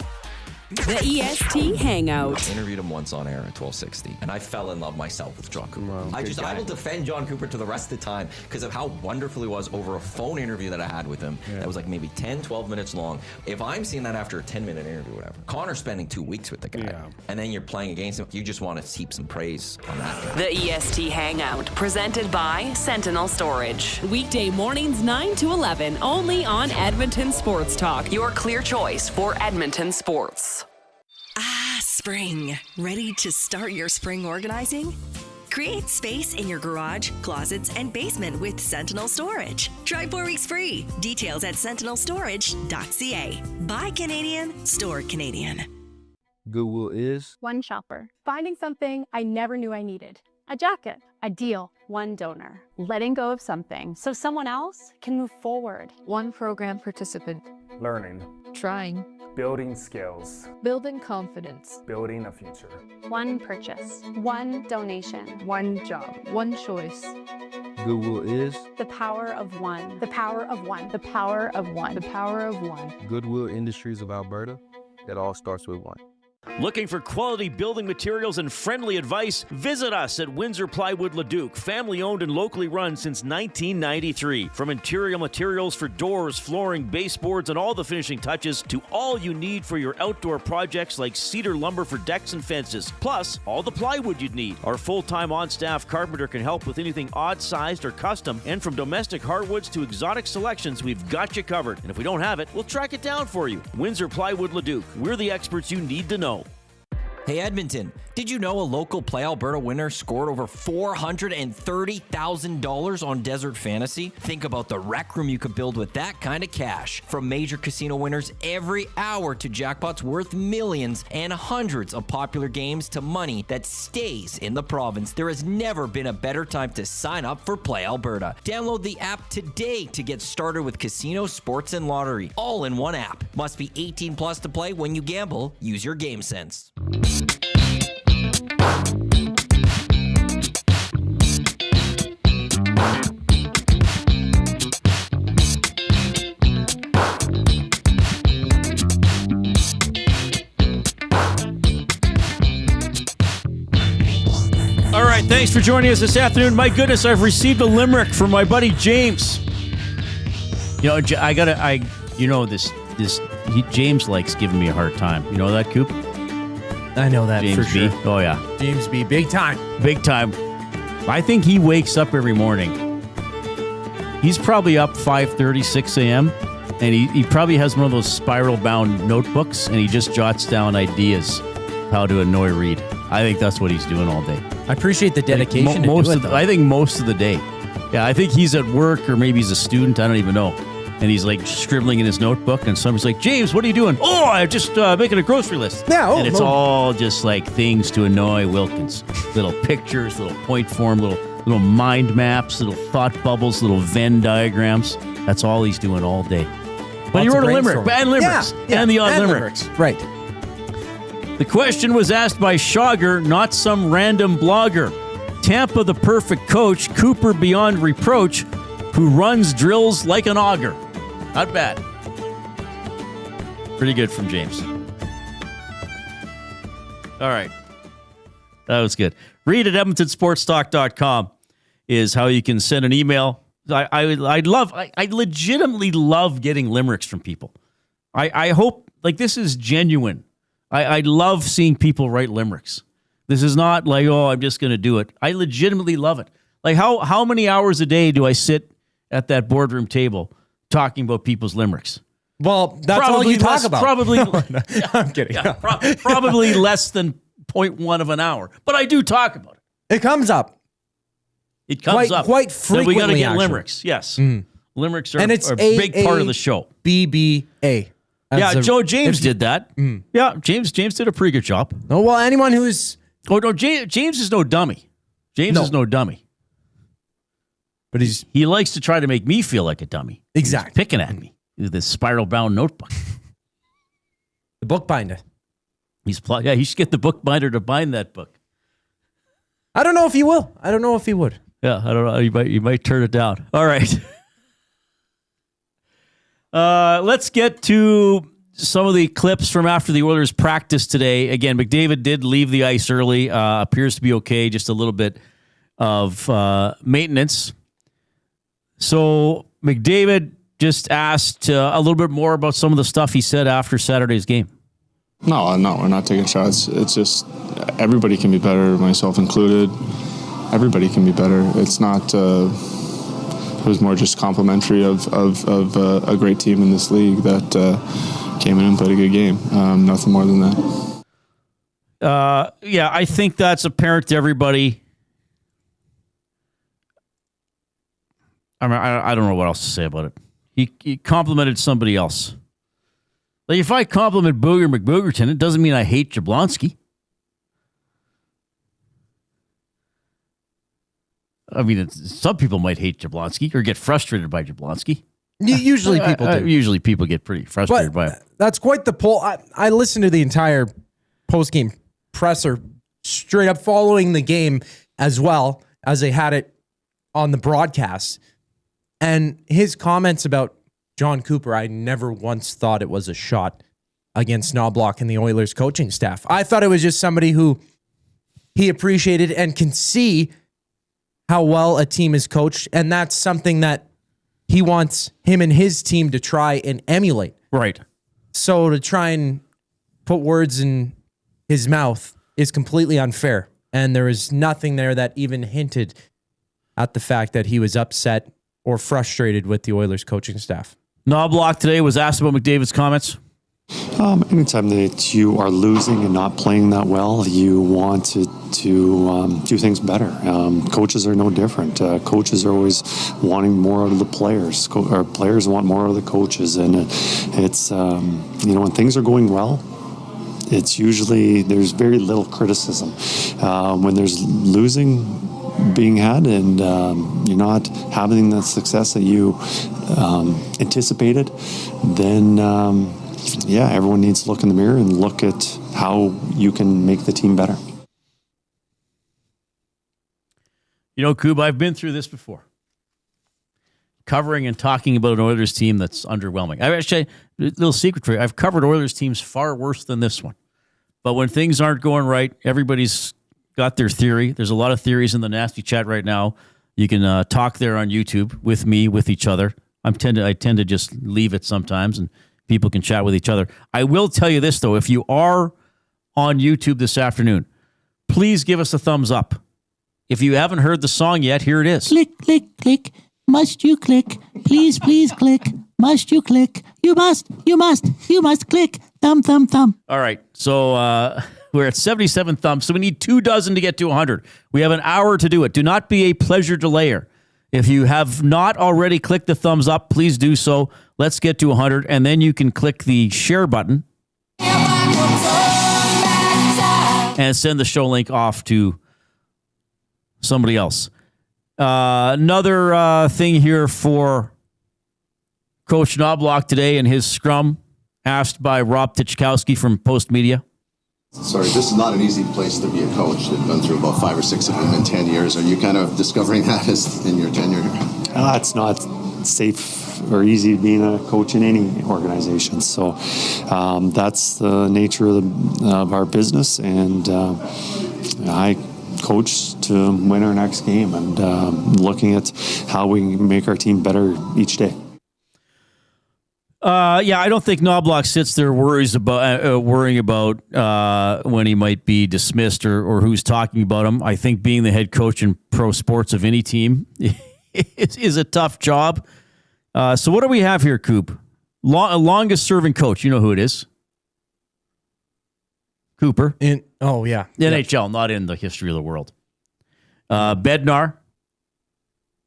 The EST Hangout. I interviewed him once on air at 1260, and I fell in love myself with Jon Cooper. I will defend Jon Cooper to the rest of the time because of how wonderful he was over a phone interview that I had with him. That was like maybe 10, 12 minutes long. If I'm seeing that after a 10-minute interview, whatever, Connor's spending 2 weeks with the guy, and then you're playing against him, you just want to heap some praise on that guy. The EST Hangout, presented by Sentinel Storage. Weekday mornings 9 to 11, only on Edmonton Sports Talk. Your clear choice for Edmonton sports. Spring. Ready to start your spring organizing? Create space in your garage, closets, and basement with Sentinel Storage. Try 4 weeks free. Details at sentinelstorage.ca. Buy Canadian, store Canadian. Goodwill is one shopper, finding something I never knew I needed. A jacket, a deal, one donor, letting go of something so someone else can move forward. One program participant, learning, trying, building skills, building confidence, building a future. One purchase, one donation, one job, one choice. Goodwill is the power of one, the power of one, the power of one, the power of one. Goodwill Industries of Alberta. It all starts with one. Looking for quality building materials and friendly advice? Visit us at Windsor Plywood Leduc, family owned and locally run since 1993. From interior materials for doors, flooring, baseboards, and all the finishing touches to all you need for your outdoor projects like cedar lumber for decks and fences, plus all the plywood you'd need. Our full-time on-staff carpenter can help with anything odd-sized or custom, and from domestic hardwoods to exotic selections, we've got you covered. And if we don't have it, we'll track it down for you. Windsor Plywood Leduc. We're the experts you need to know. Hey Edmonton, did you know a local Play Alberta winner scored over $430,000 on Desert Fantasy? Think about the rec room you could build with that kind of cash. From major casino winners every hour to jackpots worth millions and hundreds of popular games to money that stays in the province, there has never been a better time to sign up for Play Alberta. Download the app today to get started with casino, sports, and lottery, all in one app. Must be 18 plus to play. When you gamble, use your game sense. All right, thanks for joining us this afternoon. My goodness, I've received a limerick from my buddy James. James likes giving me a hard time. You know that, Coop? I know that James for sure. B. Oh, yeah. James B. Big time. Big time. I think he wakes up every morning. He's probably up 5:30, 6 a.m., and he probably has one of those spiral-bound notebooks, and he just jots down ideas how to annoy Reid. I think that's what he's doing all day. I appreciate the dedication I think most of the day. Yeah, I think he's at work, or maybe he's a student. I don't even know. And he's like scribbling in his notebook, and somebody's like, James, what are you doing? Oh, I'm just making a grocery list. Yeah, and it's all just like things to annoy Wilkins. Little pictures, little point form, little mind maps, little thought bubbles, little Venn diagrams. That's all he's doing all day. But he wrote a limerick, and limericks, and the odd limericks. Right. The question was asked by Schauger, not some random blogger. Tampa the perfect coach, Cooper beyond reproach, who runs drills like an auger. Not bad. Pretty good from James. All right. That was good. Reid at EdmontonSportsTalk.com is how you can send an email. I legitimately love getting limericks from people. I hope, like, this is genuine. I love seeing people write limericks. This is not like, oh, I'm just going to do it. I legitimately love it. Like, how many hours a day do I sit at that boardroom table talking about people's limericks? Well, that's all you talk about. Probably, I'm kidding. Yeah, probably less than 0.1 of an hour. But I do talk about it. It comes up. It comes up. Quite frequently, we got to get actually. Limericks. Yes. Limericks are, And it's are a big part of the show. BBA. Yeah, Joe James did that. Yeah, James did a pretty good job. Oh, well, anyone who's... Oh, no, James is no dummy. James is no dummy. But he likes to try to make me feel like a dummy. Exactly. He's picking at me with this spiral-bound notebook. The bookbinder. He should get the bookbinder to bind that book. I don't know if he will. I don't know if he would. Yeah, I don't know. You might turn it down. All right. Let's get to some of the clips from after the Oilers practice today. Again, McDavid did leave the ice early. Appears to be okay. Just a little bit of maintenance. So McDavid just asked a little bit more about some of the stuff he said after Saturday's game. No, we're not taking shots. It's just everybody can be better, myself included. Everybody can be better. It's not. It was more just complimentary of a great team in this league that came in and played a good game. Nothing more than that. Yeah, I think that's apparent to everybody. I mean, I don't know what else to say about it. He complimented somebody else. Like, if I compliment Booger McBoogerton, it doesn't mean I hate Jablonski. I mean, some people might hate Jablonski or get frustrated by Jablonski. Usually people do. Usually people get pretty frustrated by it. That's quite the poll. I listened to the entire post-game presser straight up following the game as well as they had it on the broadcast. And his comments about Jon Cooper, I never once thought it was a shot against Knobaluch and the Oilers coaching staff. I thought it was just somebody who he appreciated and can see how well a team is coached. And that's something that he wants him and his team to try and emulate. Right. So to try and put words in his mouth is completely unfair. And there is nothing there that even hinted at the fact that he was upset or frustrated with the Oilers coaching staff. Knobaluch today was asked about McDavid's comments. Anytime that you are losing and not playing that well, you want to do things better. Coaches are no different. Coaches are always wanting more out of the players. Or players want more out of the coaches. And it's, when things are going well, it's usually, there's very little criticism. When there's losing being had and you're not having the success that you anticipated, then everyone needs to look in the mirror and look at how you can make the team better. You know, Coob, I've been through this before. Covering and talking about an Oilers team that's underwhelming. A little secret for you, I've covered Oilers teams far worse than this one. But when things aren't going right, everybody's got their theory. There's a lot of theories in the nasty chat right now. You can talk there on YouTube with me, with each other. I tend to just leave it sometimes, and people can chat with each other. I will tell you this, though. If you are on YouTube this afternoon, please give us a thumbs up. If you haven't heard the song yet, here it is. Click, click, click. Must you click? Please, please click. Must you click? You must click. Thumb, thumb, thumb. All right. So we're at 77 thumbs. So we need 24 to get to 100. We have an hour to do it. Do not be a pleasure delayer. If you have not already clicked the thumbs up, please do so. Let's get to 100. And then you can click the share button and send the show link off to somebody else. Another thing here for Coach Knobaluch today in his scrum, asked by Rob Tichkowski from Post Media. Sorry, this is not an easy place to be a coach. They've been through about 5 or 6 of them in 10 years. Are you kind of discovering that as in your tenure? It's not safe or easy being a coach in any organization. So that's the nature of our business. And I coach to win our next game and looking at how we can make our team better each day. I don't think Knobaluch sits there worrying about when he might be dismissed or who's talking about him. I think being the head coach in pro sports of any team is a tough job. So what do we have here, Coop? Longest serving coach. You know who it is? Cooper. NHL, not in the history of the world. Bednar,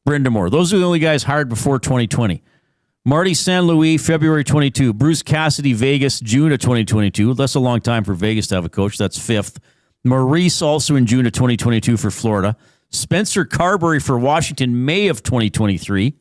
Brindamore. Those are the only guys hired before 2020. Marty St. Louis, February 22. Bruce Cassidy, Vegas, June of 2022. That's a long time for Vegas to have a coach. That's 5th. Maurice, also in June of 2022 for Florida. Spencer Carberry for Washington, May of 2023.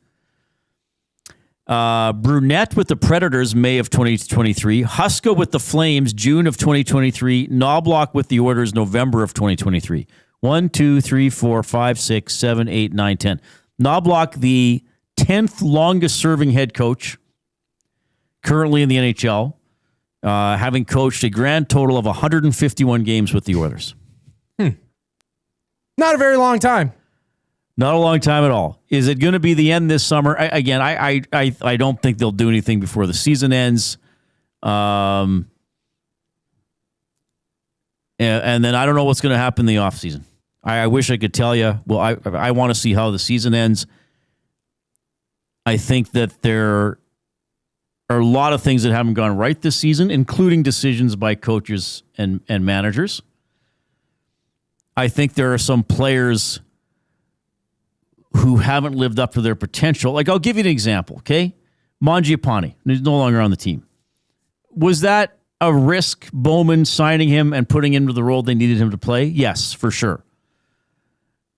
Brunette with the Predators, May of 2023. Huska with the Flames, June of 2023. Knobaluch with the Oilers, November of 2023. 1, 2, 3, 4, 5, 6, 7, 8, 9, 10. Knobaluch, the 10th longest serving head coach currently in the NHL, having coached a grand total of 151 games with the Oilers. Not a very long time. Not a long time at all. Is it going to be the end this summer? I don't think they'll do anything before the season ends. And then I don't know what's going to happen in the offseason. I wish I could tell you. Well, I want to see how the season ends. I think that there are a lot of things that haven't gone right this season, including decisions by coaches and managers. I think there are some players who haven't lived up to their potential. Like, I'll give you an example, okay? Mangiapane, he's no longer on the team. Was that a risk, Bowman signing him and putting him into the role they needed him to play? Yes, for sure.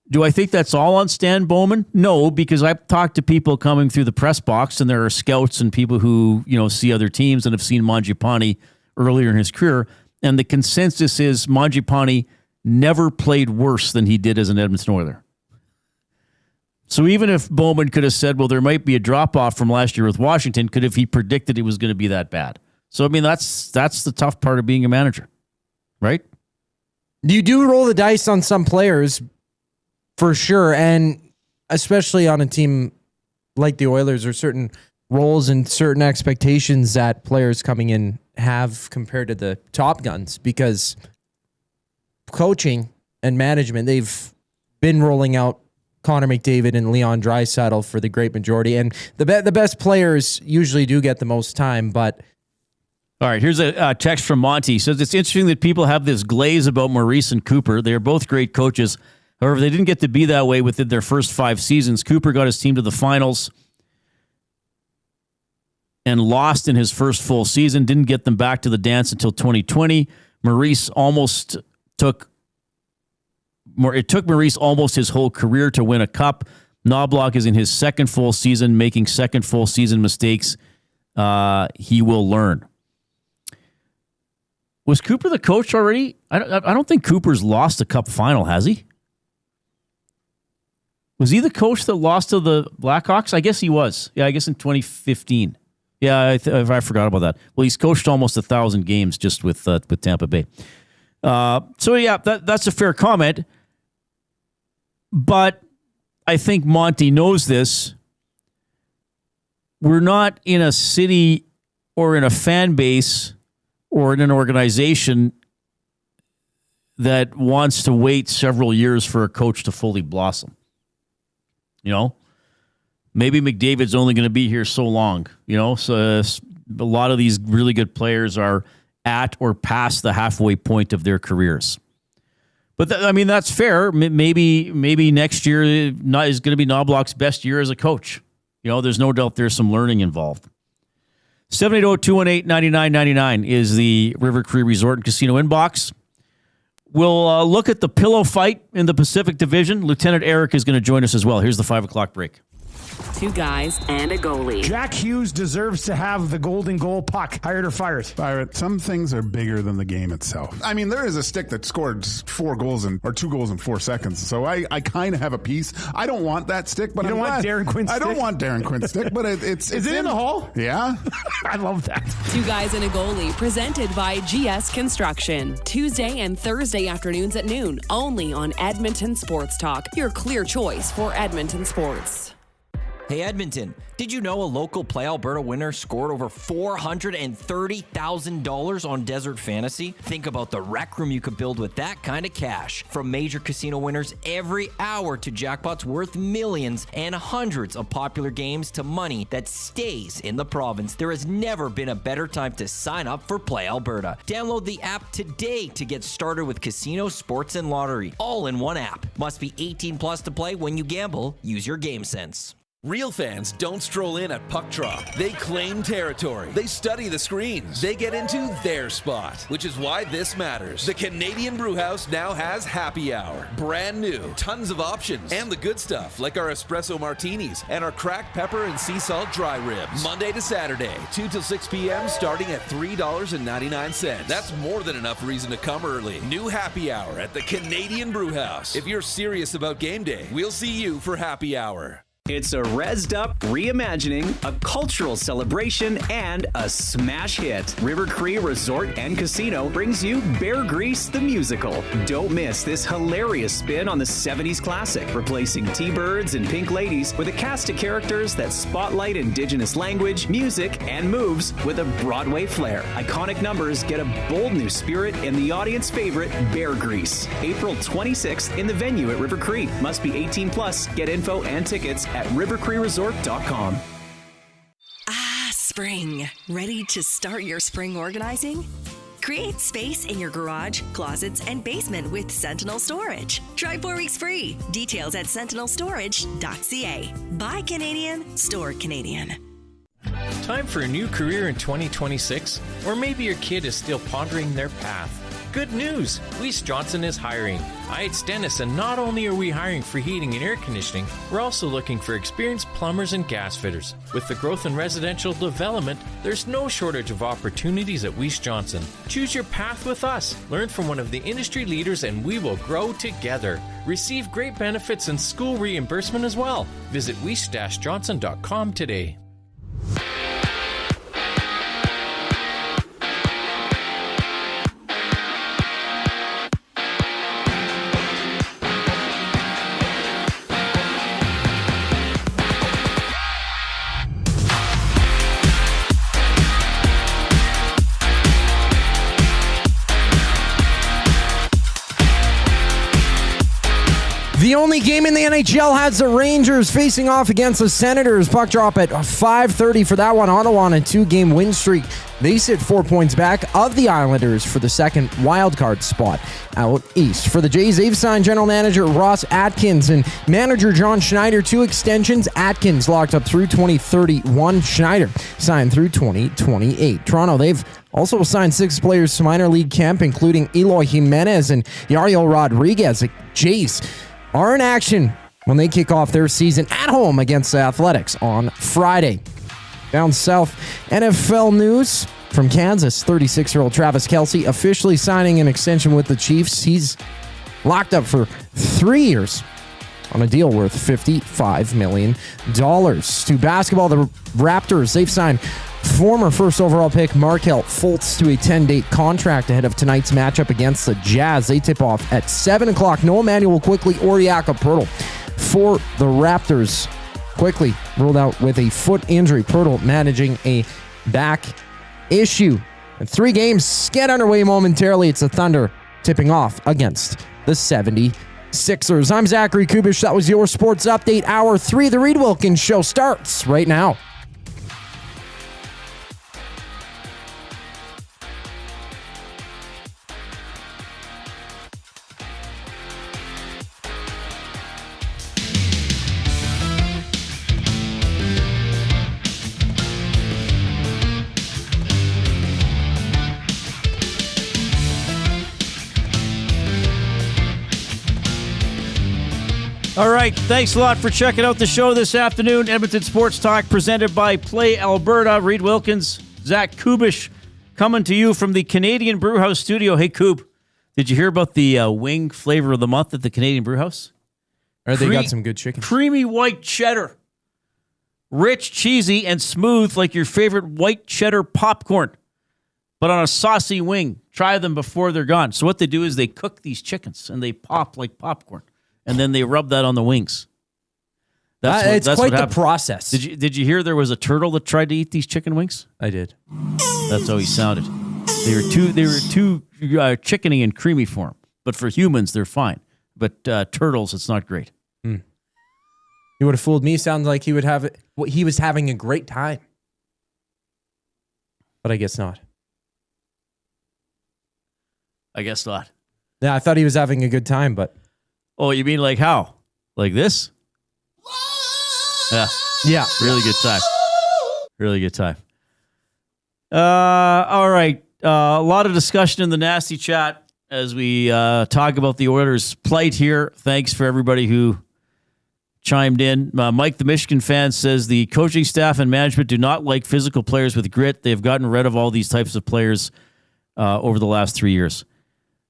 Do I think that's all on Stan Bowman? No, because I've talked to people coming through the press box, and there are scouts and people who, see other teams and have seen Mangiapane earlier in his career, and the consensus is Mangiapane never played worse than he did as an Edmonton Oiler. So even if Bowman could have said, well, there might be a drop-off from last year with Washington, could have he predicted it was going to be that bad? So, I mean, that's the tough part of being a manager, right? You do roll the dice on some players, for sure, and especially on a team like the Oilers, or certain roles and certain expectations that players coming in have compared to the top guns, because coaching and management, they've been rolling out Connor McDavid and Leon Draisaitl for the great majority, and the best players usually do get the most time, but... All right, here's a text from Monty. He says, it's interesting that people have this glaze about Maurice and Cooper. They are both great coaches. However, they didn't get to be that way within their first 5 seasons. Cooper got his team to the finals and lost in his first full season. Didn't get them back to the dance until 2020. It took Maurice almost his whole career to win a cup. Knobaluch is in his second full season, making second full season mistakes. He will learn. Was Cooper the coach already? I don't think Cooper's lost a cup final, has he? Was he the coach that lost to the Blackhawks? I guess he was. Yeah, I guess in 2015. Yeah, I forgot about that. Well, he's coached almost 1,000 games just with Tampa Bay. That's a fair comment. But I think Monty knows this. we're not in a city or in a fan base or in an organization that wants to wait several years for a coach to fully blossom. You know, maybe McDavid's only going to be here so long, you know, so a lot of these really good players are at or past the halfway point of their careers. But that's fair. Maybe next year is going to be Knobaluch's best year as a coach. You know, there's no doubt there's some learning involved. 780-218-9999 is the River Cree Resort and Casino inbox. We'll look at the pillow fight in the Pacific Division. Lieutenant Eric is going to join us as well. Here's the 5 o'clock break. Two guys and a goalie. Jack Hughes deserves to have the golden goal puck. Hired or fired? Fired. Some things are bigger than the game itself. I mean, there is a stick that scored 2 goals in 4 seconds. So I kind of have a piece. I don't want that stick, but you don't want Darren Quinn's stick? I don't want Darren Quinn's stick, but it's Is it in the hall? Yeah. I love that. Two guys and a goalie, presented by GS Construction. Tuesday and Thursday afternoons at noon, only on Edmonton Sports Talk. Your clear choice for Edmonton sports. Hey Edmonton, did you know a local Play Alberta winner scored over $430,000 on Desert Fantasy? Think about the rec room you could build with that kind of cash. From major casino winners every hour to jackpots worth millions and hundreds of popular games to money that stays in the province. There has never been a better time to sign up for Play Alberta. Download the app today to get started with casino, sports, and lottery. All in one app. Must be 18 plus to play. When you gamble, use your game sense. Real fans don't stroll in at puck drop. They claim territory. They study the screens. They get into their spot, which is why this matters. The Canadian Brewhouse now has happy hour. Brand new. Tons of options. And the good stuff, like our espresso martinis and our cracked pepper and sea salt dry ribs. Monday to Saturday, 2 till 6 p.m., starting at $3.99. That's more than enough reason to come early. New happy hour at the Canadian Brewhouse. If you're serious about game day, we'll see you for happy hour. It's a rezzed up reimagining, a cultural celebration, and a smash hit. River Cree Resort and Casino brings you Bear Grease the Musical. Don't miss this hilarious spin on the 70s classic, replacing T-Birds and Pink Ladies with a cast of characters that spotlight Indigenous language, music, and moves with a Broadway flair. Iconic numbers get a bold new spirit in the audience favorite, Bear Grease. April 26th in the venue at River Cree. Must be 18 plus. Get info and tickets at rivercreeresort.com. Spring. Ready to start your spring organizing? Create space in your garage, closets, and basement with Sentinel Storage. Try 4 weeks free. Details at sentinelstorage.ca. Buy Canadian, store Canadian. Time for a new career in 2026? Or maybe your kid is still pondering their path. Good news! Weiss Johnson is hiring. It's Dennis, and not only are we hiring for heating and air conditioning, we're also looking for experienced plumbers and gas fitters. With the growth in residential development, there's no shortage of opportunities at Weiss Johnson. Choose your path with us. Learn from one of the industry leaders, and we will grow together. Receive great benefits and school reimbursement as well. Visit weiss-johnson.com today. The only game in the NHL has the Rangers facing off against the Senators. Puck drop at 5:30 for that one. Ottawa on a 2-game win streak. They sit 4 points back of the Islanders for the second wildcard spot out east. For the Jays, they've signed general manager Ross Atkins and manager John Schneider 2 extensions. Atkins locked up through 2031. Schneider signed through 2028. Toronto, they've also signed 6 players to minor league camp, including Eloy Jimenez and Yariel Rodriguez. The Jays are in action when they kick off their season at home against the Athletics on Friday. Down south, NFL news from Kansas. 36-year-old Travis Kelce officially signing an extension with the Chiefs. He's locked up for 3 years on a deal worth $55 million. To basketball, the Raptors, they've signed former first overall pick Markelle Fultz to a 10-day contract ahead of tonight's matchup against the Jazz. They tip off at 7 o'clock. No Emmanuel Quickley or Jakob Poeltl for the Raptors. quickly ruled out with a foot injury. Pirtle managing a back issue. And 3 games get underway momentarily. It's the Thunder tipping off against the 76ers. I'm Zachary Kubish. That was your Sports Update. Hour 3, the Reid Wilkins Show starts right now. All right, thanks a lot for checking out the show this afternoon. Edmonton Sports Talk presented by Play Alberta. Reid Wilkins, Zach Kubish coming to you from the Canadian Brewhouse studio. Hey, Coop, did you hear about the wing flavor of the month at the Canadian Brewhouse? They got some good chicken. Creamy white cheddar. Rich, cheesy, and smooth like your favorite white cheddar popcorn, but on a saucy wing. Try them before they're gone. So what they do is they cook these chickens, and they pop like popcorn. And then they rub that on the wings. It's quite the process. Did you hear there was a turtle that tried to eat these chicken wings? I did. That's how he sounded. They were too chickeny and creamy for him. But for humans, they're fine. But turtles, it's not great. You would have fooled me. Sounds like he would have it. He was having a great time. But I guess not. I guess not. Yeah, I thought he was having a good time, but. Oh, you mean like how? Like this? Yeah. Really good time. Really good time. All right. A lot of discussion in the nasty chat as we talk about the Oilers' plight here. Thanks for everybody who chimed in. Mike, the Michigan fan, says the coaching staff and management do not like physical players with grit. They've gotten rid of all these types of players over the last 3 years.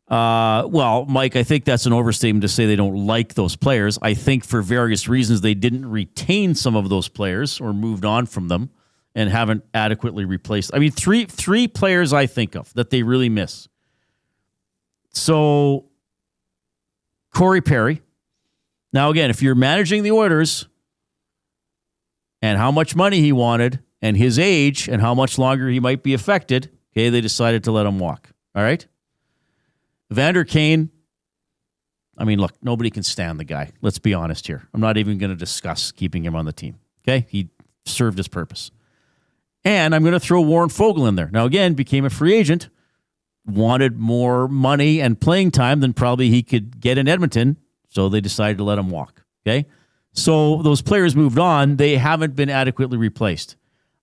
Well, Mike, I think that's an overstatement to say they don't like those players. I think for various reasons they didn't retain some of those players or moved on from them and haven't adequately replaced. I mean, three players I think of that they really miss. So, Corey Perry. Now, again, if you're managing the Oilers and how much money he wanted and his age and how much longer he might be affected, okay, they decided to let him walk. All right? Vander Kane, I mean, look, nobody can stand the guy. Let's be honest here. I'm not even going to discuss keeping him on the team. Okay? He served his purpose. And I'm going to throw Warren Fogle in there. Now, again, became a free agent, wanted more money and playing time than probably he could get in Edmonton, so they decided to let him walk. Okay? So those players moved on. They haven't been adequately replaced.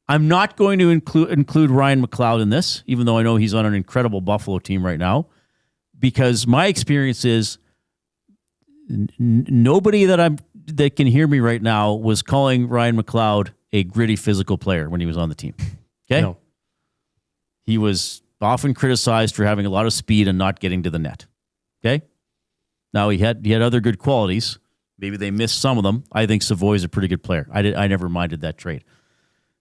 I'm not going to include Ryan McLeod in this, even though I know he's on an incredible Buffalo team right now. Because my experience is nobody that can hear me right now was calling Ryan McLeod a gritty physical player when he was on the team. Okay? No. He was often criticized for having a lot of speed and not getting to the net. Okay? Now, he had other good qualities. Maybe they missed some of them. I think Savoy's a pretty good player. I never minded that trade.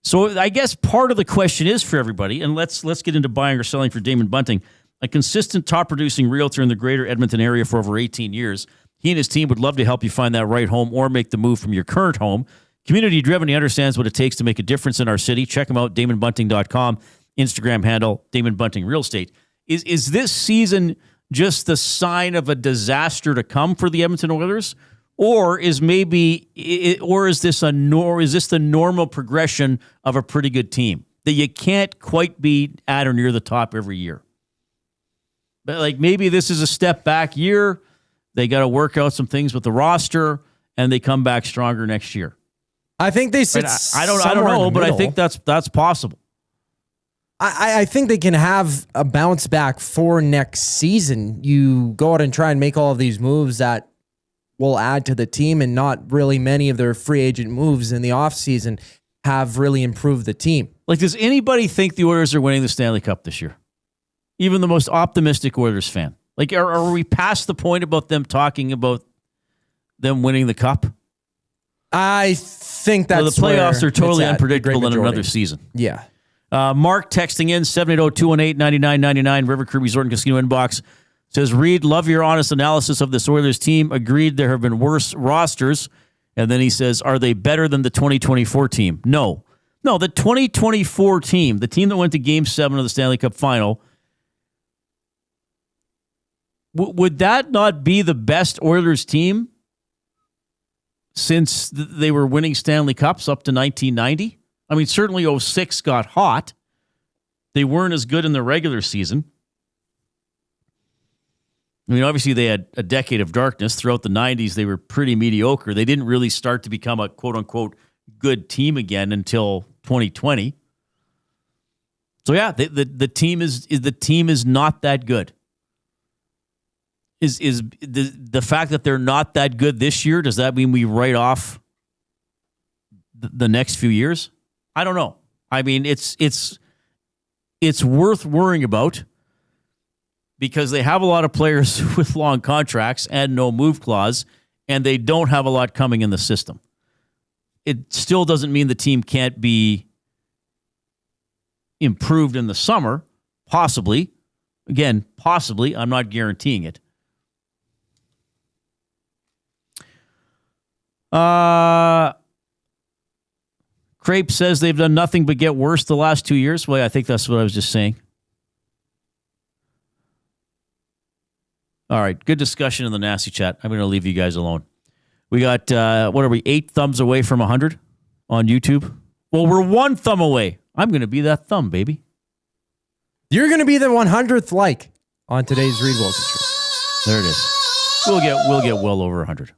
So I guess part of the question is for everybody, and let's get into buying or selling for Damon Bunting. A consistent top-producing realtor in the greater Edmonton area for over 18 years. He and his team would love to help you find that right home or make the move from your current home. Community-driven, he understands what it takes to make a difference in our city. Check him out, DamonBunting.com, Instagram handle, Damon Bunting Real Estate. Is this season just the sign of a disaster to come for the Edmonton Oilers? Or is this the normal progression of a pretty good team that you can't quite be at or near the top every year? But like maybe this is a step back year. They got to work out some things with the roster, and they come back stronger next year. I think they sit. I don't know, but I think that's possible. I think they can have a bounce back for next season. You go out and try and make all of these moves that will add to the team, and not really many of their free agent moves in the offseason have really improved the team. Like, does anybody think the Oilers are winning the Stanley Cup this year? Even the most optimistic Oilers fan. Like, are we past the point about them talking about them winning the Cup? I think that's the playoffs are totally unpredictable in another season. Yeah. Mark texting in 780-218-9999 River Crew Resort and Casino inbox says, Reid, love your honest analysis of this Oilers team. Agreed there have been worse rosters. And then he says, are they better than the 2024 team? No. No, the 2024 team, the team that went to Game 7 of the Stanley Cup Final, would that not be the best Oilers team since they were winning Stanley Cups up to 1990? I mean, certainly 06 got hot. They weren't as good in the regular season. I mean, obviously they had a decade of darkness. Throughout the 90s, they were pretty mediocre. They didn't really start to become a quote-unquote good team again until 2020. So yeah, the team is not that good. Is the fact that they're not that good this year, does that mean we write off the next few years? I don't know. I mean, it's worth worrying about because they have a lot of players with long contracts and no move clause, and they don't have a lot coming in the system. It still doesn't mean the team can't be improved in the summer. Possibly. Again, possibly. I'm not guaranteeing it. Crape says they've done nothing but get worse the last 2 years. Well, I think that's what I was just saying. All right, good discussion in the nasty chat. I'm going to leave you guys alone. We got, 8 thumbs away from 100 on YouTube? Well, we're 1 thumb away. I'm going to be that thumb, baby. You're going to be the 100th like on today's Reid Wilkins show. There it is. We'll get well over 100.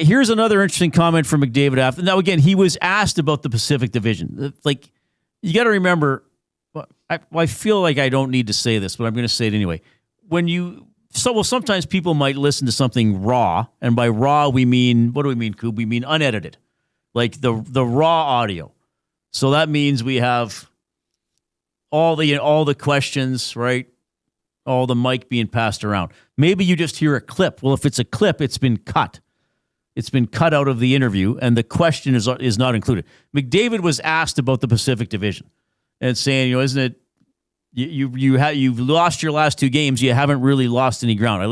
Here's another interesting comment from McDavid after. Now, again, he was asked about the Pacific Division. Like, you got to remember, I feel like I don't need to say this, but I'm going to say it anyway. Sometimes people might listen to something raw, and by raw, we mean, what do we mean, Coob? We mean unedited, like the raw audio. So that means we have all the questions, right? All the mic being passed around. Maybe you just hear a clip. Well, if it's a clip, it's been cut. It's been cut out of the interview, and the question is not included. McDavid was asked about the Pacific Division and saying, isn't it, you've lost your last 2 games. You haven't really lost any ground. I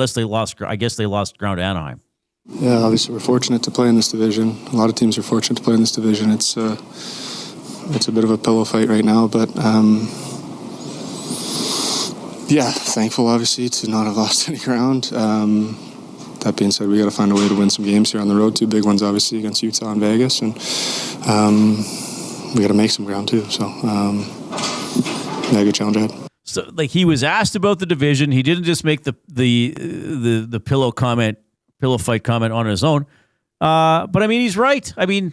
guess they lost ground to Anaheim. Yeah, obviously we're fortunate to play in this division. A lot of teams are fortunate to play in this division. It's a bit of a pillow fight right now, but thankful obviously to not have lost any ground. That being said, we got to find a way to win some games here on the road. 2 big ones, obviously, against Utah and Vegas, and we got to make some ground too. So, good challenge ahead. So, he was asked about the division. He didn't just make the pillow fight comment on his own. But I mean, he's right. I mean,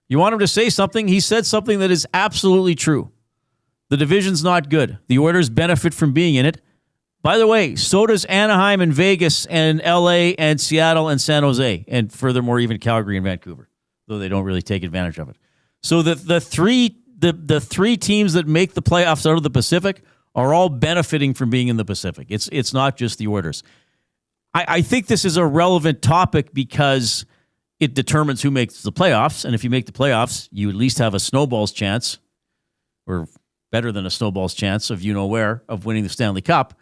you want him to say something? He said something that is absolutely true. The division's not good. The Oilers benefit from being in it. By the way, so does Anaheim and Vegas and LA and Seattle and San Jose, and furthermore, even Calgary and Vancouver, though they don't really take advantage of it. So the three teams that make the playoffs out of the Pacific are all benefiting from being in the Pacific. It's not just the Oilers. I think this is a relevant topic because it determines who makes the playoffs, and if you make the playoffs, you at least have a snowball's chance, or better than a snowball's chance of of winning the Stanley Cup.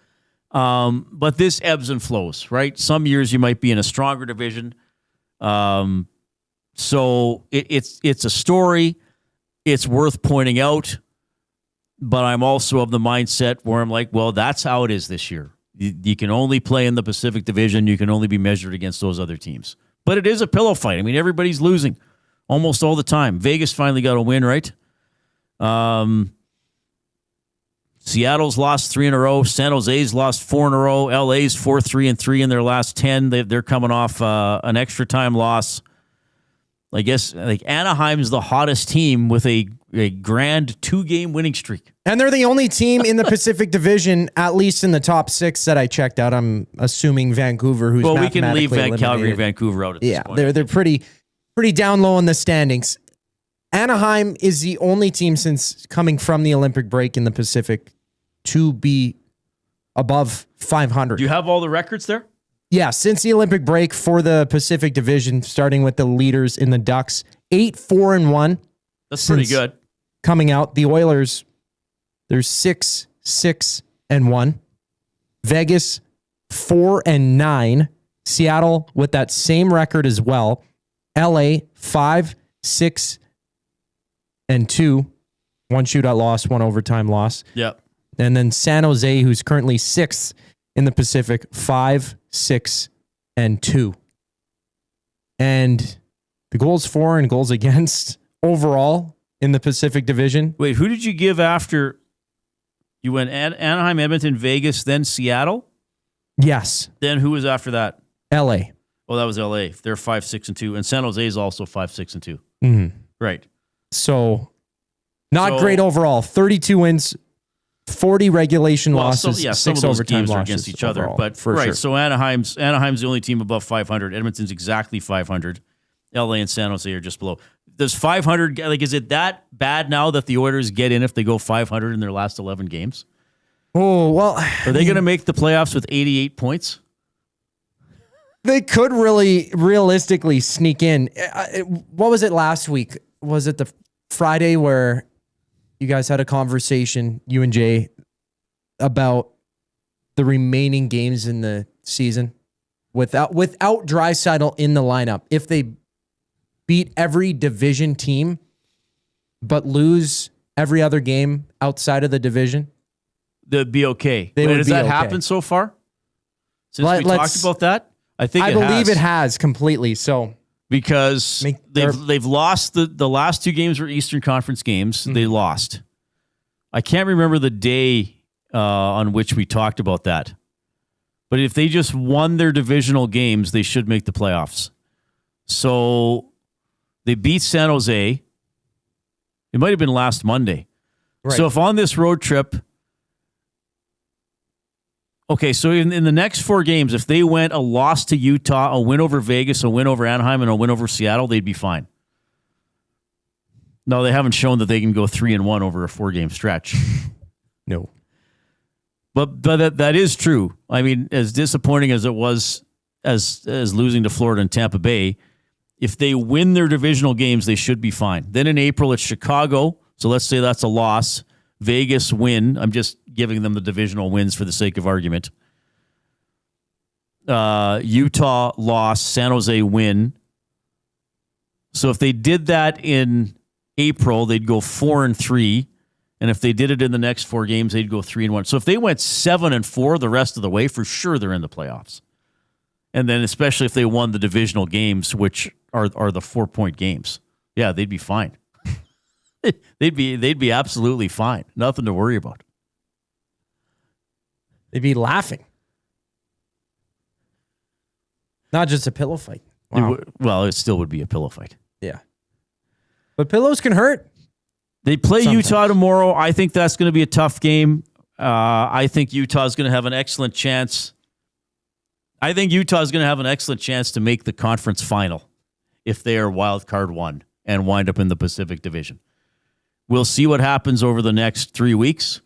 But this ebbs and flows, right? Some years you might be in a stronger division. So it's a story. It's worth pointing out. But I'm also of the mindset where I'm like, well, that's how it is this year. You can only play in the Pacific Division. You can only be measured against those other teams. But it is a pillow fight. I mean, everybody's losing almost all the time. Vegas finally got a win, right? Seattle's lost 3 in a row. San Jose's lost 4 in a row. LA's 4-3-3 in their last 10. They're coming off an extra time loss. I guess Anaheim's the hottest team with a grand 2-game winning streak. And they're the only team in the Pacific Division, at least in the top 6 that I checked out. I'm assuming Vancouver, who's we can leave eliminated. Calgary and Vancouver out at this point. They're pretty down low in the standings. Anaheim is the only team since coming from the Olympic break in the Pacific to be above 500. Do you have all the records there? Yeah, since the Olympic break for the Pacific Division, starting with the leaders in the Ducks, 8-4-1. That's pretty good. Coming out, the Oilers, they're 6-6-1. Vegas, 4-9. Seattle with that same record as well. LA 5-6-2. 1 shootout loss, 1 overtime loss. Yep. And then San Jose, who's currently 6th in the Pacific, 5-6-2. And the goals for and goals against overall in the Pacific Division. Wait, who did you give after you went Anaheim, Edmonton, Vegas, then Seattle? Yes. Then who was after that? LA. Oh, that was LA. They're 5-6-2. And San Jose is also 5-6-2. Mm-hmm. Right. So not great overall. 32 wins, 40 regulation losses, some 6 of those overtime games losses are against each other. overall, But for sure. so Anaheim's the only team above 500. Edmonton's exactly 500. LA and San Jose are just below. Does 500, is it that bad now that the Oilers get in if they go 500 in their last 11 games? Oh, well. Are they going to make the playoffs with 88 points? They could really realistically sneak in. What was it last week? Was it the Friday where you guys had a conversation, you and Jay, about the remaining games in the season without Draisaitl in the lineup? If they beat every division team but lose every other game outside of the division, they'd be okay. Has that happened so far? Since we talked about that? I believe it has completely. So because they've lost the last 2 games were Eastern Conference games. Mm-hmm. They lost. I can't remember the day on which we talked about that. But if they just won their divisional games, they should make the playoffs. So they beat San Jose. It might have been last Monday. Right. So if on this road trip, okay, so in the next 4 games, if they went a loss to Utah, a win over Vegas, a win over Anaheim, and a win over Seattle, they'd be fine. No, they haven't shown that they can go 3-1 over a 4-game stretch. No. But that is true. I mean, as disappointing as it was as losing to Florida and Tampa Bay, if they win their divisional games, they should be fine. Then in April, it's Chicago. So let's say that's a loss. Vegas win. I'm just giving them the divisional wins for the sake of argument. Utah loss. San Jose win. So if they did that in April, they'd go 4-3. And if they did it in the next 4 games, they'd go 3-1. So if they went 7-4 the rest of the way, for sure they're in the playoffs. And then especially if they won the divisional games, which are the 4-point games, yeah, they'd be fine. they'd be absolutely fine. Nothing to worry about. They'd be laughing. Not just a pillow fight. Wow. It still would be a pillow fight. Yeah. But pillows can hurt. They play Utah tomorrow. I think that's going to be a tough game. I think Utah's going to have an excellent chance. I think Utah's going to have an excellent chance to make the conference final if they are wild card 1 and wind up in the Pacific Division. We'll see what happens over the next 3 weeks.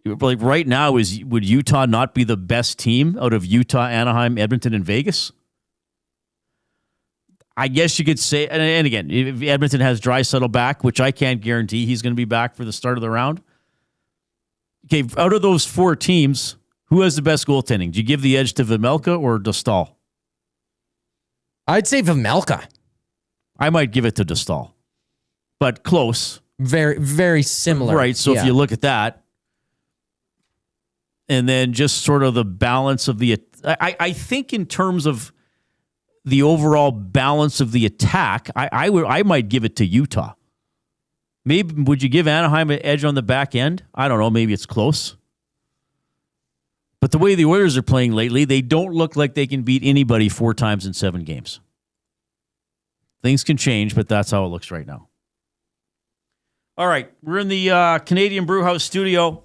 Like right now, would Utah not be the best team out of Utah, Anaheim, Edmonton, and Vegas? I guess you could say, and again, if Edmonton has Draisaitl back, which I can't guarantee he's going to be back for the start of the round. Okay, out of those 4 teams, who has the best goaltending? Do you give the edge to Vejmelka or Dostal? I'd say Vejmelka. I might give it to Dostal, but close. Very, very similar. Right, so if you look at that, and then just sort of the balance of the... I think in terms of the overall balance of the attack, I might give it to Utah. Maybe would you give Anaheim an edge on the back end? I don't know. Maybe it's close. But the way the Oilers are playing lately, they don't look like they can beat anybody 4 times in 7 games. Things can change, but that's how it looks right now. All right, we're in the Canadian Brewhouse studio.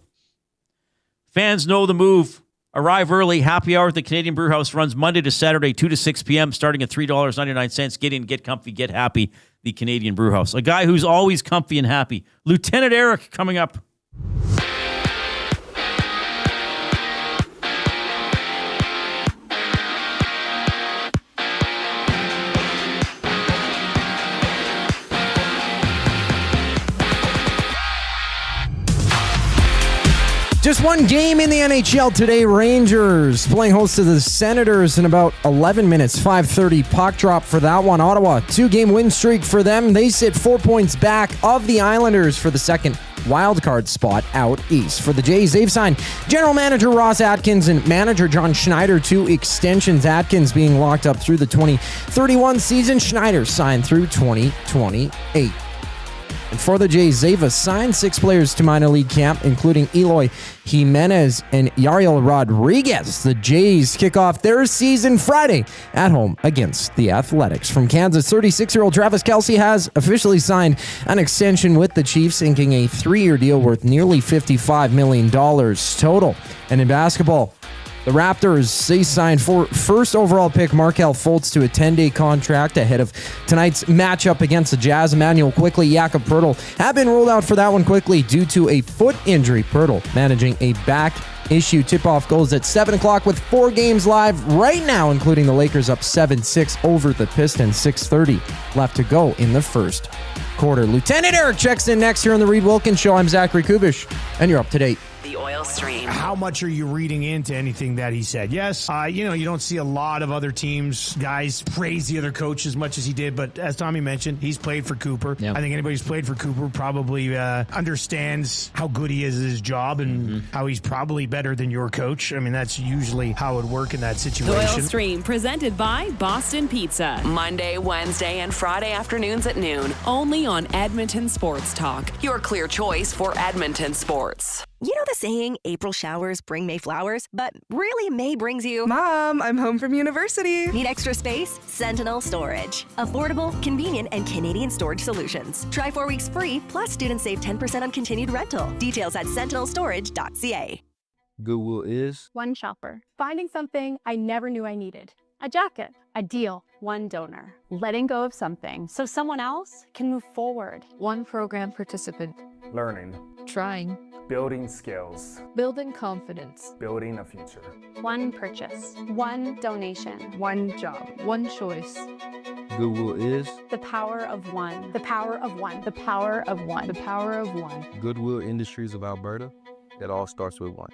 Fans know the move. Arrive early. Happy hour at the Canadian Brewhouse runs Monday to Saturday, 2 to 6 p.m., starting at $3.99. Get in, get comfy, get happy. The Canadian Brewhouse. A guy who's always comfy and happy. Lieutenant Eric coming up. Just one game in the NHL today. Rangers playing host to the Senators in about 11 minutes. 5:30 puck drop for that one. Ottawa, 2-game win streak for them. They sit 4 points back of the Islanders for the second wildcard spot out east. For the Jays, they've signed general manager Ross Atkins and manager John Schneider to extensions. Atkins being locked up through the 2031 season. Schneider signed through 2028. And for the Jays, they've assigned 6 players to minor league camp, including Eloy Jimenez and Yariel Rodriguez. The Jays kick off their season Friday at home against the Athletics. From Kansas, 36-year-old Travis Kelce has officially signed an extension with the Chiefs, inking a 3-year deal worth nearly $55 million total. And in basketball, the Raptors, they signed first overall pick Markelle Fultz to a 10-day contract ahead of tonight's matchup against the Jazz. Emmanuel Quickly, Jakob Poeltl have been ruled out for that one quickly due to a foot injury. Poeltl managing a back issue. Tip-off goes at 7 o'clock with 4 games live right now, including the Lakers up 7-6 over the Pistons. 6:30 left to go in the first quarter. Lieutenant Eric checks in next here on the Reid Wilkins Show. I'm Zachary Kubish, and you're up to date. The oil stream. How much are you reading into anything that he said? Yes, you don't see a lot of other teams, guys, praise the other coach as much as he did. But as Tommy mentioned, he's played for Cooper. Yep. I think anybody who's played for Cooper probably understands how good he is at his job and how he's probably better than your coach. I mean, that's usually how it would work in that situation. The oil stream presented by Boston Pizza. Monday, Wednesday, and Friday afternoons at noon. Only on Edmonton Sports Talk. Your clear choice for Edmonton sports. You know the saying, April showers bring May flowers, but really May brings you... Mom, I'm home from university. Need extra space? Sentinel Storage. Affordable, convenient, and Canadian storage solutions. Try 4 weeks free, plus students save 10% on continued rental. Details at sentinelstorage.ca. Goodwill is... One shopper. Finding something I never knew I needed. A jacket. A deal. One donor. Letting go of something so someone else can move forward. One program participant. Learning. Trying. Building skills. Building confidence. Building a future. One purchase. One donation. One job. One choice. Goodwill is... The power of one. The power of one. The power of one. The power of one. Goodwill Industries of Alberta. It all starts with one.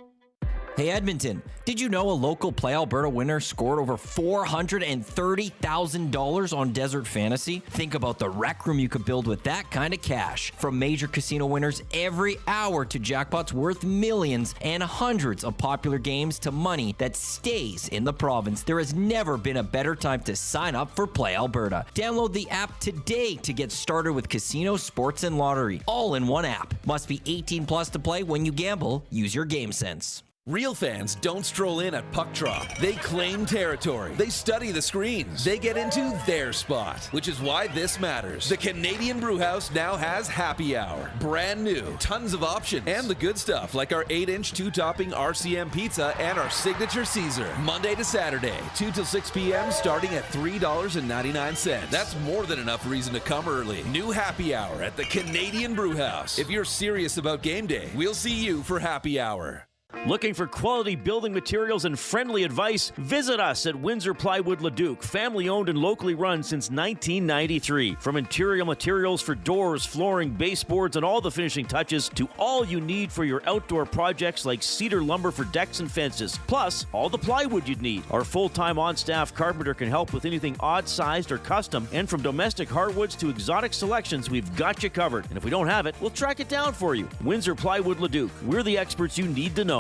Hey Edmonton, did you know a local Play Alberta winner scored over $430,000 on Desert Fantasy? Think about the rec room you could build with that kind of cash. From major casino winners every hour to jackpots worth millions and hundreds of popular games to money that stays in the province, there has never been a better time to sign up for Play Alberta. Download the app today to get started with casino, sports, and lottery, all in one app. Must be 18 plus to play. When you gamble, use your game sense. Real fans don't stroll in at puck drop. They claim territory. They study the screens. They get into their spot, which is why this matters. The Canadian Brewhouse now has happy hour. Brand new, tons of options, and the good stuff like our 8-inch 2-topping RCM pizza and our signature Caesar. Monday to Saturday, 2 till 6 p.m. starting at $3.99. That's more than enough reason to come early. New happy hour at the Canadian Brewhouse. If you're serious about game day, we'll see you for happy hour. Looking for quality building materials and friendly advice? Visit us at Windsor Plywood Leduc, family owned and locally run since 1993. From interior materials for doors, flooring, baseboards, and all the finishing touches to all you need for your outdoor projects like cedar lumber for decks and fences, plus all the plywood you'd need. Our full-time on-staff carpenter can help with anything odd-sized or custom, and from domestic hardwoods to exotic selections, we've got you covered. And if we don't have it, we'll track it down for you. Windsor Plywood Leduc. We're the experts you need to know.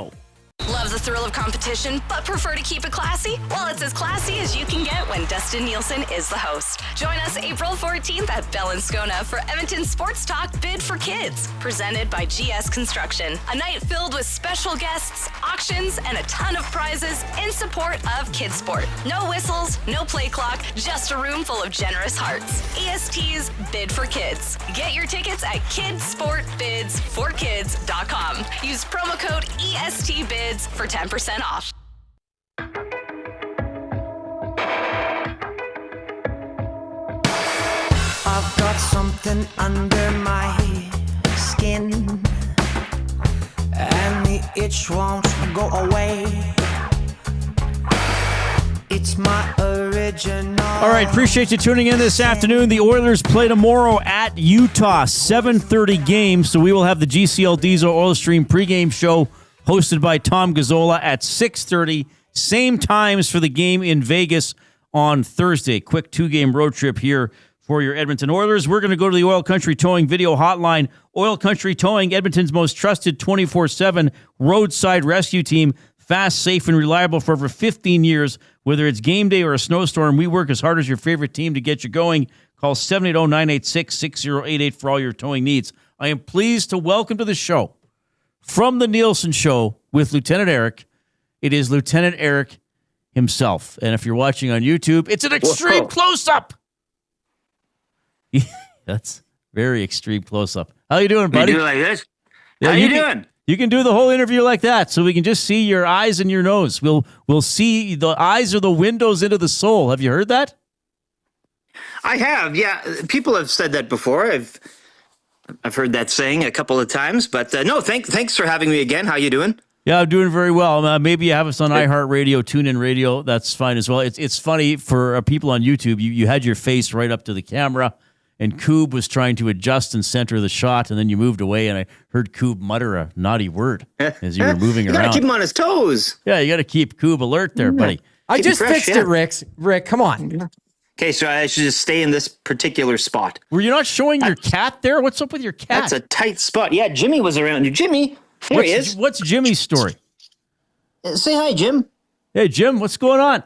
Love the thrill of competition, but prefer to keep it classy? Well, it's as classy as you can get when Dustin Nielsen is the host. Join us April 14th at Bell and Scona for Edmonton Sports Talk Bid for Kids, presented by GS Construction. A night filled with special guests, auctions, and a ton of prizes in support of kids sport. No whistles, no play clock, just a room full of generous hearts. EST's Bid for Kids. Get your tickets at kidsportbidsforkids.com. Use promo code ESTBIDS for 10% off. I've got something under my skin, and the itch won't go away. It's my original. All right, appreciate you tuning in this afternoon. The Oilers play tomorrow at Utah, 7:30 game, so we will have the GCL Diesel Oil Stream pregame show hosted by Tom Gazzola at 6:30. Same times for the game in Vegas on Thursday. Quick 2-game road trip here for your Edmonton Oilers. We're going to go to the Oil Country Towing video hotline. Oil Country Towing, Edmonton's most trusted 24/7 roadside rescue team. Fast, safe, and reliable for over 15 years. Whether it's game day or a snowstorm, we work as hard as your favorite team to get you going. Call 780-986-6088 for all your towing needs. I am pleased to welcome to the show, from the Nielsen Show with Lieutenant Eric, it is Lieutenant Eric himself. And if you're watching on YouTube, it's an extreme close-up. That's very extreme close-up. How you doing, buddy? You do like this? Yeah, How you doing? You can do the whole interview like that, so we can just see your eyes and your nose. We'll see the eyes are the windows into the soul. Have you heard that? I have, yeah. People have said that before. I've heard that saying a couple of times, but no, thanks for having me again. How you doing? Yeah, I'm doing very well. Maybe you have us on iHeartRadio, TuneIn Radio. That's fine as well. It's funny for people on YouTube. You had your face right up to the camera, and Coob was trying to adjust and center the shot, and then you moved away, and I heard Coob mutter a naughty word as you were moving around. You got to keep him on his toes. Yeah, you got to keep Coob alert there, buddy. I just fixed it, Rick. Rick, come on. Okay, so I should just stay in this particular spot. Were you not showing your cat there? What's up with your cat? That's a tight spot. Yeah, Jimmy was around. Jimmy, here he is. What's Jimmy's story? Say hi, Jim. Hey, Jim, what's going on?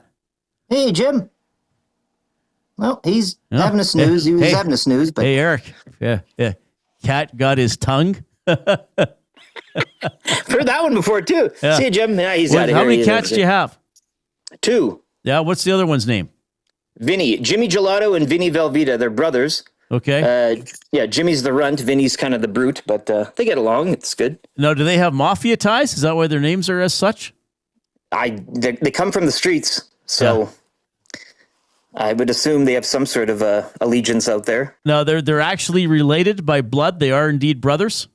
Hey, Jim. Well, he's having a snooze. He was having a snooze. But hey, Eric. Yeah. Cat got his tongue. Heard that one before, too. Yeah. See you, Jim. Yeah, he's out of here. How many cats do you have? 2. Yeah, what's the other one's name? Vinny. Jimmy Gelato and Vinny Velveeta. They're brothers. Okay. Yeah, Jimmy's the runt. Vinny's kind of the brute, but they get along. It's good. Now, do they have mafia ties? Is that why their names are as such? They come from the streets, so I would assume they have some sort of allegiance out there. No, they're actually related by blood. They are indeed brothers.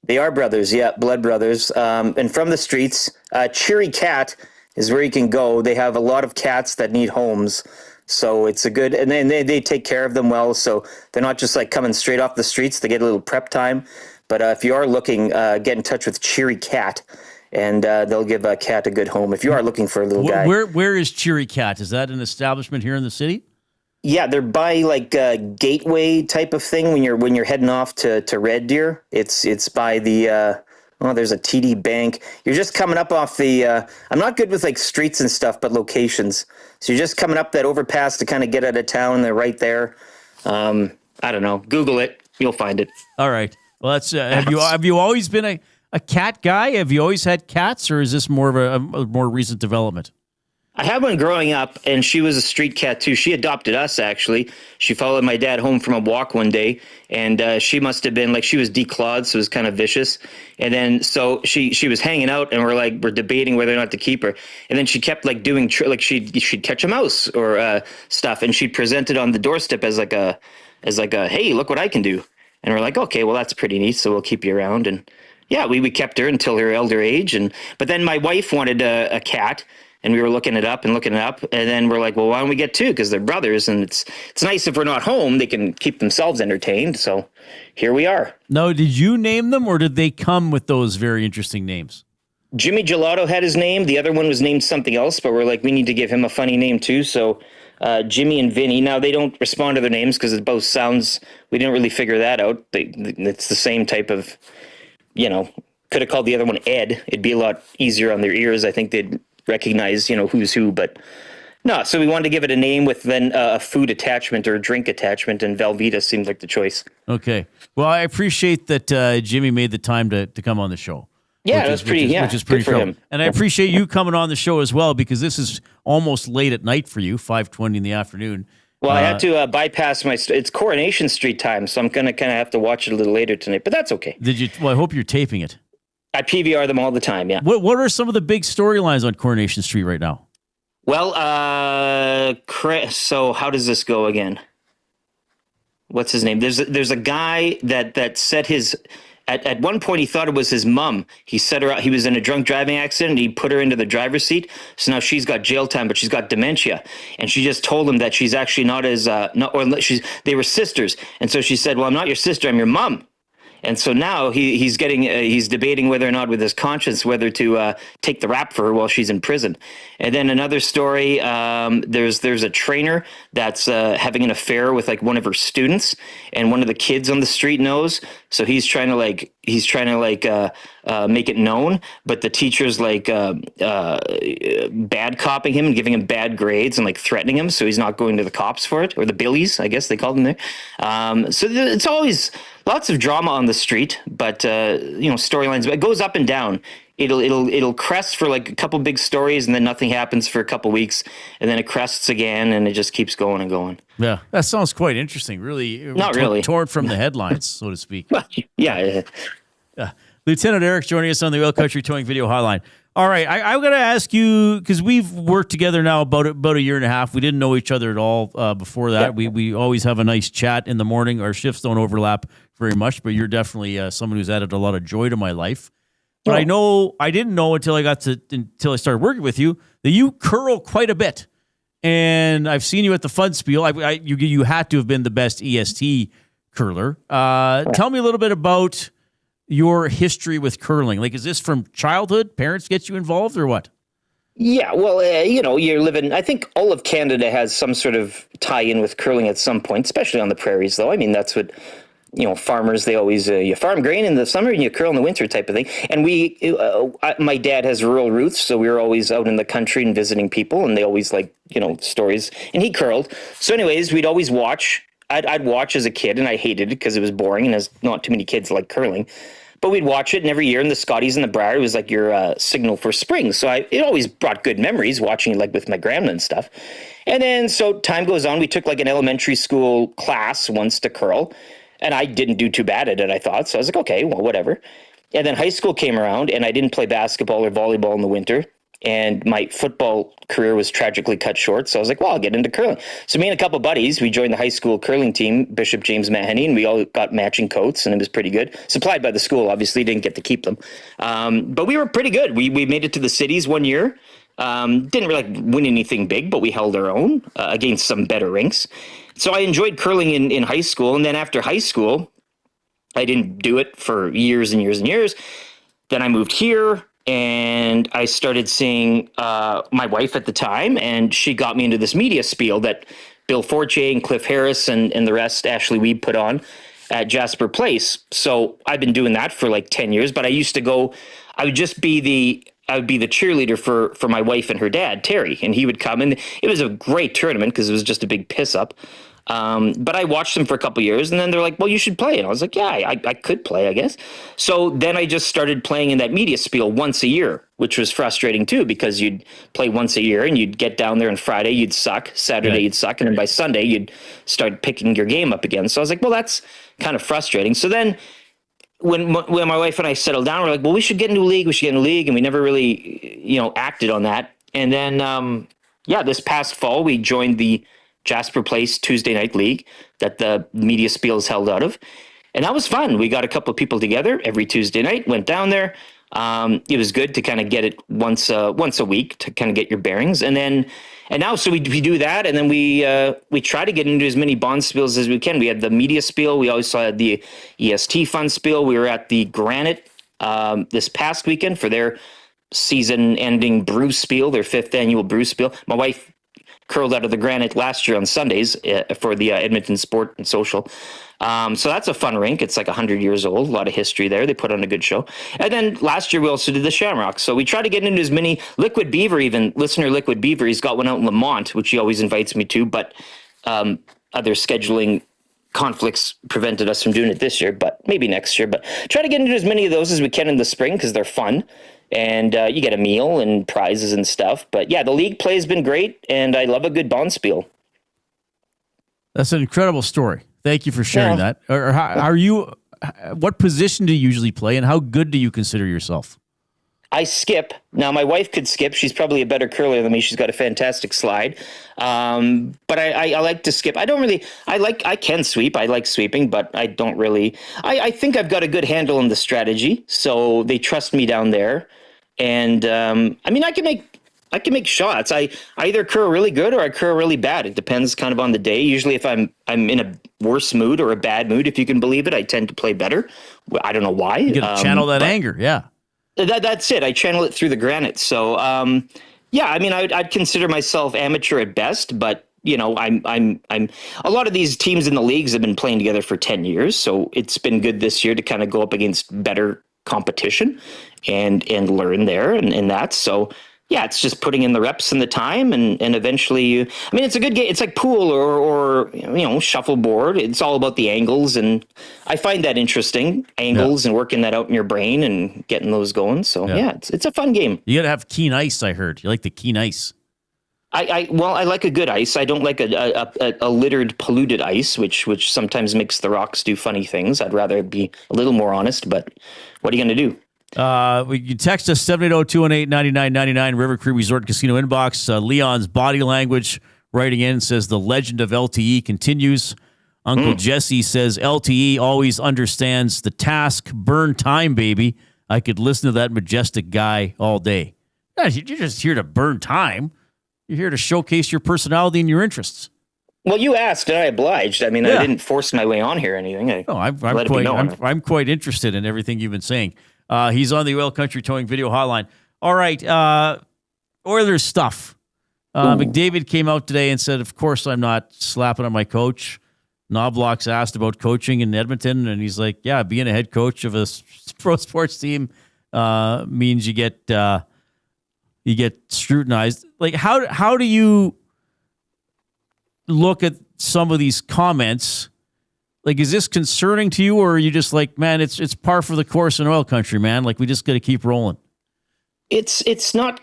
They are brothers, yeah, blood brothers. And from the streets, Cheery Cat is where you can go. They have a lot of cats that need homes. So it's a good, and then they take care of them well. So they're not just like coming straight off the streets. They get a little prep time. But if you are looking, get in touch with Cheery Cat, and they'll give a cat a good home. If you are looking for a little guy. Where is Cheery Cat? Is that an establishment here in the city? Yeah, they're by like a gateway type of thing when you're heading off to Red Deer. It's by the there's a TD Bank. You're just coming up off the I'm not good with like streets and stuff, but locations. So you're just coming up that overpass to kind of get out of town. They're right there. I don't know. Google it. You'll find it. All right. Well, that's have you always been a cat guy? Have you always had cats, or is this more of a more recent development? I had one growing up, and she was a street cat too. She adopted us, actually. She followed my dad home from a walk one day, and she must have been, like, she was declawed, so it was kind of vicious. And then, so she was hanging out, and we're debating whether or not to keep her. And then she kept, like, doing, she'd catch a mouse or stuff, and she'd present it on the doorstep as like a, hey, look what I can do. And we're like, okay, well, that's pretty neat, so we'll keep you around. And yeah, we kept her until her elder age. But then my wife wanted a cat. And we were looking it up, and then we're like, well, why don't we get 2? Because they're brothers, and it's nice if we're not home, they can keep themselves entertained. So here we are. No, did you name them, or did they come with those very interesting names? Jimmy Gelato had his name. The other one was named something else, but we're like, we need to give him a funny name too. So Jimmy and Vinny. Now, they don't respond to their names because it both sounds, we didn't really figure that out. It's the same type of, could have called the other one Ed. It'd be a lot easier on their ears. I think they'd recognize, who's who, but no. So we wanted to give it a name with then a food attachment or a drink attachment, and Velveeta seemed like the choice. Okay. Well, I appreciate that Jimmy made the time to come on the show. Yeah, which is pretty cool. Him. And I appreciate you coming on the show as well, because this is almost late at night for you, 5:20 in the afternoon. Well, I had to bypass it's Coronation Street time, so I'm going to kind of have to watch it a little later tonight, but that's okay. Well, I hope you're taping it. I PVR them all the time, yeah. What are some of the big storylines on Coronation Street right now? Well, Kris, so how does this go again? What's his name? There's a guy that set his... At one point, he thought it was his mom. He set her out. He was in a drunk driving accident. He put her into the driver's seat. So now she's got jail time, but she's got dementia. And she just told him that she's actually not as... they were sisters. And so she said, well, I'm not your sister. I'm your mom. And so now he's debating whether or not with his conscience whether to take the rap for her while she's in prison. And then another story, there's a trainer that's having an affair with like one of her students, and one of the kids on the street knows. So he's trying to make it known, but the teacher's like bad copping him and giving him bad grades and like threatening him, so he's not going to the cops for it, or the billies, I guess they called them there. So it's always lots of drama on the street, but storylines. It goes up and down. It'll crest for like a couple big stories, and then nothing happens for a couple weeks, and then it crests again, and it just keeps going and going. Yeah, that sounds quite interesting. Really, not really torn from the headlines, so to speak. Yeah. Lieutenant Eric joining us on the Oil Country Towing Video Hotline. All right, I'm going to ask you, because we've worked together now about a year and a half. We didn't know each other at all before that. Yeah. We always have a nice chat in the morning. Our shifts don't overlap very much, but you're definitely someone who's added a lot of joy to my life. But I didn't know until I started working with you that you curl quite a bit. And I've seen you at the Fun Spiel. You had to have been the best EST curler. Tell me a little bit about your history with curling. Like, is this from childhood? Parents get you involved, or what? Yeah, well, you're living. I think all of Canada has some sort of tie-in with curling at some point, especially on the prairies, though. I mean, that's what farmers, they always you farm grain in the summer and you curl in the winter, type of thing. And my dad has rural roots, so we were always out in the country and visiting people, and they always like stories. And he curled. So, anyways, we'd always watch. I'd watch as a kid, and I hated it because it was boring, and there's not too many kids like curling. But we'd watch it, and every year in the Scotties and the Briar, it was like your signal for spring. So it always brought good memories watching it, like with my grandma and stuff. And then so time goes on. We took like an elementary school class once to curl, and I didn't do too bad at it, I thought. So I was like, okay, well, whatever. And then high school came around, and I didn't play basketball or volleyball in the winter. And my football career was tragically cut short. So I was like, well, I'll get into curling. So me and a couple of buddies, we joined the high school curling team, Bishop James Mahoney, and we all got matching coats, and it was pretty good. Supplied by the school, obviously, didn't get to keep them. But we were pretty good. We made it to the cities one year. Didn't really win anything big, but we held our own against some better rinks. So I enjoyed curling in high school. And then after high school, I didn't do it for years and years and years. Then I moved here. And I started seeing my wife at the time, and she got me into this media spiel that Bill Fortier and Cliff Harris and the rest, Ashley Weed, put on at Jasper Place. So I've been doing that for like 10 years, but I used to go, I would be the cheerleader for my wife and her dad, Terry, and he would come, and it was a great tournament because it was just a big piss up. But I watched them for a couple of years, and then they're like, well, you should play. And I was like, yeah, I could play, I guess. So then I just started playing in that media spiel once a year, which was frustrating too, because you'd play once a year and you'd get down there on Friday, you'd suck, Saturday you'd suck, and then by Sunday you'd start picking your game up again. So I was like, well, that's kind of frustrating. So then when my wife and I settled down, we're like, well, we should get into a league, and we never really, acted on that. And then, this past fall, we joined the Jasper Place Tuesday Night League that the media spiel is held out of. And that was fun. We got a couple of people together every Tuesday night, went down there. It was good to kind of get it once a week to kind of get your bearings. And now, so we do that. And then we try to get into as many bond spiels as we can. We had the media spiel. We always had the EST fun spiel. We were at the Granite this past weekend for their season ending brew spiel, their 5th annual brew spiel. My wife curled out of the Granite last year on Sundays for the Edmonton Sport and Social. So that's a fun rink. It's like 100 years old, a lot of history there. They put on a good show. And then last year we also did the Shamrock. So we try to get into as many. Liquid Beaver, even listener Liquid Beaver, he's got one out in Lamont, which he always invites me to, but other scheduling conflicts prevented us from doing it this year, but maybe next year. But try to get into as many of those as we can in the spring because they're fun. And you get a meal and prizes and stuff. But yeah, the league play has been great, and I love a good bond spiel. That's an incredible story. Thank you for sharing that. Or what position do you usually play, and how good do you consider yourself? I skip. Now, my wife could skip. She's probably a better curler than me. She's got a fantastic slide. But I like to skip. I can sweep. I like sweeping, but I don't really. I think I've got a good handle on the strategy, so they trust me down there. And I can make can make shots. I either curl really good or I curl really bad. It depends kind of on the day. Usually if I'm in a worse mood or a bad mood, if you can believe it, I tend to play better. I don't know why. You got to channel that anger. Yeah. That's it. I channel it through the granite. So, yeah, I mean, I'd consider myself amateur at best, but you know, I'm a lot of these teams in the leagues have been playing together for 10 years. So it's been good this year to kind of go up against better competition and learn there and that. So yeah, it's just putting in the reps and the time and eventually I mean, it's a good game. It's like pool or shuffleboard. It's all about the angles. And I find that interesting, angles and working that out in your brain and getting those going. So yeah, it's a fun game. You got to have keen ice. I heard you like the keen ice. I like a good ice. I don't like a littered, polluted ice, which sometimes makes the rocks do funny things. I'd rather be a little more honest, but what are you going to do? You text us 780-218-9999 River Cree Resort Casino inbox. Leon's body language writing in says the legend of LTE continues. Uncle Jesse says LTE always understands the task. Burn time, baby. I could listen to that majestic guy all day. No, you're just here to burn time. You're here to showcase your personality and your interests. Well, you asked, and I obliged. I mean, I didn't force my way on here or anything. I'm quite interested in everything you've been saying. He's on the Oil Country Towing video hotline. All right, Oilers stuff. McDavid came out today and said, of course I'm not slapping on my coach. Knobaluch's asked about coaching in Edmonton, and he's like, yeah, being a head coach of a pro sports team means you get scrutinized. Like, how do you look at some of these comments? Like, is this concerning to you, or are you just like, man, it's par for the course in Oil Country, man? Like, we just got to keep rolling. It's not.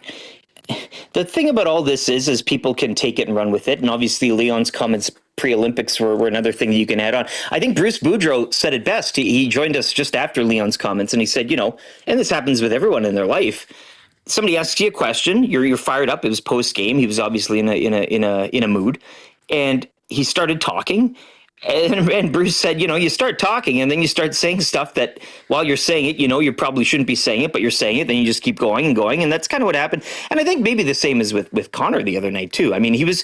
The thing about all this is people can take it and run with it. And obviously Leon's comments pre-Olympics were another thing that you can add on. I think Bruce Boudreau said it best. He joined us just after Leon's comments, and he said, and this happens with everyone in their life. Somebody asks you a question, you're fired up. It was post game. He was obviously in a mood, and he started talking. And Bruce said, you start talking and then you start saying stuff that while you're saying it, you probably shouldn't be saying it, but you're saying it. Then you just keep going and going. And that's kind of what happened. And I think maybe the same is with Connor the other night, too. I mean, he was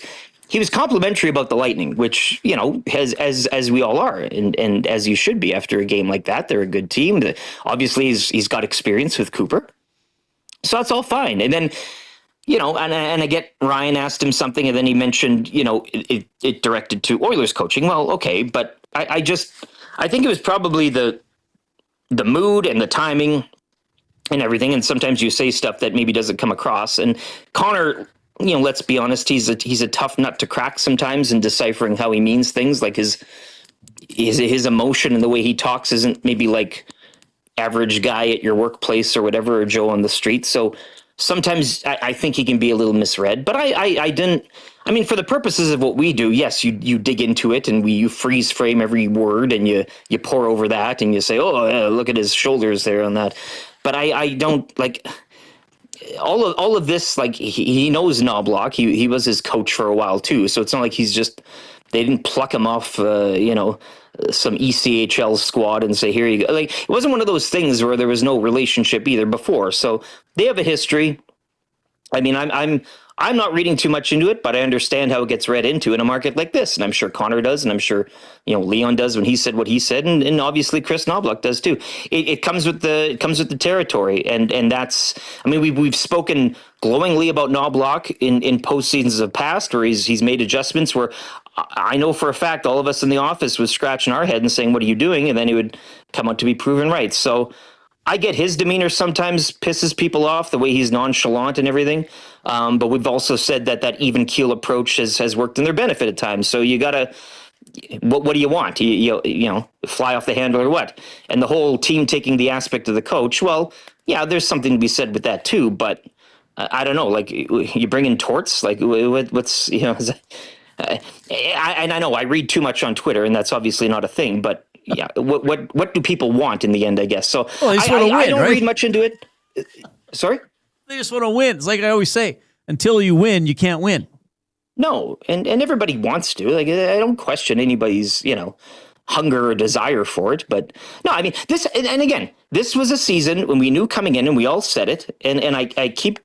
complimentary about the Lightning, which, as we all are and as you should be after a game like that. They're a good team. Obviously, he's got experience with Cooper. So that's all fine. And then, and I get Ryan asked him something and then he mentioned, it directed to Oilers coaching. Well, okay. But I think it was probably the mood and the timing and everything. And sometimes you say stuff that maybe doesn't come across. And Connor, let's be honest, he's a tough nut to crack sometimes in deciphering how he means things. Like his emotion and the way he talks isn't maybe like average guy at your workplace or whatever, or Joe on the street. So sometimes I think he can be a little misread, but I mean, for the purposes of what we do, yes, you dig into it and you freeze frame every word and you pour over that and you say, oh, look at his shoulders there on that. But I don't like all of this. Like he knows Knobaluch. He was his coach for a while too. So it's not like they didn't pluck him off, some ECHL squad and say, here you go. Like, it wasn't one of those things where there was no relationship either before. So they have a history. I mean, I'm not reading too much into it, but I understand how it gets read into in a market like this. And I'm sure Connor does. And I'm sure, Leon does when he said what he said. And obviously Kris Knobaluch does too. It comes with the territory. And that's, I mean, we've spoken glowingly about Knobaluch in postseasons of past where he's made adjustments where I know for a fact all of us in the office was scratching our head and saying, what are you doing? And then he would come out to be proven right. So I get his demeanor sometimes pisses people off, the way he's nonchalant and everything. But we've also said that even keel approach has worked in their benefit at times. So you gotta, what do you want? You fly off the handle or what? And the whole team taking the aspect of the coach. Well, yeah, there's something to be said with that too. But I don't know, like you bring in torts, like what's, and I know I read too much on Twitter, and that's obviously not a thing. But yeah, what do people want in the end? I guess so. Well, they just want to win, I don't right? read much into it. Sorry, they just want to win. It's like I always say: until you win, you can't win. No, and everybody wants to. Like I don't question anybody's hunger or desire for it. But no, I mean this. And again, this was a season when we knew coming in, and we all said it. And I keep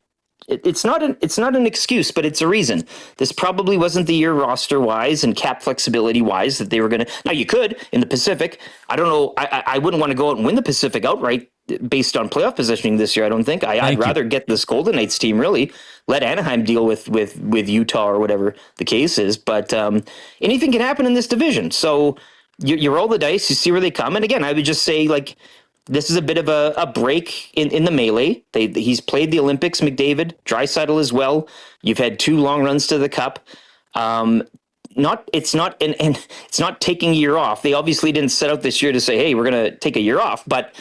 it's not an excuse, but it's a reason. This probably wasn't the year roster wise and cap flexibility wise that they were going to. Now you could in the Pacific. I don't know. I wouldn't want to go out and win the Pacific outright based on playoff positioning this year. I don't think. I'd rather get this Golden Knights team, really. Let Anaheim deal with Utah or whatever the case is. But anything can happen in this division. So you roll the dice, you see where they come. And again, I would just say, like, this is a bit of a break in the melee. He's played the Olympics, McDavid, Draisaitl as well. You've had 2 long runs to the cup. It's not taking a year off. They obviously didn't set out this year to say, hey, we're going to take a year off. But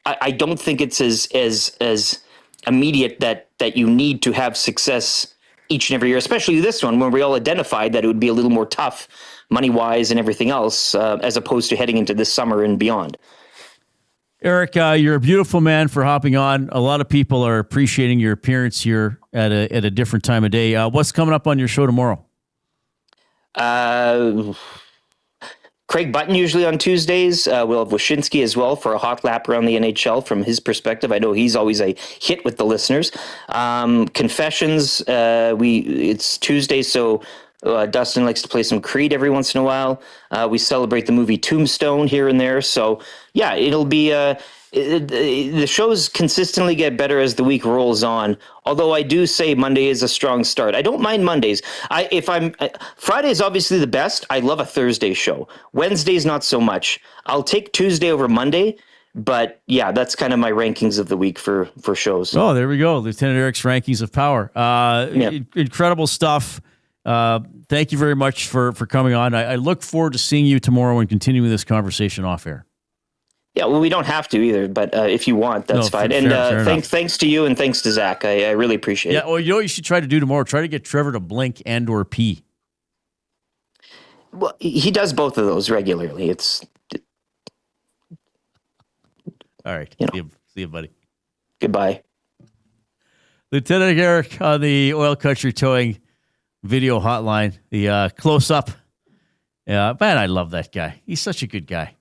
I don't think it's as immediate that you need to have success each and every year, especially this one, when we all identified that it would be a little more tough money-wise and everything else, as opposed to heading into this summer and beyond. Eric, you're a beautiful man for hopping on. A lot of people are appreciating your appearance here at a different time of day. What's coming up on your show tomorrow? Craig Button usually on Tuesdays. We'll have Wyshynski as well for a hot lap around the NHL from his perspective. I know he's always a hit with the listeners. Confessions, it's Tuesday, so Dustin likes to play some Creed every once in a while. We celebrate the movie Tombstone here and there. So, yeah, it'll be the shows consistently get better as the week rolls on. Although I do say Monday is a strong start. I don't mind Mondays. Friday is obviously the best. I love a Thursday show. Wednesdays, not so much. I'll take Tuesday over Monday. But yeah, that's kind of my rankings of the week for shows. Oh, there we go. Lieutenant Eric's rankings of power. Incredible stuff. Thank you very much for coming on. I look forward to seeing you tomorrow and continuing this conversation off air. Yeah, well, we don't have to either, but if you want, that's fine. And thanks to you and thanks to Zach. I really appreciate it. Yeah, well, you know what you should try to do tomorrow? Try to get Trevor to blink and or pee. Well, he does both of those regularly. All right. See you, buddy. Goodbye. Lieutenant Eric on the Oil Country Towing video hotline, the close-up. Yeah, man, I love that guy. He's such a good guy.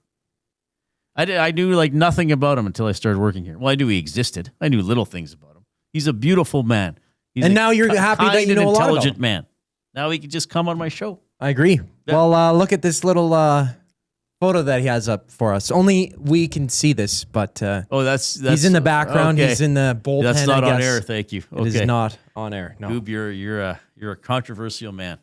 I knew like nothing about him until I started working here. Well, I knew he existed. I knew little things about him. He's a beautiful man. And now you're happy that you know a lot about him. Intelligent man. Now he can just come on my show. I agree. Yeah. Well, look at this little photo that he has up for us. Only we can see this, but that's he's in the background. Okay. He's in the bullpen. That's not on air. Thank you. Okay. It is not on air. No, Goob, you're a controversial man.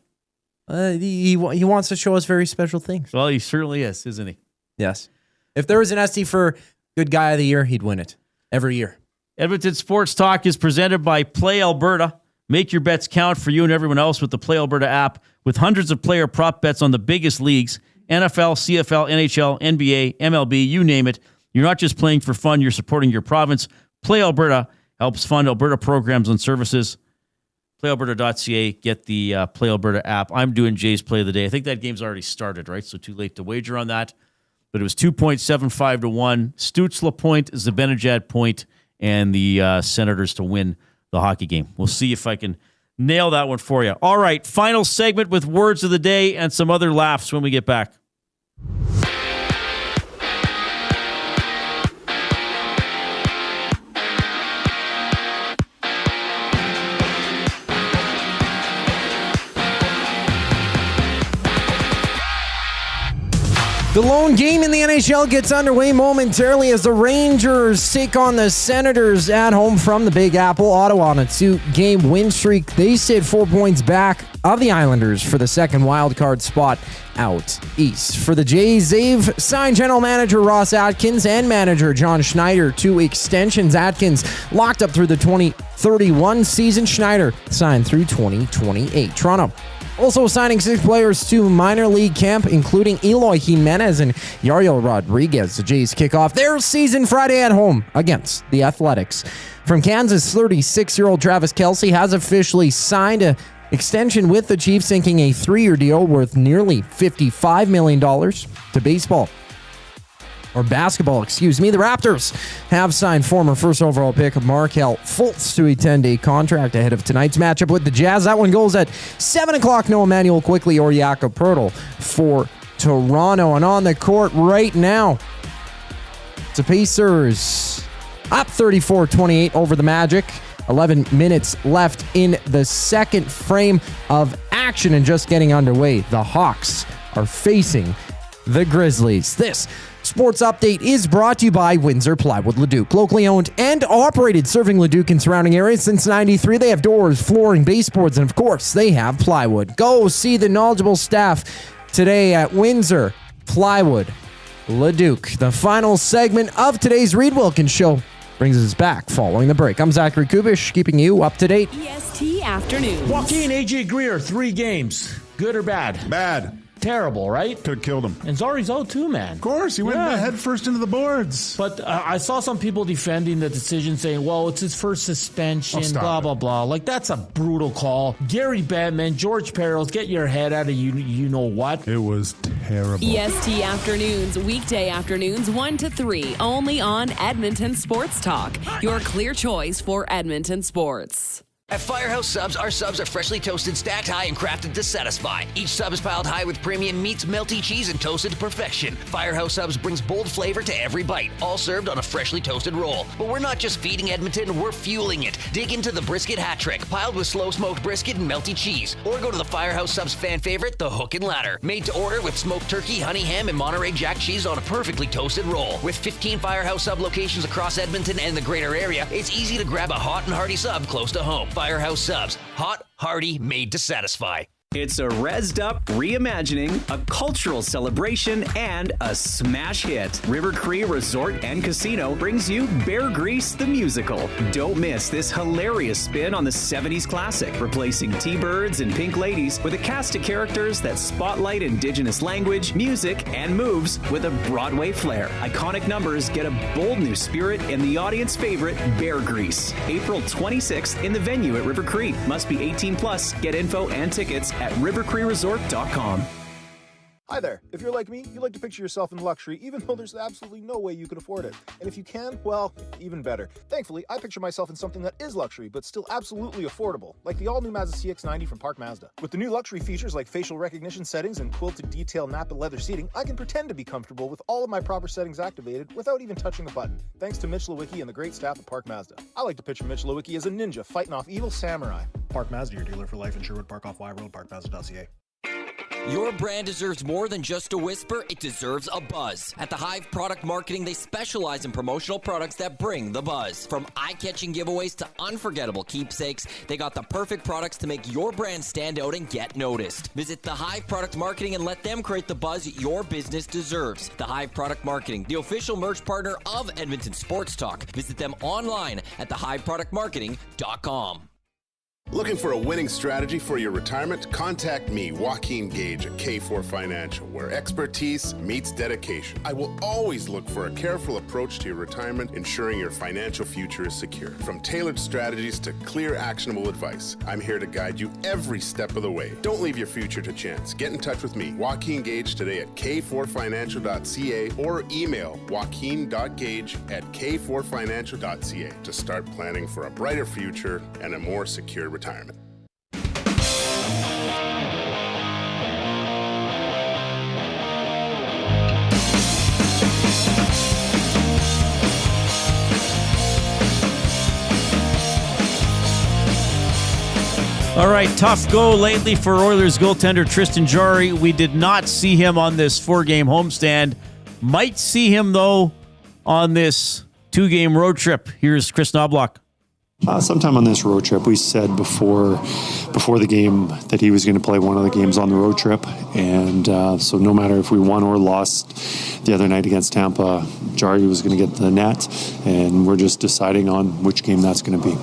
He wants to show us very special things. Well, he certainly is, isn't he? Yes. If there was an SD for Good Guy of the Year, he'd win it every year. Edmonton Sports Talk is presented by Play Alberta. Make your bets count for you and everyone else with the Play Alberta app, with hundreds of player prop bets on the biggest leagues, NFL, CFL, NHL, NBA, MLB, you name it. You're not just playing for fun, you're supporting your province. Play Alberta helps fund Alberta programs and services. PlayAlberta.ca, get the Play Alberta app. I'm doing Jay's Play of the Day. I think that game's already started, right? So too late to wager on that. But it was 2.75 to 1. Stützle point, Zibanejad point, and the Senators to win the hockey game. We'll see if I can nail that one for you. All right, final segment with words of the day and some other laughs when we get back. The lone game in the NHL gets underway momentarily as the Rangers take on the Senators at home from the Big Apple. Ottawa on a 2-game win streak. They sit 4 points back of the Islanders for the second wildcard spot out east. For the Jays, they've signed general manager Ross Atkins and manager John Schneider to extensions. Atkins locked up through the 2031 season. Schneider signed through 2028. Toronto also signing 6 players to minor league camp, including Eloy Jimenez and Yariel Rodriguez. The Jays kick off their season Friday at home against the Athletics. From Kansas, 36-year-old Travis Kelce has officially signed an extension with the Chiefs, inking a 3-year deal worth nearly $55 million. To basketball. The Raptors have signed former first overall pick Markelle Fultz to a 10-day contract ahead of tonight's matchup with the Jazz. That one goes at 7 o'clock. No Emmanuel Quickly or Jakob Poeltl for Toronto. And on the court right now, the Pacers up 34-28 over the Magic. 11 minutes left in the second frame of action, and just getting underway, the Hawks are facing the Grizzlies. This sports update is brought to you by Windsor Plywood Leduc. Locally owned and operated, serving Leduc and surrounding areas since 93. They have doors, flooring, baseboards, and of course, they have plywood. Go see the knowledgeable staff today at Windsor Plywood Leduc. The final segment of today's Reid Wilkins Show brings us back following the break. I'm Zachary Kubish, keeping you up to date. EST Afternoons. Joaquin AJ Greer, 3 games. Good or bad? Bad. Terrible, right? Could have killed him. And Zari's out too, man. Of course, he went head first into the boards. But I saw some people defending the decision, saying, well, it's his first suspension, blah, blah, blah. Like, that's a brutal call. Gary Bettman, George Peros, get your head out of you know what. It was terrible. EST Afternoons, weekday afternoons 1 to 3, only on Edmonton Sports Talk. Your clear choice for Edmonton sports. At Firehouse Subs, our subs are freshly toasted, stacked high, and crafted to satisfy. Each sub is piled high with premium meats, melty cheese, and toasted to perfection. Firehouse Subs brings bold flavor to every bite, all served on a freshly toasted roll. But we're not just feeding Edmonton, we're fueling it. Dig into the brisket hat trick, piled with slow-smoked brisket and melty cheese. Or go to the Firehouse Subs fan favorite, the Hook and Ladder. Made to order with smoked turkey, honey ham, and Monterey Jack cheese on a perfectly toasted roll. With 15 Firehouse Sub locations across Edmonton and the greater area, it's easy to grab a hot and hearty sub close to home. Firehouse Subs. Hot, hearty, made to satisfy. It's a rezzed up reimagining, a cultural celebration, and a smash hit. River Cree Resort and Casino brings you Bear Grease the Musical. Don't miss this hilarious spin on the 70s classic, replacing T-Birds and Pink Ladies with a cast of characters that spotlight Indigenous language, music, and moves with a Broadway flair. Iconic numbers get a bold new spirit and the audience favorite, Bear Grease. April 26th in the venue at River Cree. Must be 18 plus. Get info and tickets at rivercreeresort.com. Hi there. If you're like me, you like to picture yourself in luxury, even though there's absolutely no way you could afford it. And if you can, well, even better. Thankfully, I picture myself in something that is luxury, but still absolutely affordable, like the all-new Mazda CX-90 from Park Mazda. With the new luxury features like facial recognition settings and quilted detail Napa leather seating, I can pretend to be comfortable with all of my proper settings activated without even touching a button, thanks to Mitch Lewicki and the great staff at Park Mazda. I like to picture Mitch Lewicki as a ninja fighting off evil samurai. Park Mazda, your dealer for life in Sherwood Park off Y Road, parkmazda.ca. Your brand deserves more than just a whisper, it deserves a buzz. At the Hive Product Marketing, they specialize in promotional products that bring the buzz. From eye-catching giveaways to unforgettable keepsakes, they got the perfect products to make your brand stand out and get noticed. Visit the Hive Product Marketing and let them create the buzz your business deserves. The Hive Product Marketing, the official merch partner of Edmonton Sports Talk. Visit them online at thehiveproductmarketing.com. Looking for a winning strategy for your retirement? Contact me, Joaquin Gage at K4 Financial, where expertise meets dedication. I will always look for a careful approach to your retirement, ensuring your financial future is secure. From tailored strategies to clear, actionable advice, I'm here to guide you every step of the way. Don't leave your future to chance. Get in touch with me, Joaquin Gage, today at k4financial.ca or email joaquin.gage@k4financial.ca to start planning for a brighter future and a more secure retirement. All right, tough go lately for Oilers goaltender Tristan Jarry. We did not see him on this 4-game homestand. Might see him, though, on this 2-game road trip. Here's Kris Knobaluch. Sometime on this road trip, we said before the game that he was going to play one of the games on the road trip. And so no matter if we won or lost the other night against Tampa, Jarry was going to get the net. And we're just deciding on which game that's going to be.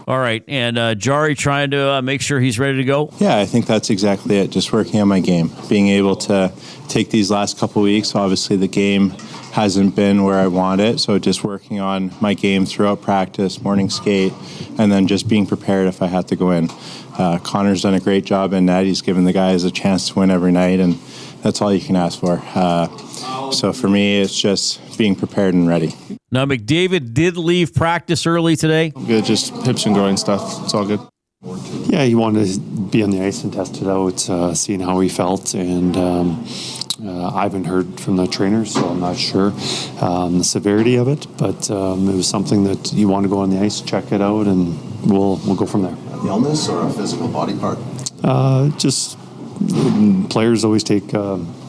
All right. And Jarry trying to make sure he's ready to go? Yeah, I think that's exactly it. Just working on my game. Being able to take these last couple weeks. Obviously, the game hasn't been where I want it, so just working on my game throughout practice, morning skate, and then just being prepared if I had to go in. Connor's done a great job in net. He's given the guys a chance to win every night, and that's all you can ask for. So for me, it's just being prepared and ready. Now, McDavid did leave practice early today. Good, just hips and groin stuff. It's all good. Yeah, he wanted to be on the ice and test it out, seeing how he felt, and I haven't heard from the trainers, so I'm not sure the severity of it, but it was something that you want to go on the ice, check it out, and we'll go from there. Illness or a physical body part? Just players always take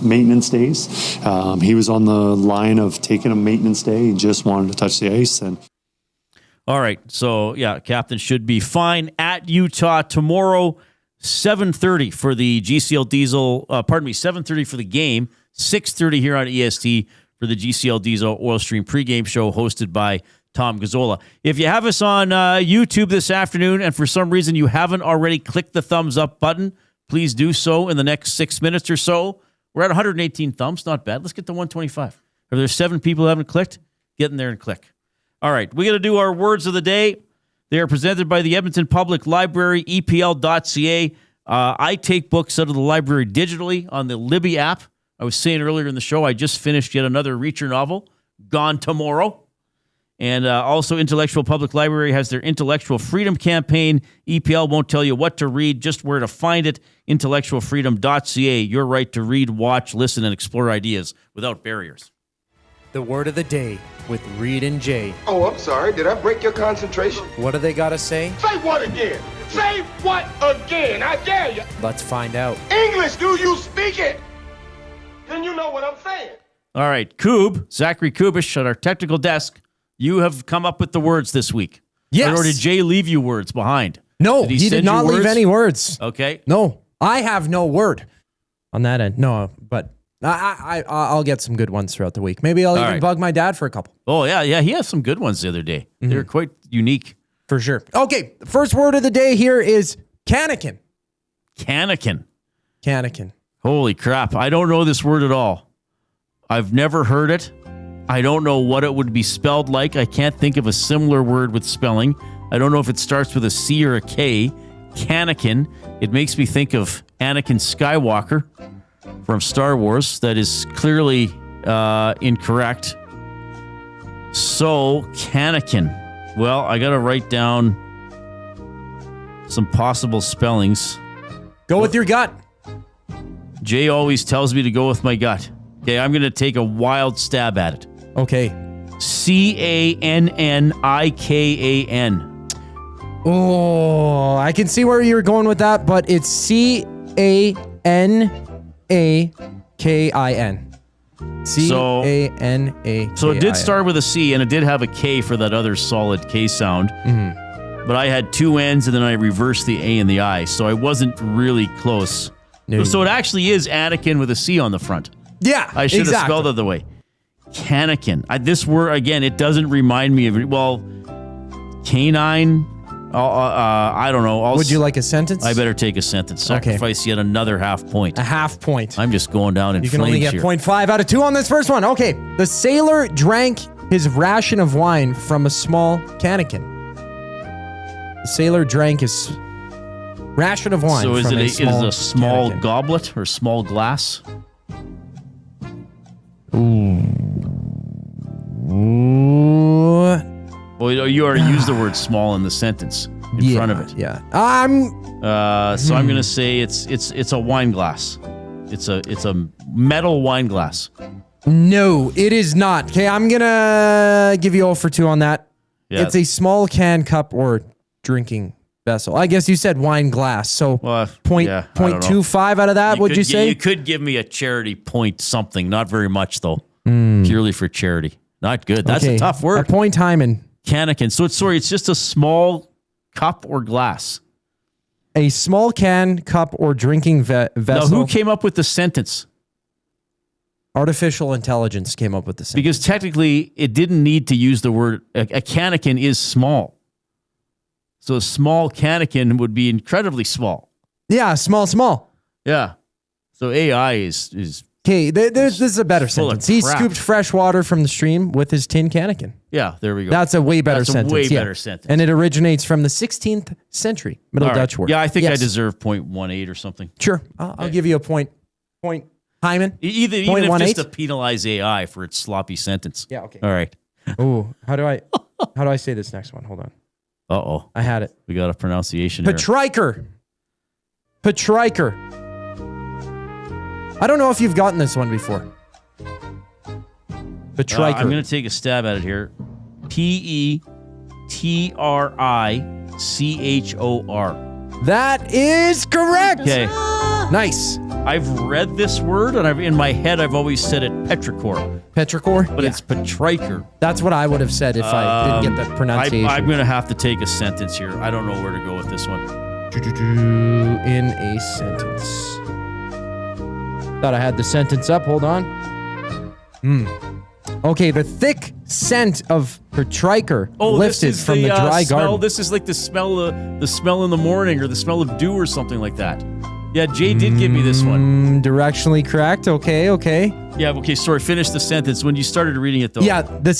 maintenance days. He was on the line of taking a maintenance day. He just wanted to touch the ice. And all right, so yeah, captain should be fine at Utah tomorrow, 7:30 for the GCL Diesel. 7:30 for the game, 6:30 here on EST for the GCL Diesel Oil Stream pregame show hosted by Tom Gazzola. If you have us on YouTube this afternoon and for some reason you haven't already clicked the thumbs up button, please do so in the next 6 minutes or so. We're at 118 thumbs. Not bad. Let's get to 125. If there's 7 people who haven't clicked, get in there and click. All right, we got to do our words of the day. They are presented by the Edmonton Public Library, EPL.ca. I take books out of the library digitally on the Libby app. I was saying earlier in the show, I just finished yet another Reacher novel, Gone Tomorrow. And also, Intellectual Public Library has their Intellectual Freedom campaign. EPL won't tell you what to read, just where to find it. Intellectualfreedom.ca, your right to read, watch, listen, and explore ideas without barriers. The word of the day with Reid and Jay. Oh, I'm sorry. Did I break your concentration? What do they got to say? Say what again? Say what again? I dare you. Let's find out. English, do you speak it? Then you know what I'm saying. All right, Zachary Kubish at our technical desk. You have come up with the words this week. Yes. Or did Jay leave you words behind? No, he did not leave any words. Okay. No, I have no word on that end. No, but I'll get some good ones throughout the week. Maybe I'll even bug my dad for a couple. Oh, yeah. He has some good ones the other day. Mm-hmm. They're quite unique. For sure. Okay, the first word of the day here is Cannikin. Cannikin. Holy crap. I don't know this word at all. I've never heard it. I don't know what it would be spelled like. I can't think of a similar word with spelling. I don't know if it starts with a C or a K. Cannikin. It makes me think of Anakin Skywalker from Star Wars. That is clearly incorrect. So, Cannikin. Well, I got to write down some possible spellings. Go with your gut. Jay always tells me to go with my gut. Okay, I'm going to take a wild stab at it. Okay. Cannikan. Oh, I can see where you're going with that, but it's Cannakin. Cannakin. So it did start with a C, and it did have a K for that other solid K sound. Mm-hmm. But I had 2 N's, and then I reversed the A and the I, so I wasn't really close. No. So it actually is Anakin with a C on the front. Yeah, I should have spelled it the way. Cannikin. This word, again, it doesn't remind me of it. Well, canine. I don't know. Would you like a sentence? I better take a sentence. Sacrifice yet another half point. A half point. I'm just going down in flames here. You can only get 0.5 out of 2 on this first one. Okay. The sailor drank his ration of wine from a small cannikin. The sailor drank his ration of wine from a small cannikin. Goblet or small glass? Ooh. Well, you already used the word small in the sentence in front of it. Yeah. So I'm going to say it's a wine glass. It's a metal wine glass. No, it is not. Okay, I'm going to give you 0 for 2 on that. Yeah. It's a small can, cup, or drinking vessel. I guess you said wine glass. So 0.25 out of that, would you say? You could give me a charity point something. Not very much, though. Purely for charity. Not good. That's a tough word. A point Hyman. Cannikin. So it's just a small cup or glass. A small can, cup, or drinking vessel. Now, who came up with the sentence? Artificial intelligence came up with the sentence. Because technically, it didn't need to use the word. A cannikin is small. So a small cannikin would be incredibly small. Yeah, small. Yeah. So AI is okay, this is a better sentence. He scooped fresh water from the stream with his tin cannikin. Yeah, there we go. That's a way better sentence. Better sentence. And it originates from the 16th century, Middle Dutch word. Yeah, I think I deserve 0.18 or something. Sure. I'll give you a point. Hyman? Even if just to penalize AI for its sloppy sentence. Yeah, okay. All right. Oh, how do I say this next one? Hold on. Uh-oh. I had it. We got a pronunciation here. Patriker. I don't know if you've gotten this one before. Patriker. I'm going to take a stab at it here. Petricer. C-H-O-R. That is correct. Okay. Nice. I've read this word, and in my head, I've always said it petrichor. Petrichor? But it's petrichor. That's what I would have said if I didn't get the pronunciation. I'm going to have to take a sentence here. I don't know where to go with this one. In a sentence. Thought I had the sentence up. Hold on. Okay, the thick scent of petrichor lifted from the dry garden. This is like the smell in the morning, or the smell of dew, or something like that. Yeah, Jay did give me this one. Directionally correct. Okay. Yeah, okay, sorry, finish the sentence. When you started reading it, though. Yeah, the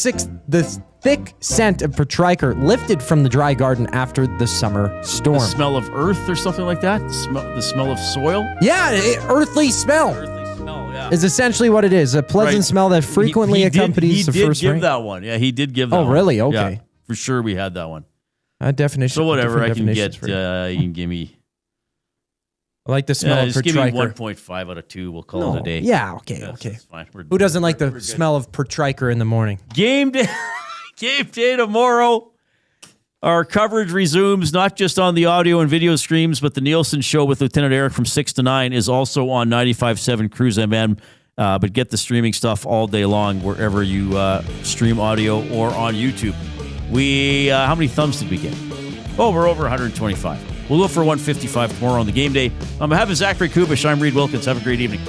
thick scent of petrichor lifted from the dry garden after the summer storm. The smell of earth or something like that? The smell of soil? Yeah, earthly smell. Is essentially what it is. A pleasant smell that frequently accompanies the first rain. He did give that one. Yeah, he did give that one. Oh, really? Okay. Yeah, for sure we had that one. Definition. So whatever, I can get, you can give me... I like the smell of just give me petrichor. 1.5 out of 2. We'll call it a day. Yeah, okay. That's fine. Who doesn't like the smell of petrichor in the morning? Game day tomorrow. Our coverage resumes, not just on the audio and video streams, but the Nielsen Show with Lieutenant Eric from 6 to 9 is also on 95.7 Cruise MN. But get the streaming stuff all day long wherever you stream audio or on YouTube. How many thumbs did we get? Oh, we're over 125. We'll go for 155 tomorrow on the game day. On behalf of Zachary Kubish, I'm Reid Wilkins. Have a great evening.